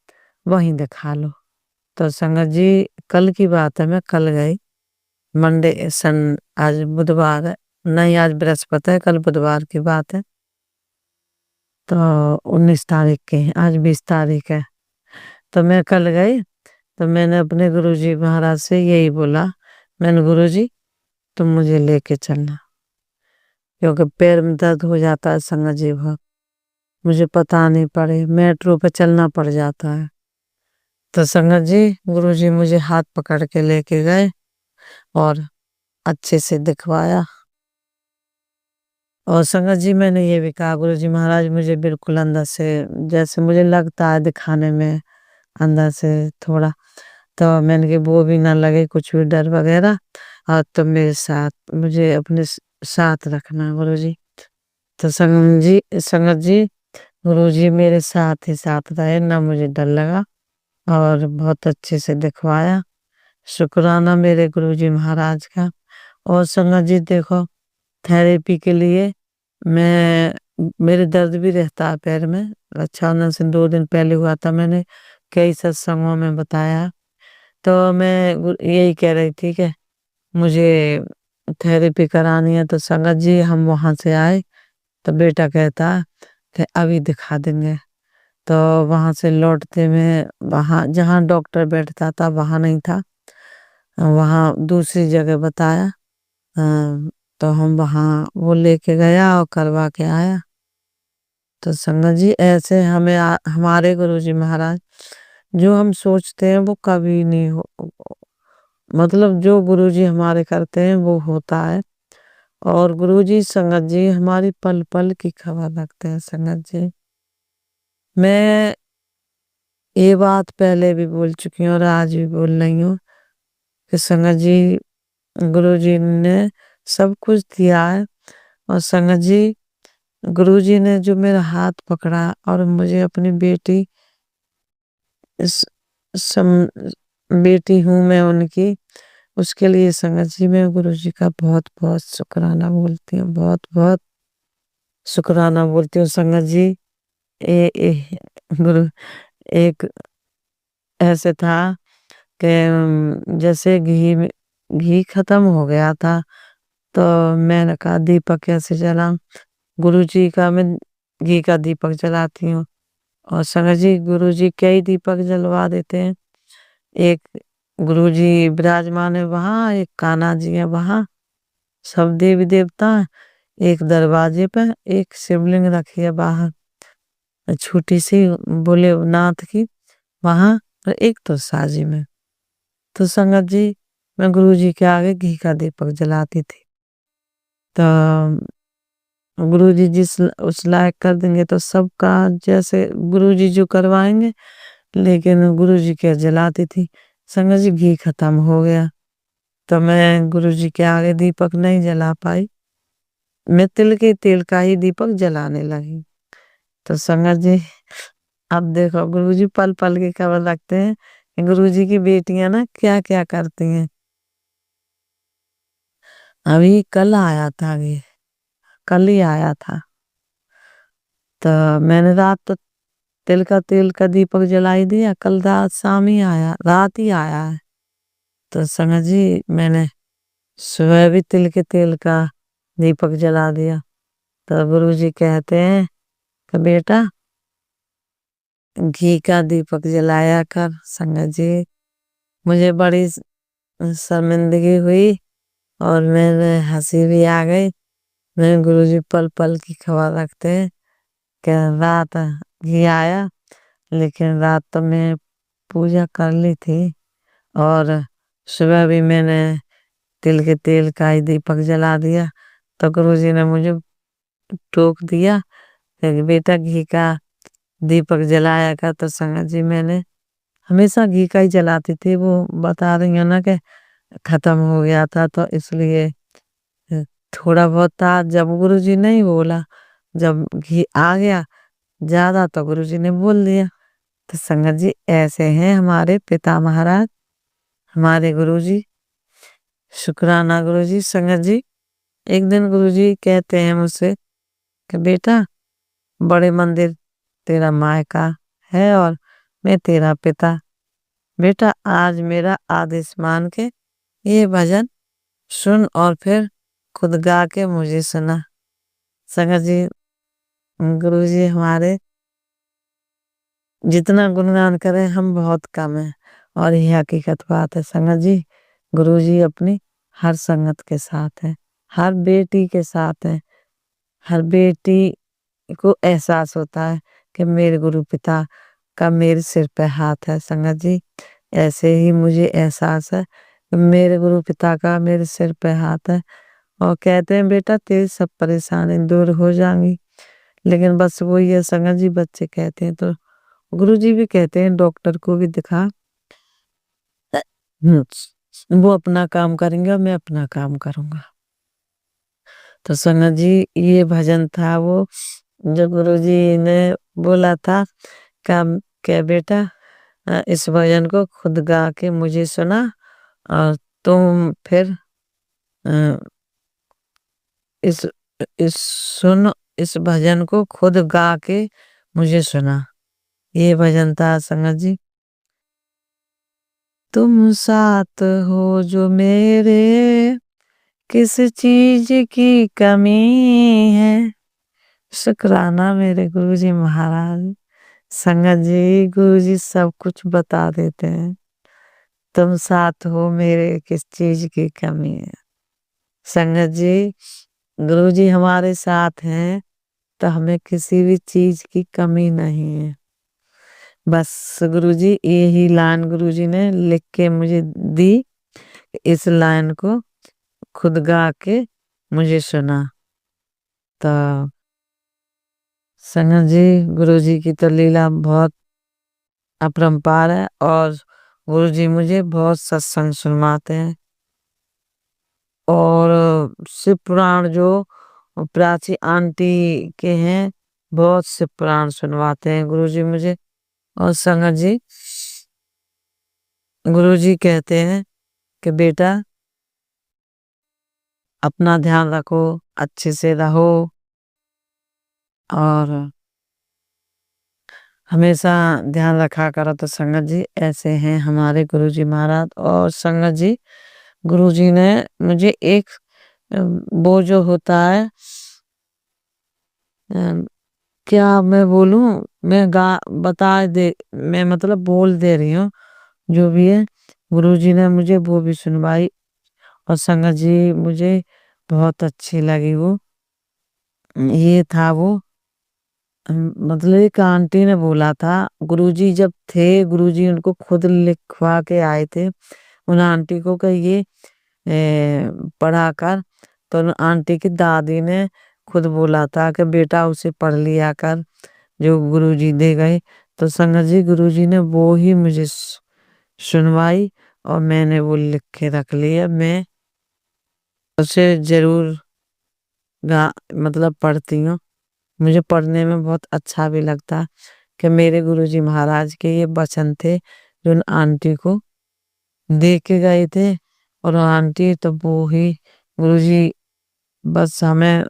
वहीं दिखा लो। तो संगत जी, कल की बात है, मैं कल गई। मंडे आज बुधवार है, नहीं आज बृहस्पति है, कल बुधवार की बात है। तो 19 तारीख की, आज 20 तारीख है। तो मैं कल गई, तो मैंने अपने गुरुजी महाराज से यही बोला, मैंने गुरुजी तुम मुझे लेके चलना, क्योंकि पैर में दर्द हो जाता है संगत जी बहुत, मुझे पता नहीं पड़े, मेट्रो पे चलना पड़ जाता है। तो संगत जी, गुरुजी मुझे हाथ पकड़ के लेके गए और अच्छे से दिखवाया। और संगत जी, मैंने ये भी कहा गुरुजी महाराज मुझे बिल्कुल अंदर से जैसे मुझे लगता है दिखाने में अंदर से थोड़ा, तो मैंने कि वो भी ना लगे कुछ भी डर वगैरह, और तुम मेरे साथ मुझे अपने साथ रखना गुरुजी। तो संगत जी, गुरुजी मेरे साथ ही साथ रहे, ना मुझे डर लगा, और बहुत अच्छे से दिखवाया। शुक्राना मेरे गुरुजी महाराज का। और संगत जी देखो, थेरेपी के लिए मेरे दर्द भी रहता है पैर में, अच्छा होने से 2 दिन पहले हुआ था, मैंने कई सत्संगों में बताया। तो मैं यही कह रही थी कि मुझे थेरेपी करानी है। तो संगत जी, हम वहां से आए, तो बेटा कहता कि अभी दिखा देंगे। तो वहां से लौटते में, वहां जहाँ डॉक्टर बैठता था वहां नहीं था, वहां दूसरी जगह बताया। तो हम वहां वो लेके गया और करवा के आया। तो संगत जी, ऐसे हमें हमारे गुरुजी महाराज जो हम सोचते हैं वो कभी नहीं हो, मतलब जो गुरुजी हमारे करते हैं वो होता है। और गुरुजी संगत जी हमारी पल पल की खबर रखते हैं। संगत जी, मैं ये बात पहले भी बोल चुकी हूँ और आज भी बोल रही हूँ कि संगत जी, गुरुजी ने सब कुछ दिया है, और संगत जी, गुरुजी ने जो मेरा हाथ पकड़ा और मुझे अपनी बेटी बेटी हूँ मैं उनकी, उसके लिए संगत जी मैं गुरुजी का बहुत बहुत शुक्राना बोलती हूँ, बहुत बहुत शुक्राना बोलती हूँ। संगत जी, गुरु एक ऐसे था कि जैसे घी खत्म हो गया था, तो मैंने कहा दीपक कैसे जलाऊं। गुरुजी का मैं घी का दीपक जलाती हूँ, और संगत जी गुरुजी कई दीपक जलवा देते हैं। एक गुरुजी विराजमान है वहां, एक कान्हा जी है वहां, सब देवी देवता हैं। एक दरवाजे पे एक शिवलिंग रखी है बाहर, छोटी सी भोलेनाथ की वहां, और एक तो साजी में। तो संगत जी मैं गुरुजी के आगे घी का दीपक जलाती थी। तो गुरुजी उस लायक कर देंगे तो सबका जैसे गुरुजी जो करवाएंगे, लेकिन गुरुजी के जलाती थी। संगत जी घी खत्म हो गया, तो मैं गुरुजी के आगे दीपक नहीं जला पाई। मैं तेल का ही दीपक जलाने लगी। तो संगत जी अब देखो गुरुजी पल पल की खबर रखते हैं। गुरुजी की बेटियां ना क्या क्या करती हैं। अभी कल आया था, ये कल ही आया था। तो मैंने रात तो तेल का दीपक जलाई दिया, कल रात शाम ही आया, रात ही आया है। तो संगत जी मैंने सुबह भी तेल का दीपक जला दिया। तो गुरुजी कहते हैं कि बेटा घी का दीपक जलाया कर। संगत जी मुझे बड़ी शर्मिंदगी हुई, और मेरे हंसी भी आ गई। मेरे गुरुजी पल पल की खबर रखते हैं कि रात घी आया, लेकिन रात तो मैं पूजा कर ली थी, और सुबह भी मैंने तेल का ही दीपक जला दिया। तो गुरुजी ने मुझे टोक दिया कि बेटा घी का दीपक जलाया का। तो संगत जी मैंने हमेशा घी का ही जलाती थी। वो बता रही हूँ ना कि खत्म हो गया था, तो इसलिए अ, थोड़ा बहुत था। जब गुरुजी नहीं बोला, जब घी आ गया ज्यादा, तो गुरुजी ने बोल दिया। तो संगत जी ऐसे हैं हमारे पिता महाराज, हमारे गुरुजी। शुक्राना गुरुजी। संगत जी एक दिन गुरुजी कहते हैं मुझसे कि बेटा बड़े मंदिर तेरा मायका है और मैं तेरा पिता। बेटा आज मेरा आदेश मान के ये भजन सुन, और फिर खुद गा के मुझे सुना। संगत जी गुरुजी हमारे जितना गुणगान करें हम बहुत कम है, और ये हकीकत बात है। संगत जी गुरुजी अपनी हर संगत के साथ है, हर बेटी के साथ है। हर बेटी को एहसास होता है कि मेरे गुरु पिता का मेरे सिर पे हाथ है। संगत जी ऐसे ही मुझे एहसास है कि मेरे गुरु पिता का मेरे सिर पे हाथ है, और कहते हैं बेटा तेरी सब परेशानी दूर हो जाएंगी। लेकिन बस वही है संगत जी, बच्चे कहते हैं तो गुरुजी भी कहते हैं डॉक्टर को भी दिखा। वो अपना काम करेंगे और मैं अपना काम करूंगा। तो संगत जी ये भजन था वो जो गुरुजी ने बोला था क्या बेटा इस भजन को खुद गा के मुझे सुना, और तुम फिर अ, इस इस भजन को खुद गा के मुझे सुना। ये भजन था संगत जी। तुम साथ हो जो मेरे, किस चीज की कमी है। शुक्राना मेरे गुरुजी महाराज। संगत जी गुरुजी सब कुछ बता देते हैं। तुम साथ हो मेरे, किस चीज की कमी है। संगत जी गुरुजी हमारे साथ हैं, तो हमें किसी भी चीज की कमी नहीं है। बस गुरुजी यही लाइन गुरुजी ने लिख के मुझे दी, इस लाइन को खुद गा के मुझे सुना। तो संगत जी गुरुजी की तो लीला बहुत अपरंपार है, और गुरुजी मुझे बहुत सत्संग सुनवाते हैं। और शिव पुराण जो प्राची आंटी के हैं, बहुत शिव पुराण सुनवाते हैं गुरुजी मुझे। और संगत जी गुरुजी कहते हैं कि बेटा अपना ध्यान रखो, अच्छे से रहो, और हमेशा ध्यान रखा करो। तो संगत जी ऐसे हैं हमारे गुरुजी महाराज। और संगत जी गुरुजी ने मुझे एक वो जो होता है क्या मैं बोलूं, मैं मैं मतलब बोल दे रही हूँ जो भी है। गुरुजी ने मुझे वो भी सुनवाई। और संगत जी मुझे बहुत अच्छी लगी वो। ये था वो मतलब एक आंटी ने बोला था, गुरुजी जब थे, गुरुजी उनको खुद लिखवा के आए थे उन आंटी को कि ये पढ़ा कर। तो उन आंटी की दादी ने खुद बोला था कि बेटा उसे पढ़ लिया कर, जो गुरुजी दे गए। तो संगत जी गुरुजी ने वो ही मुझे सुनवाई और मैंने वो लिख के रख लिया। मैं उसे जरूर मतलब पढ़ती हूँ। मुझे पढ़ने में बहुत अच्छा भी लगता कि मेरे गुरुजी महाराज के ये वचन थे जो उन आंटी को दे के गए थे। और आंटी तो वो ही गुरुजी बस हमें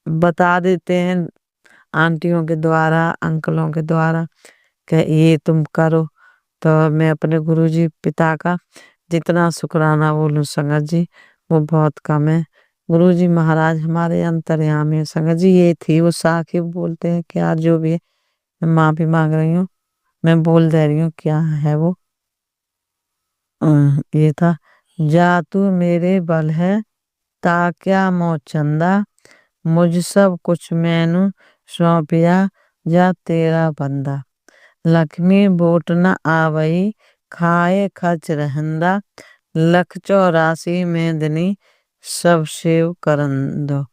बता देते हैं आंटियों के द्वारा, अंकलों के द्वारा कि ये तुम करो। तो मैं अपने गुरुजी पिता का जितना शुक्राना बोलूं संगत जी वो बहुत कम है। गुरुजी महाराज हमारे अंतर्यामी है संगत जी। ये थी वो साखी बोलते हैं क्या जो भी है। मैं माफी मांग रही हूँ, मैं बोल दे रही हूँ क्या है वो। ये था, जा तू मेरे बल है ताक्या मोचंदा, मुझ सब कुछ मैनू सौंपिया जा तेरा बंदा। लक्ष्मी बोट न आवई खाए खच रहंदा, लख 84 मेदनी सब सेव करंदो।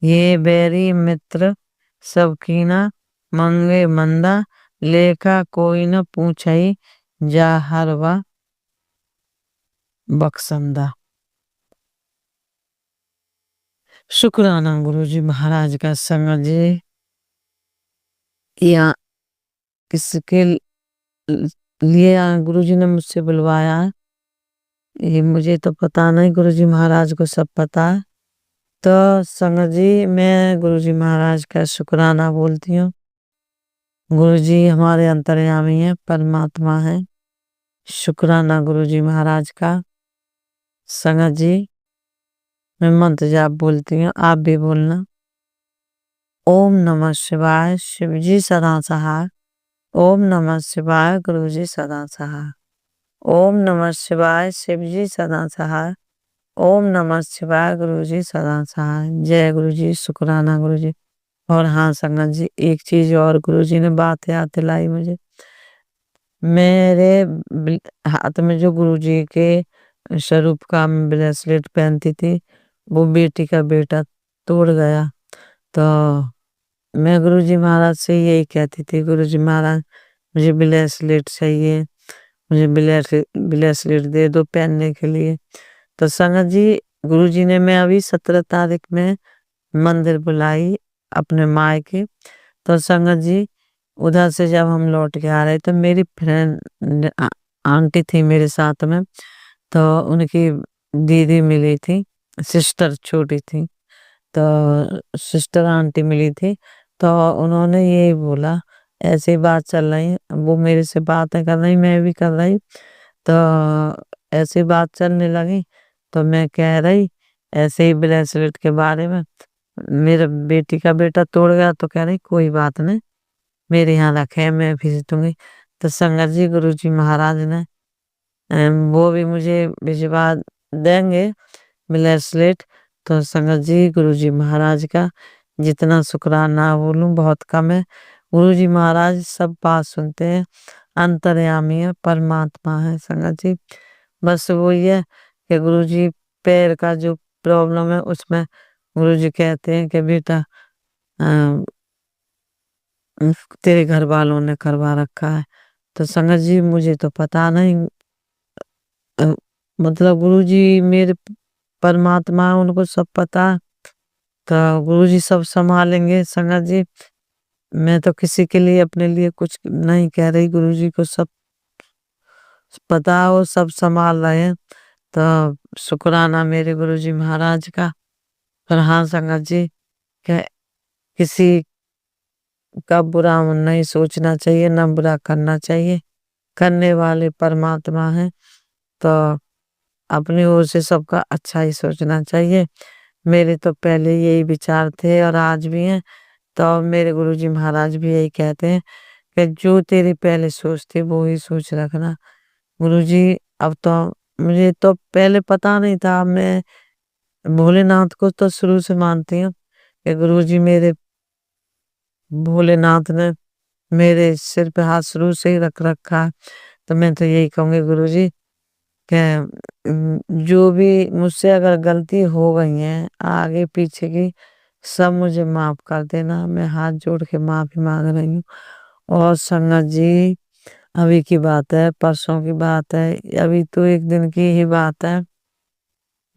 ये बैरी मित्र सब कीना मंगे मंदा, लेखा कोई न पूछई जा हरवा बक्संदा। शुक्राना गुरुजी महाराज का संगत जी। या किसके लिए गुरुजी ने मुझसे बुलवाया है ये मुझे तो पता नहीं, गुरुजी महाराज को सब पता है। तो संगत जी मैं गुरुजी महाराज का शुक्राना बोलती हूँ। गुरुजी हमारे अंतर्यामी है, परमात्मा है। शुक्राना गुरुजी महाराज का। संगत जी मैं मंत्र जाप बोलती हूँ, आप भी बोलना। ओम नमः शिवाय शिवजी सदा सहाय। ओम नमः शिवाय गुरुजी सदा सहाय। ओम नमः शिवाय शिवजी सदा सहाय। ओम नमः शिवाय गुरुजी सदा सहाय। जय गुरुजी, शुक्राना गुरुजी। और हाँ संगत जी एक चीज और गुरुजी ने बात याद दिलाई मुझे। मेरे हाथ में जो गुरुजी के स्वरूप का ब्रेसलेट पहनती थी वो बेटी का बेटा तोड़ गया। तो मैं गुरुजी महाराज से यही कहती थी, गुरुजी महाराज मुझे ब्रेसलेट चाहिए, मुझे ब्रेसलेट दे दो पहनने के लिए। तो संगत जी गुरुजी ने मैं अभी 17 तारीख में मंदिर बुलाई अपने मायके। तो संगत जी उधर से जब हम लौट के आ रहे तो मेरी फ्रेंड आंटी थी मेरे साथ में। तो उनकी दीदी मिली थी, सिस्टर छोटी थी। तो सिस्टर आंटी मिली थी। तो उन्होंने यही बोला, ऐसे ही बात चल रही वो मेरे से बातें कर रही मैं भी कर रही। तो ऐसी बात चलने लगी तो मैं कह रही ऐसे ही ब्रेसलेट के बारे में, मेरे बेटी का बेटा तोड़ गया। तो कह रही कोई बात नहीं, मेरे यहाँ रखे मैं भेज दूंगी। तो संगत जी गुरुजी महाराज ने वो भी मुझे भिजवा देंगे ब्रेसलेट। तो संगत जी गुरुजी महाराज का जितना शुक्राना बोलूं बहुत कम है। गुरुजी महाराज सब बात सुनते हैं, अंतर्यामी है, परमात्मा है संगत जी। बस वो ये कि गुरुजी पैर का जो प्रॉब्लम है उसमें गुरुजी कहते हैं कि बेटा तेरे घर वालों ने करवा रखा है। तो संगत जी मुझे तो पता नहीं, मतलब गुरुजी मेरे परमात्मा उनको सब पता। तो गुरुजी सब संभालेंगे संगत जी। मैं तो किसी के लिए अपने लिए कुछ नहीं कह रही, गुरुजी को सब पता हो, सब संभाल रहे हैं। तो शुक्राना मेरे गुरुजी महाराज का। पर हाँ संगत जी किसी का बुरा नहीं सोचना चाहिए, ना बुरा करना चाहिए। करने वाले परमात्मा हैं, तो अपनी ओर से सबका अच्छा ही सोचना चाहिए। मेरे तो पहले यही विचार थे और आज भी हैं। तो मेरे गुरुजी महाराज भी यही कहते हैं कि जो तेरी पहले सोच थी वो ही सोच रखना। गुरुजी अब तो मुझे तो पहले पता नहीं था, मैं भोलेनाथ को तो शुरू से मानती हूँ कि गुरुजी मेरे भोलेनाथ ने मेरे सिर पे हाथ शुरू से ही रख रखा है। तो मैं तो यही कहूँगी गुरुजी कि जो भी मुझसे अगर गलती हो गई है आगे पीछे की, सब मुझे माफ कर देना। मैं हाथ जोड़ के माफी मांग रही हूँ। और संगत जी, अभी की बात है, परसों की बात है, अभी तो एक दिन की ही बात है।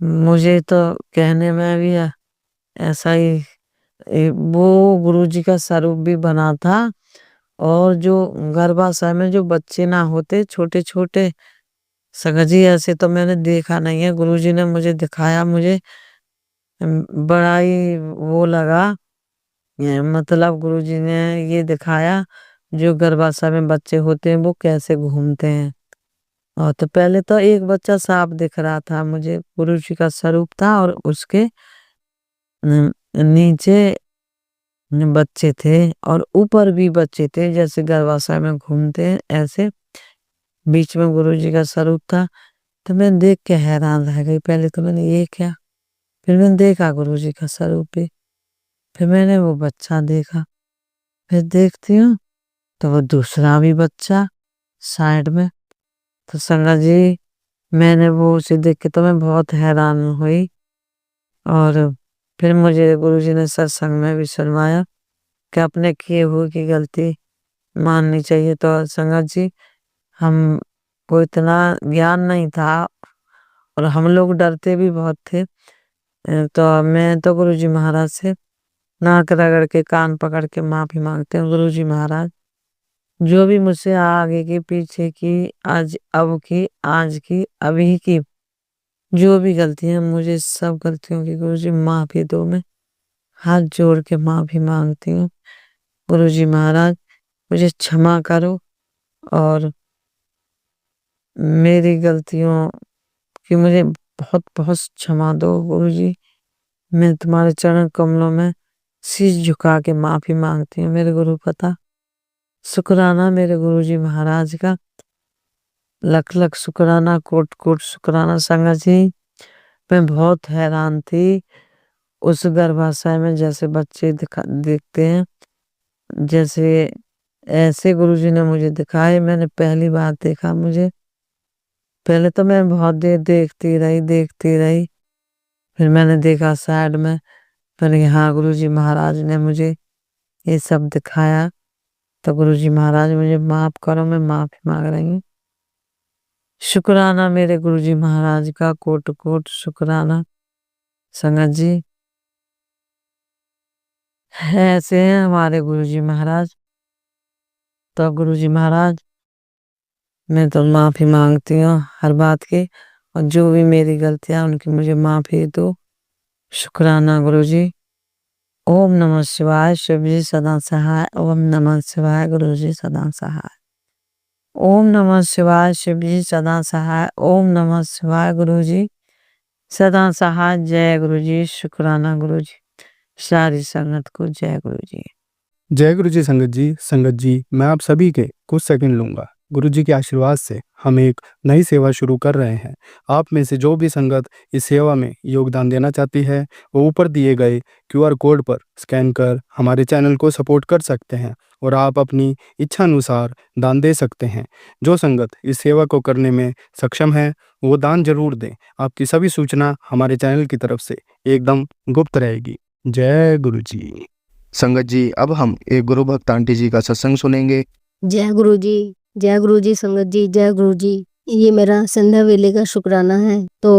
मुझे तो कहने में भी ऐसा ही वो गुरुजी का स्वरूप भी बना था। और जो गर्भाशय में जो बच्चे ना होते छोटे छोटे, संगत जी ऐसे तो मैंने देखा नहीं है। गुरुजी ने मुझे दिखाया, मुझे बड़ा ही वो लगा। मतलब गुरुजी ने ये दिखाया जो गर्भाशय में बच्चे होते हैं वो कैसे घूमते हैं। और तो पहले तो एक बच्चा साफ दिख रहा था मुझे, गुरुजी का स्वरूप था और उसके नीचे बच्चे थे और ऊपर भी बच्चे थे, जैसे गर्भाशय में घूमते हैं ऐसे बीच में गुरुजी का स्वरूप था। तो मैं देख के हैरान रह गई। पहले तो मैंने ये क्या, फिर मैंने देखा गुरुजी का स्वरूप भी, फिर मैंने वो बच्चा देखा, फिर देखती हूँ तो वो दूसरा भी बच्चा साइड में। तो संगत जी, मैंने वो उसे देख के तो मैं बहुत हैरान हुई। और फिर मुझे गुरुजी ने सत्संग में भी सुनवाया कि अपने किए हुए की गलती माननी चाहिए। तो संगत जी, हमको इतना ज्ञान नहीं था और हम लोग डरते भी बहुत थे। तो मैं तो गुरुजी महाराज से नाक रगड़ के कान पकड़ के माफी मांगते हूँ। गुरुजी महाराज, जो भी मुझसे आगे की पीछे की आज की अभी की जो भी गलतियां, मुझे सब गलतियों की गुरुजी माफी दो। मैं हाथ जोड़ के माफी मांगती हूँ। गुरुजी महाराज, मुझे क्षमा करो और मेरी गलतियों की मुझे बहुत बहुत क्षमा दो गुरुजी। मैं तुम्हारे चरण कमलों में शीश झुका के माफी मांगती हूँ मेरे गुरु पता। शुक्राना मेरे गुरुजी महाराज का, लख लख शुक्राना, कोट कोट शुक्राना। संगत जी, मैं बहुत हैरान थी उस गर्भाशय में जैसे बच्चे दिखते हैं, जैसे ऐसे गुरुजी ने मुझे दिखाए। मैंने पहली बार देखा। मुझे पहले तो मैं बहुत देर देखती रही। फिर मैंने देखा साइड में, फिर यहाँ गुरुजी महाराज ने मुझे ये सब दिखाया। तो गुरुजी महाराज, मुझे माफ करो, मैं माफी मांग रही हूँ। शुक्राना मेरे गुरुजी महाराज का, कोट कोट शुक्राना। संगत जी, ऐसे हैं हमारे गुरुजी महाराज। तो गुरुजी महाराज, मैं तो माफी मांगती हूँ हर बात की, और जो भी मेरी गलतियां उनकी मुझे माफी दो। शुक्राना गुरुजी। ओम नमः शिवाय, शिव जी सदा सहाय। ओम नमः शिवाय, गुरुजी सदा सहाय। ओम नमः शिवाय, शिव जी सदा सहाय। ओम नमः शिवाय, गुरुजी सदा सहाय। जय गुरुजी। शुक्राना गुरुजी। सारी संगत को जय गुरुजी। जय गुरु जी। संगत जी, मैं आप सभी के कुछ सेकंड लूंगा। गुरु जी के आशीर्वाद से हम एक नई सेवा शुरू कर रहे हैं। आप में से जो भी संगत इस सेवा में योगदान देना चाहती है, वो ऊपर दिए गए QR कोड पर स्कैन कर हमारे चैनल को सपोर्ट कर सकते हैं और आप अपनी इच्छा अनुसार दान दे सकते हैं। जो संगत इस सेवा को करने में सक्षम है वो दान जरूर दें। आपकी सभी सूचना हमारे चैनल की तरफ से एकदम गुप्त रहेगी। जय गुरु जी। संगत जी, अब हम एक गुरु भक्त आंटी जी का सत्संग सुनेंगे। जय गुरु जी, संगत जी, जय गुरु जी। ये मेरा संध्या वेले का शुक्राना है। तो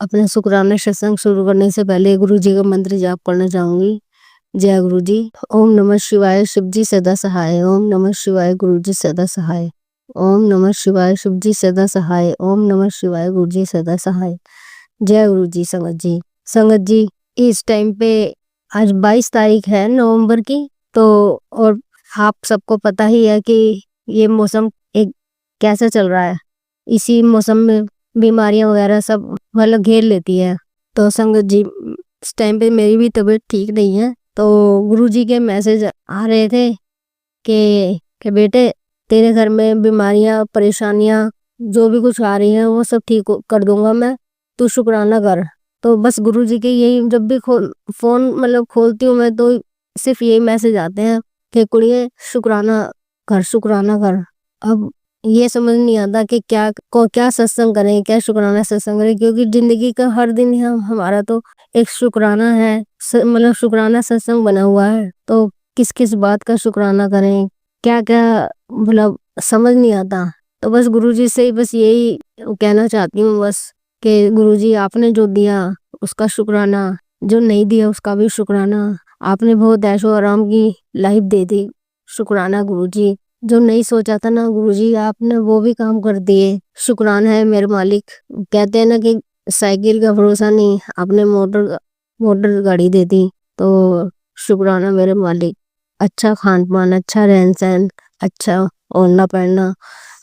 अपने शुक्राने सत्संग शुरू करने से पहले गुरु जी का मंत्र जाप करना चाहूंगी। जय गुरु जी। ओम नमः शिवाय, शिव जी सदा सहाय। ओम नमः शिवाय, गुरु जी सदा सहाय। ओम नमः शिवाय, शिव जी सदा सहाय। ओम नमः शिवाय, गुरु जी सदा सहाय। जय गुरु जी। संगत जी, इस टाइम पे आज 22 तारीख है नवंबर की। तो और आप सबको पता ही है कि ये मौसम एक कैसा चल रहा है। इसी मौसम में बीमारियां वगैरह सब मतलब घेर लेती है। तो संगत जी इस टाइम पे मेरी भी तबीयत ठीक नहीं है, तो गुरुजी के मैसेज आ रहे थे कि बेटे तेरे घर में बीमारियां परेशानियां जो भी कुछ आ रही हैं वो सब ठीक कर दूंगा मैं, तू शुक्राना कर। तो बस गुरुजी के यही जब भी फोन मतलब खोलती हूँ मैं तो सिर्फ यही मैसेज आते हैं कि कुड़िए शुक्राना कर, शुक्राना कर। अब ये समझ नहीं आता कि क्या सत्संग करें, क्या शुक्राना सत्संग करें, क्योंकि जिंदगी का हर दिन हमारा तो एक शुक्राना है, मतलब शुक्राना सत्संग बना हुआ है। तो किस किस बात का शुक्राना करें, क्या क्या मतलब समझ नहीं आता। तो बस गुरुजी से बस यही कहना चाहती हूँ बस कि गुरुजी आपने जो दिया उसका शुक्राना, जो नहीं दिया उसका भी शुक्राना। आपने बहुत ऐशो आराम की लाइफ दे दी, शुक्राना गुरुजी। जो नहीं सोचा था ना गुरुजी आपने वो भी काम कर दिए, शुक्राना है मेरे मालिक। कहते हैं ना कि साइकिल का भरोसा नहीं, आपने मोटर गाड़ी दे दी, तो शुक्राना मेरे मालिक। अच्छा खान पान, अच्छा रहन सहन, अच्छा ओढ़ना पहनना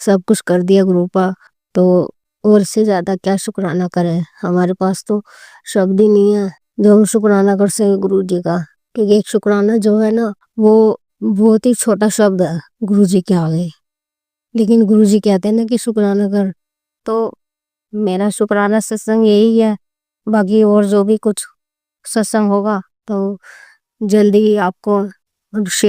सब कुछ कर दिया गुरुपा। तो और से ज्यादा क्या शुक्राना करें, हमारे पास तो शब्द ही नहीं है जो हम शुक्राना कर सके गुरुजी का। क्योंकि एक शुक्राना जो है ना वो बहुत ही छोटा शब्द है गुरुजी के आगे, लेकिन गुरुजी कहते हैं ना कि शुक्राना कर। तो मेरा शुक्राना सत्संग यही है। बाकी और जो भी कुछ सत्संग होगा तो जल्दी आपको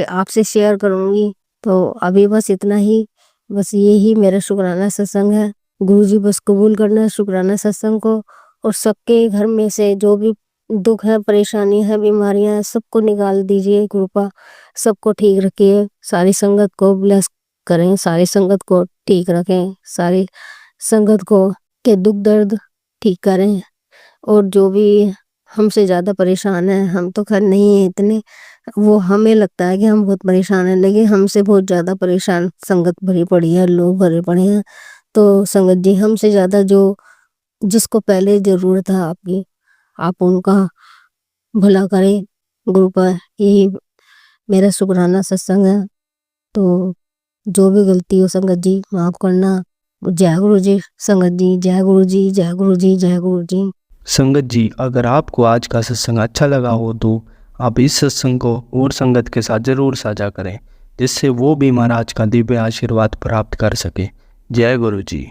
आपसे शेयर करूंगी। तो अभी बस इतना ही, बस यही मेरा शुक्राना सत्संग है। गुरुजी बस कबूल करना है शुक्राना सत्संग को, और सबके घर में से जो भी दुख है, परेशानी है, बीमारियां है, सबको निकाल दीजिए कृपा, सबको ठीक रखिए। सारी संगत को ब्लेस करें, सारी संगत को ठीक रखें, सारी संगत को के दुख दर्द ठीक करें। और जो भी हमसे ज्यादा परेशान है, हम तो खैर नहीं है इतने, वो हमें लगता है कि हम बहुत परेशान हैं, लेकिन हमसे बहुत ज्यादा परेशान संगत भरी पड़ी है, लोग भरे पड़े हैं। तो संगत जी हमसे ज्यादा जो जिसको पहले जरूरत है आपकी, आप उनका भला करें गुरु पर, यही मेरा शुक्राना सत्संग है। तो जो भी गलती हो संगत जी माफ करना। जय गुरु जी संगत जी, जय गुरु जी, जय गुरु जी, जय गुरु जी। संगत जी अगर आपको आज का सत्संग अच्छा लगा हो तो आप इस सत्संग को और संगत के साथ ज़रूर साझा करें, जिससे वो भी महाराज का दिव्य आशीर्वाद प्राप्त कर सके। जय गुरु जी।